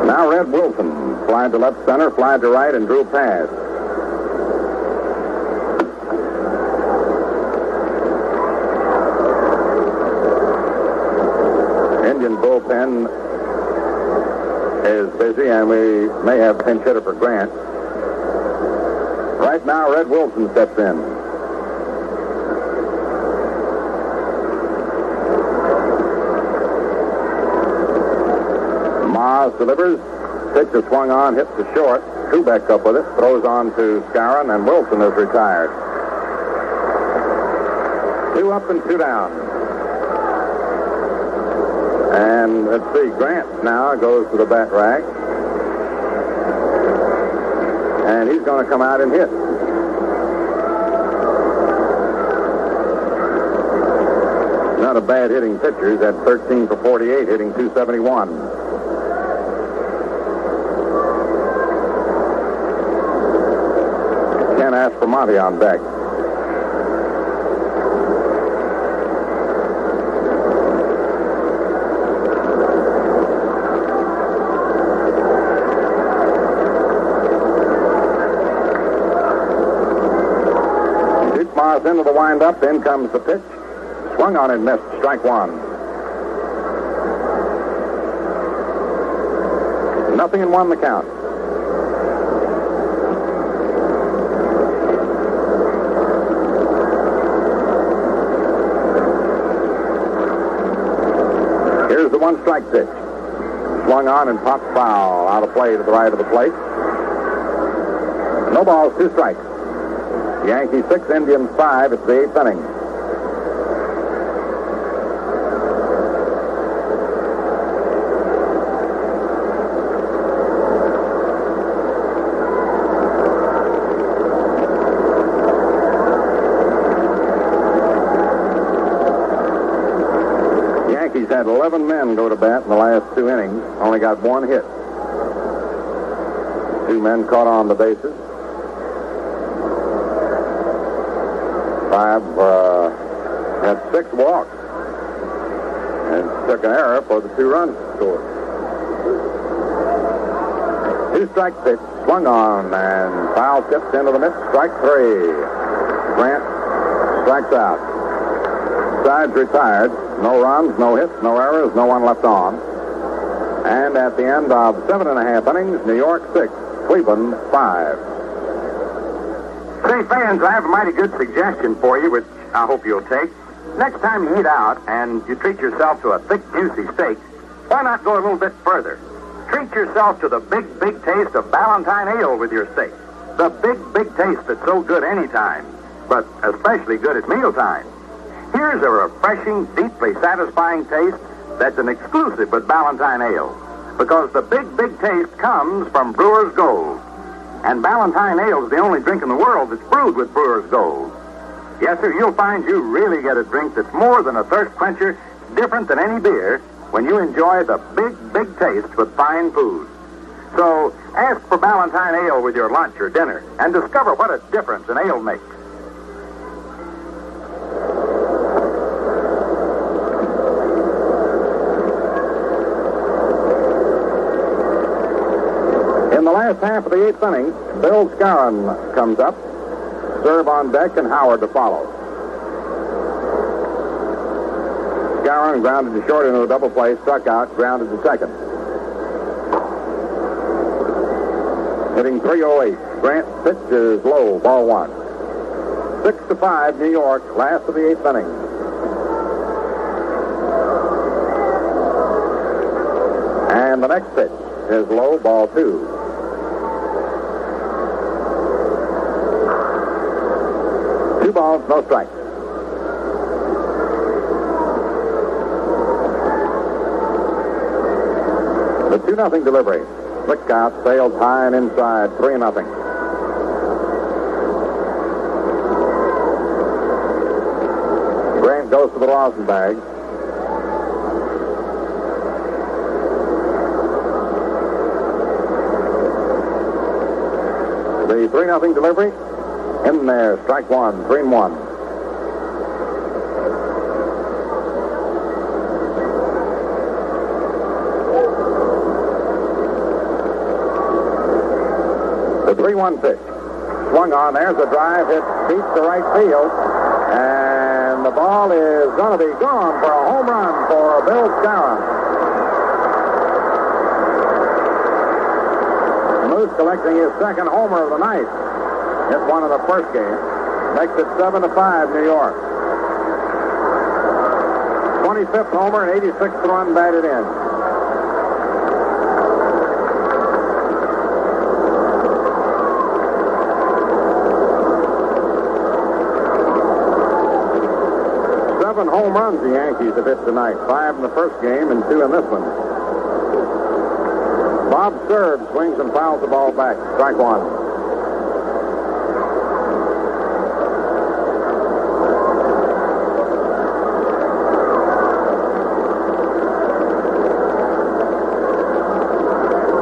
Now Red Wilson, fly to left center, fly to right, and drew past. Indian bullpen is busy, and we may have pinch hitter for Grant. Right now, Red Wilson steps in. Maz delivers. Pitch is swung on, hits the short. Kubek up with it, throws on to Skowron, and Wilson is retired. 2 up and 2 down. And let's see, Grant now goes to the bat rack. And he's going to come out and hit. Not a bad hitting pitcher. He's at 13 for 48, hitting .271. Ken Aspromonte on deck. Into the windup, in comes the pitch. Swung on and missed. Strike 1. 0-1 the count. Here's the 1-strike pitch. Swung on and popped foul. Out of play to the right of the plate. No balls, 2 strikes. Yankees 6, Indians 5. It's the 8th inning. Yankees had 11 men go to bat in the last 2 innings. Only got 1 hit. 2 men caught on the bases. 5 had 6 walks and took an error for the 2 runs scored. 2-strike pitch, swung on and foul tipped into the mitt. Strike 3. Grant strikes out. Sides retired. No runs, no hits, no errors, no one left on. And at the end of 7.5 innings, New York 6, Cleveland 5. Say, fans, I have a mighty good suggestion for you, which I hope you'll take. Next time you eat out and you treat yourself to a thick, juicy steak, why not go a little bit further? Treat yourself to the big, big taste of Ballantine Ale with your steak. The big, big taste that's so good anytime, but especially good at mealtime. Here's a refreshing, deeply satisfying taste that's an exclusive with Ballantine Ale, because the big, big taste comes from Brewer's Gold. And Ballantine Ale is the only drink in the world that's brewed with Brewer's Gold. Yes, sir, you'll find you really get a drink that's more than a thirst quencher, different than any beer, when you enjoy the big, big taste with fine food. So ask for Ballantine Ale with your lunch or dinner and discover what a difference an ale makes. In the last half of the 8th inning, Bill Skowron comes up. Serve on deck and Howard to follow. Skowron grounded to short into a double play, struck out, grounded to second. Hitting .308. Grant's pitch is low, ball 1. 6-5, New York, last of the 8th inning. And the next pitch is low, ball 2. 2 balls, no strikes. The 2-0 delivery. Flick out, sailed high and inside, 3-0. Grant goes to the Rosenbag. The 3-0 delivery. In there, strike 1, 3-1. The 3-1 pitch. Swung on, there's a drive, hit deep to right field. And the ball is going to be gone for a home run for Bill Skowron. Bruce collecting his second homer of the night. Hit one in the first game. Makes it 7-5 New York. 25th homer and 86th run batted in. Home runs the Yankees have hit tonight. 5 in the first game and 2 in this one. Bob serves, swings and fouls the ball back. Strike one.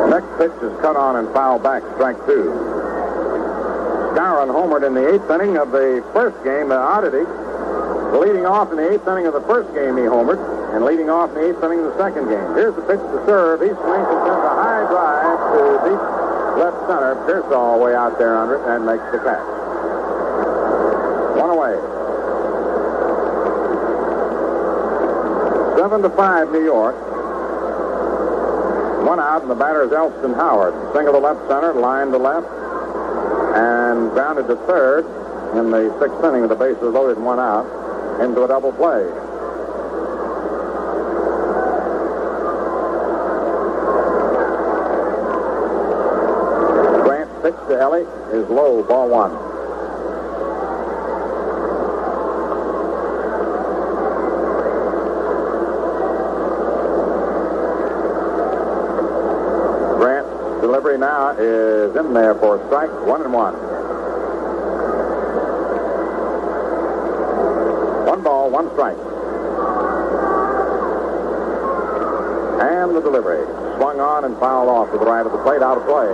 Next pitch is cut on and fouled back. Strike two. Skowron homered in the 8th inning of the first game. Oddity. Leading off in the 8th inning of the first game, he homered, and leading off in the 8th inning of the second game. Here's the pitch to serve. He swings and sends a high drive to deep left center. Pearsall way out there under it and makes the catch. One away. 7-5 New York. One out, and the batter is Elston Howard. Single to left center, line to left, and grounded to third in the 6th inning with the bases loaded and one out. Into a double play. Grant's pitch to Ellie is low, ball one. Grant's delivery now is in there for a strike, 1-1. Ball, one strike. And the delivery. Swung on and fouled off to the right of the plate, out of play.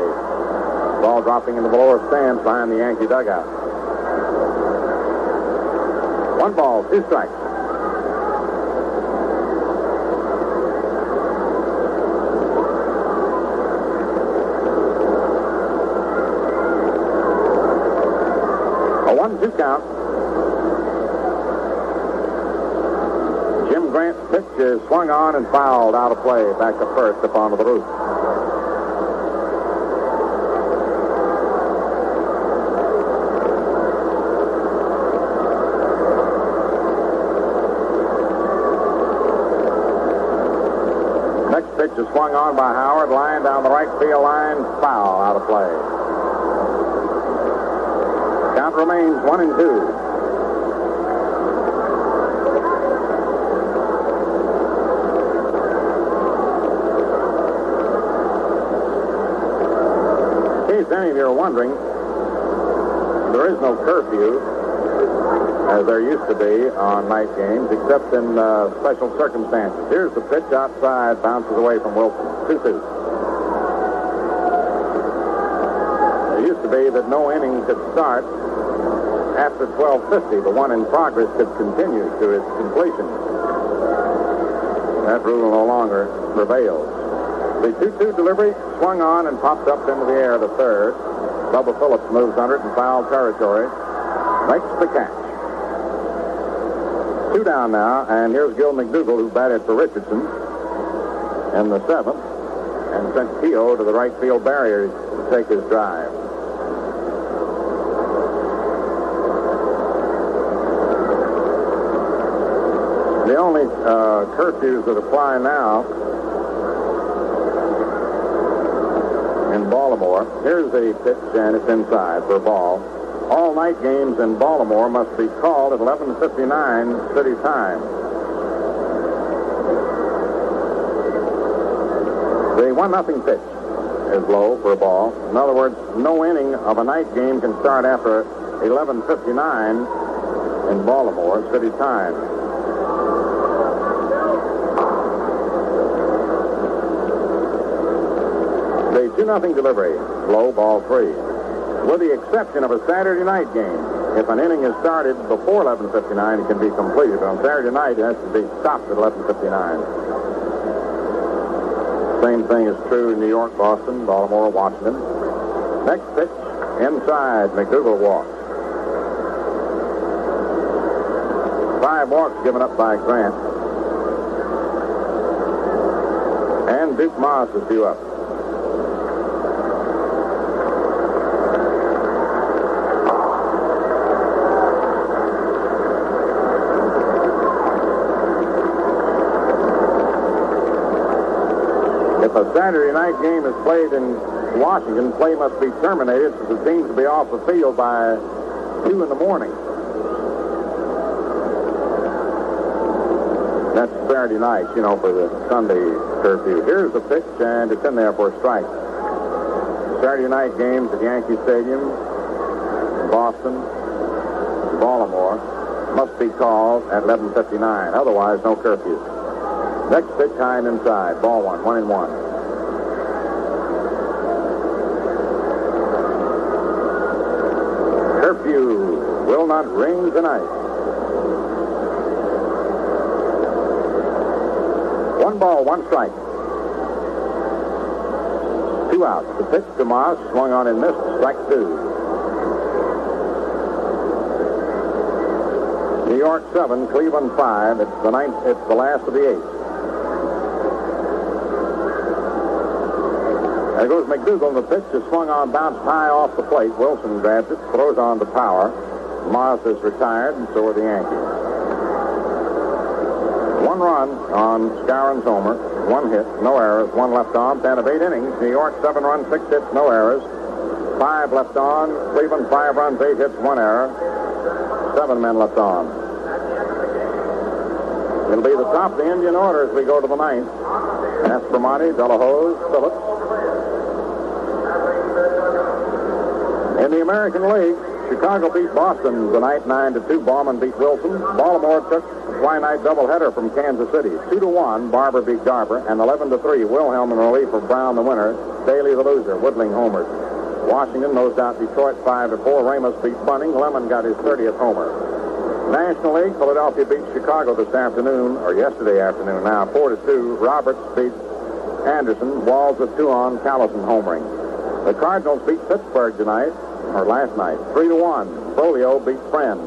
Ball dropping into the lower stands behind the Yankee dugout. 1 ball, 2 strikes. A 1-2 count. Grant's pitch is swung on and fouled out of play. Back to first up onto the roof. Next pitch is swung on by Howard. Line down the right field line. Foul out of play. Count remains 1-2. If any of you are wondering, there is no curfew, as there used to be on night games, except in special circumstances. Here's the pitch outside, bounces away from Wilson. 2-2. It used to be that no inning could start after 12:50. The one in progress could continue to its completion. That rule no longer prevails. The 2-2 delivery swung on and popped up into the air to third. Bubba Phillips moves under it in foul territory. Makes the catch. 2 down now, and here's Gil McDougall, who batted for Richardson in the 7th and sent Keogh to the right field barrier to take his drive. The only curfews that apply now in Baltimore. Here's the pitch, and it's inside for a ball. All night games in Baltimore must be called at 11:59 city time. The 1-0 pitch is low for a ball. In other words, no inning of a night game can start after 11:59 in Baltimore city time. The 2-0 delivery, low, ball 3. With the exception of a Saturday night game, if an inning is started before 11:59, it can be completed. But on Saturday night, it has to be stopped at 11:59. Same thing is true in New York, Boston, Baltimore, Washington. Next pitch, inside, McDougall walks. 5 walks given up by Grant. And Duke Moss is due up. Saturday night game is played in Washington. Play must be terminated so the teams will be off the field by 2 in the morning. That's Saturday night, for the Sunday curfew. Here's the pitch, and it's in there for a strike. Saturday night games at Yankee Stadium, Boston, Baltimore, must be called at 11:59. Otherwise, no curfew. Next pitch, high and inside. Ball 1, 1-1. Curfew will not ring tonight. 1 ball, 1 strike. 2 outs. The pitch to Moss, swung on and missed. Strike 2. New York 7, Cleveland 5. It's the ninth. It's the last of the 8th. There goes McDougal. The pitch is swung on, bounced high off the plate. Wilson grabs it, throws on to Power. Moss is retired, and so are the Yankees. 1 run on Skowron's homer, 1 hit, no errors, 1 left on. 10 of 8 innings. New York 7 runs, 6 hits, no errors. 5 left on. Cleveland 5 runs, 8 hits, 1 error. 7 men left on. It'll be the top of the Indian order as we go to the 9th. Aspromonte, De La Hoz, Phillips. In the American League, Chicago beat Boston tonight 9-2. Bauman beat Wilson. Baltimore took the twilight doubleheader from Kansas City. 2-1, Barber beat Garber. And 11-3, Wilhelm in relief of Brown the winner. Daly the loser, Woodling homered. Washington nosed out Detroit 5-4. Ramos beat Bunning. Lemon got his 30th homer. National League, Philadelphia beat Chicago this afternoon, or yesterday afternoon now, 4-2. Roberts beat Anderson. Walls with 2 on, Callison homering. The Cardinals beat Pittsburgh tonight, or last night, 3-1. Folio beat Friend.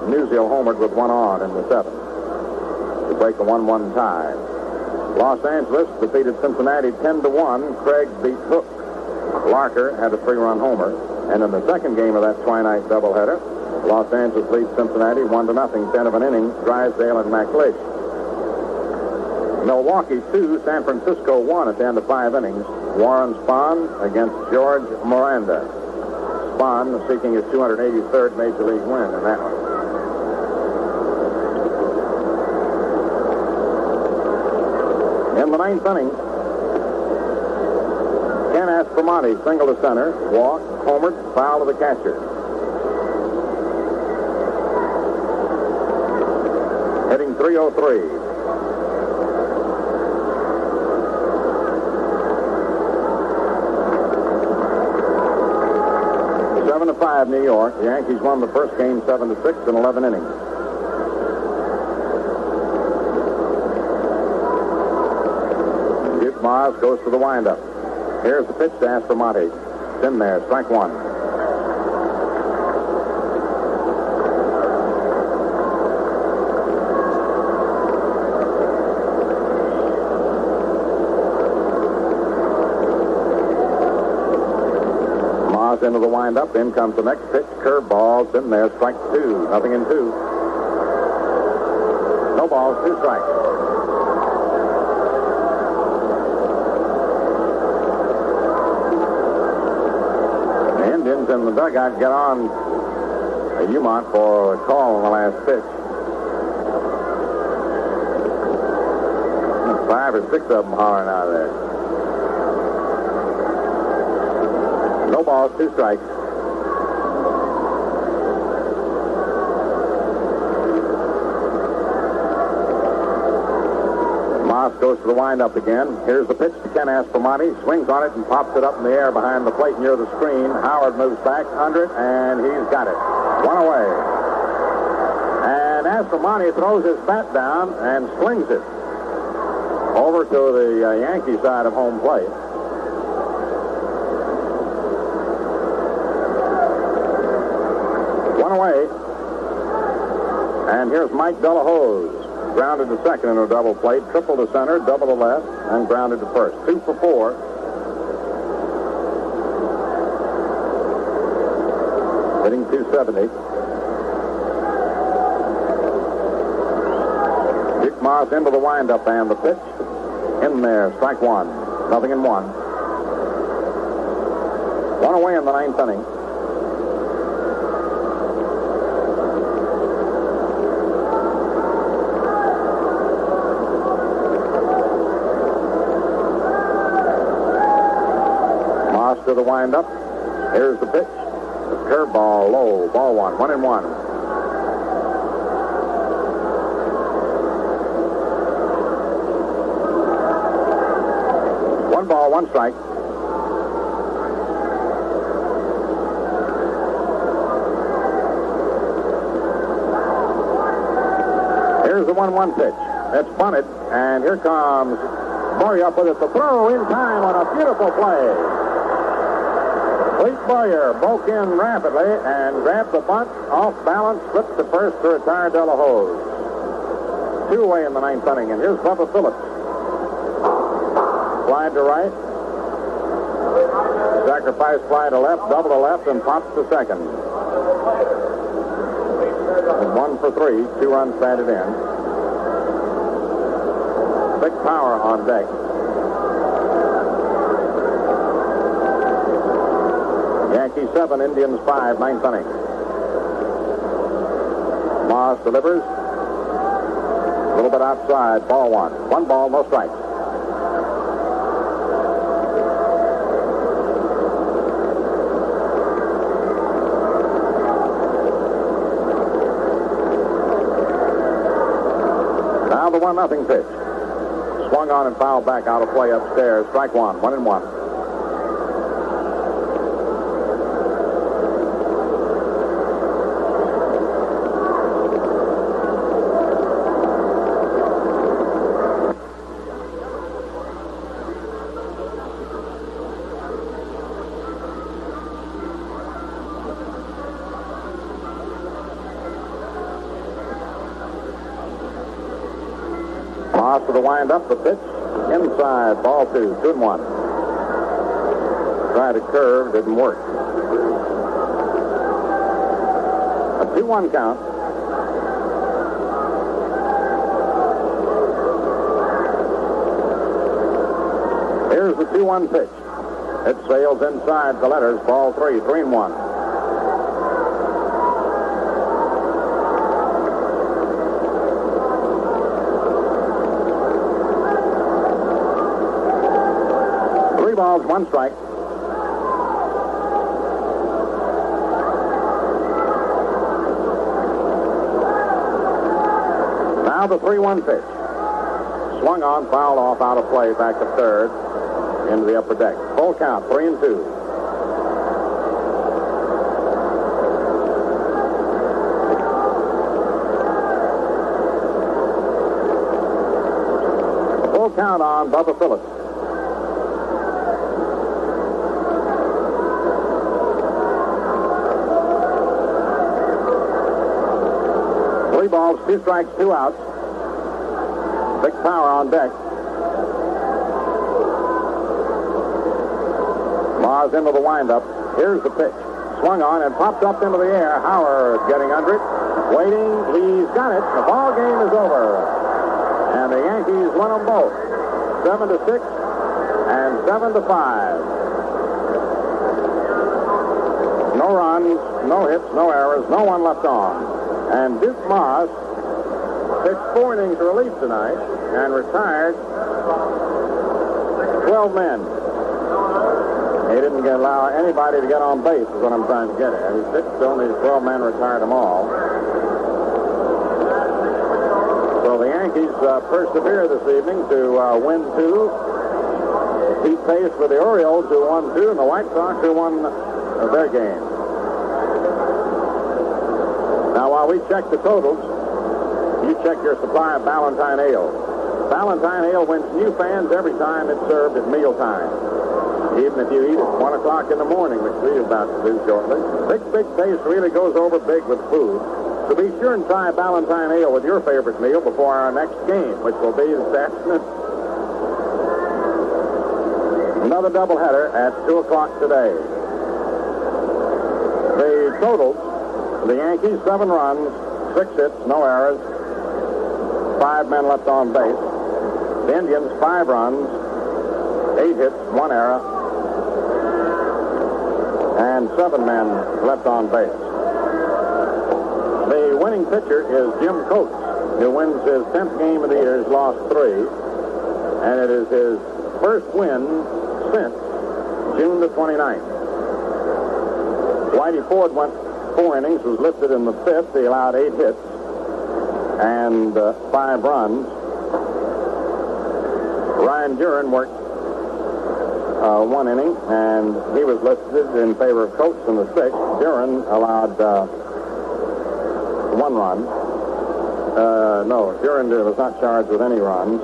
Musial homered with 1 on in the 7th to break a 1-1 tie. Los Angeles defeated Cincinnati 10-1. Craig beat Hook. Larker had a 3-run homer. And in the second game of that twilight doubleheader, Los Angeles leads Cincinnati 1-0, 10 of an inning. Drysdale and McLeish. Milwaukee 2, San Francisco 1 at the end of 5 innings. Warren Spahn against George Miranda. Spahn seeking his 283rd Major League win in that one. In the 9th inning, Ken Aspromonte single to center, walk, homered, foul to the catcher. Hitting .303. New York. The Yankees won the first game 7-6 in 11 innings. Duke Mars goes to the windup. Here's the pitch to Aspromonte. It's in there, strike 1. Into the windup. In comes the next pitch. Curveball. It's in there. Strike 2. Nothing in 2. No balls. 2 strikes. The Indians in the dugout get on Umont for a call on the last pitch. 5 or 6 of them hollering out of there. No balls, 2 strikes. Moss goes to the windup again. Here's the pitch to Ken Aspromonte. Swings on it and pops it up in the air behind the plate near the screen. Howard moves back under it, and he's got it. 1 away. And Aspromonte throws his bat down and slings it over to the Yankee side of home plate. Away. And here's Mike De La Hoz. Grounded to second in a double play. Triple to center, double to left, and grounded to first. 2 for 4. Hitting .270. Dick Moss into the windup and the pitch. In there, strike 1. 0-1. One away in the ninth inning. Moss to the windup. Here's the pitch. The curveball low. Ball 1. 1-1. One ball, one strike. Here's the 1-1 pitch. It's bunted, and here comes Boyer with it. The throw in time on a beautiful play. Clete Boyer broke in rapidly and grabbed the bunt off balance, flipped to first to retire De La Hoz. 2 away in the ninth inning, and here's Bubba Phillips. Slide to right. Sacrifice fly to left, double to left, and pops to second. 1 for 3, 2 runs batted in. Big power on deck. Yankees 7, Indians 5, ninth inning. Moss delivers. A little bit outside, ball 1. 1 ball, no strikes. Now the 1-0 pitch. Swung on and fouled back out of play upstairs. Strike 1, 1-1. Moss to the wind-up, the pitch. Inside, ball 2, 2-1. Tried to curve, didn't work. A 2-1 count. Here's the 2-1 pitch. It sails inside the letters, ball 3, 3-1. Balls, 1 strike. Now the 3-1 pitch. Swung on, fouled off, out of play, back to third, into the upper deck. Full count, 3-2. Full count on Bubba Phillips. Balls, 2 strikes, 2 outs. Big power on deck. Mars into the windup. Here's the pitch. Swung on and popped up into the air. Howard getting under it. Waiting. He's got it. The ball game is over. And the Yankees win them both. 7-6 and 7-5. No runs, no hits, no errors, no one left on. And Duke Moss pitched 4 innings relief tonight and retired 12 men. He didn't allow anybody to get on base, is what I'm trying to get at. He pitched only 12 men, retired them all. So the Yankees persevere this evening to win 2. Keep pace with the Orioles, who won 2, and the White Sox, who won their game. Now, while we check the totals, you check your supply of Ballantine Ale. Ballantine Ale wins new fans every time it's served at mealtime. Even if you eat at 1 o'clock in the morning, which we're about to do shortly. Big taste really goes over big with food. So be sure and try Ballantine Ale with your favorite meal before our next game, which will be this afternoon. Another doubleheader at 2 o'clock today. The totals: the Yankees, 7 runs, 6 hits, no errors, 5 men left on base. The Indians, 5 runs, 8 hits, 1 error, and 7 men left on base. The winning pitcher is Jim Coates, who wins his 10th game of the year. He's lost 3, and it is his first win since June the 29th. Whitey Ford went 4 innings, was lifted in the 5th. He allowed 8 hits and 5 runs. Ryan Duran worked 1 inning, and he was listed in favor of Coates in the 6th. Duran allowed 1 run. No, Duran was not charged with any runs.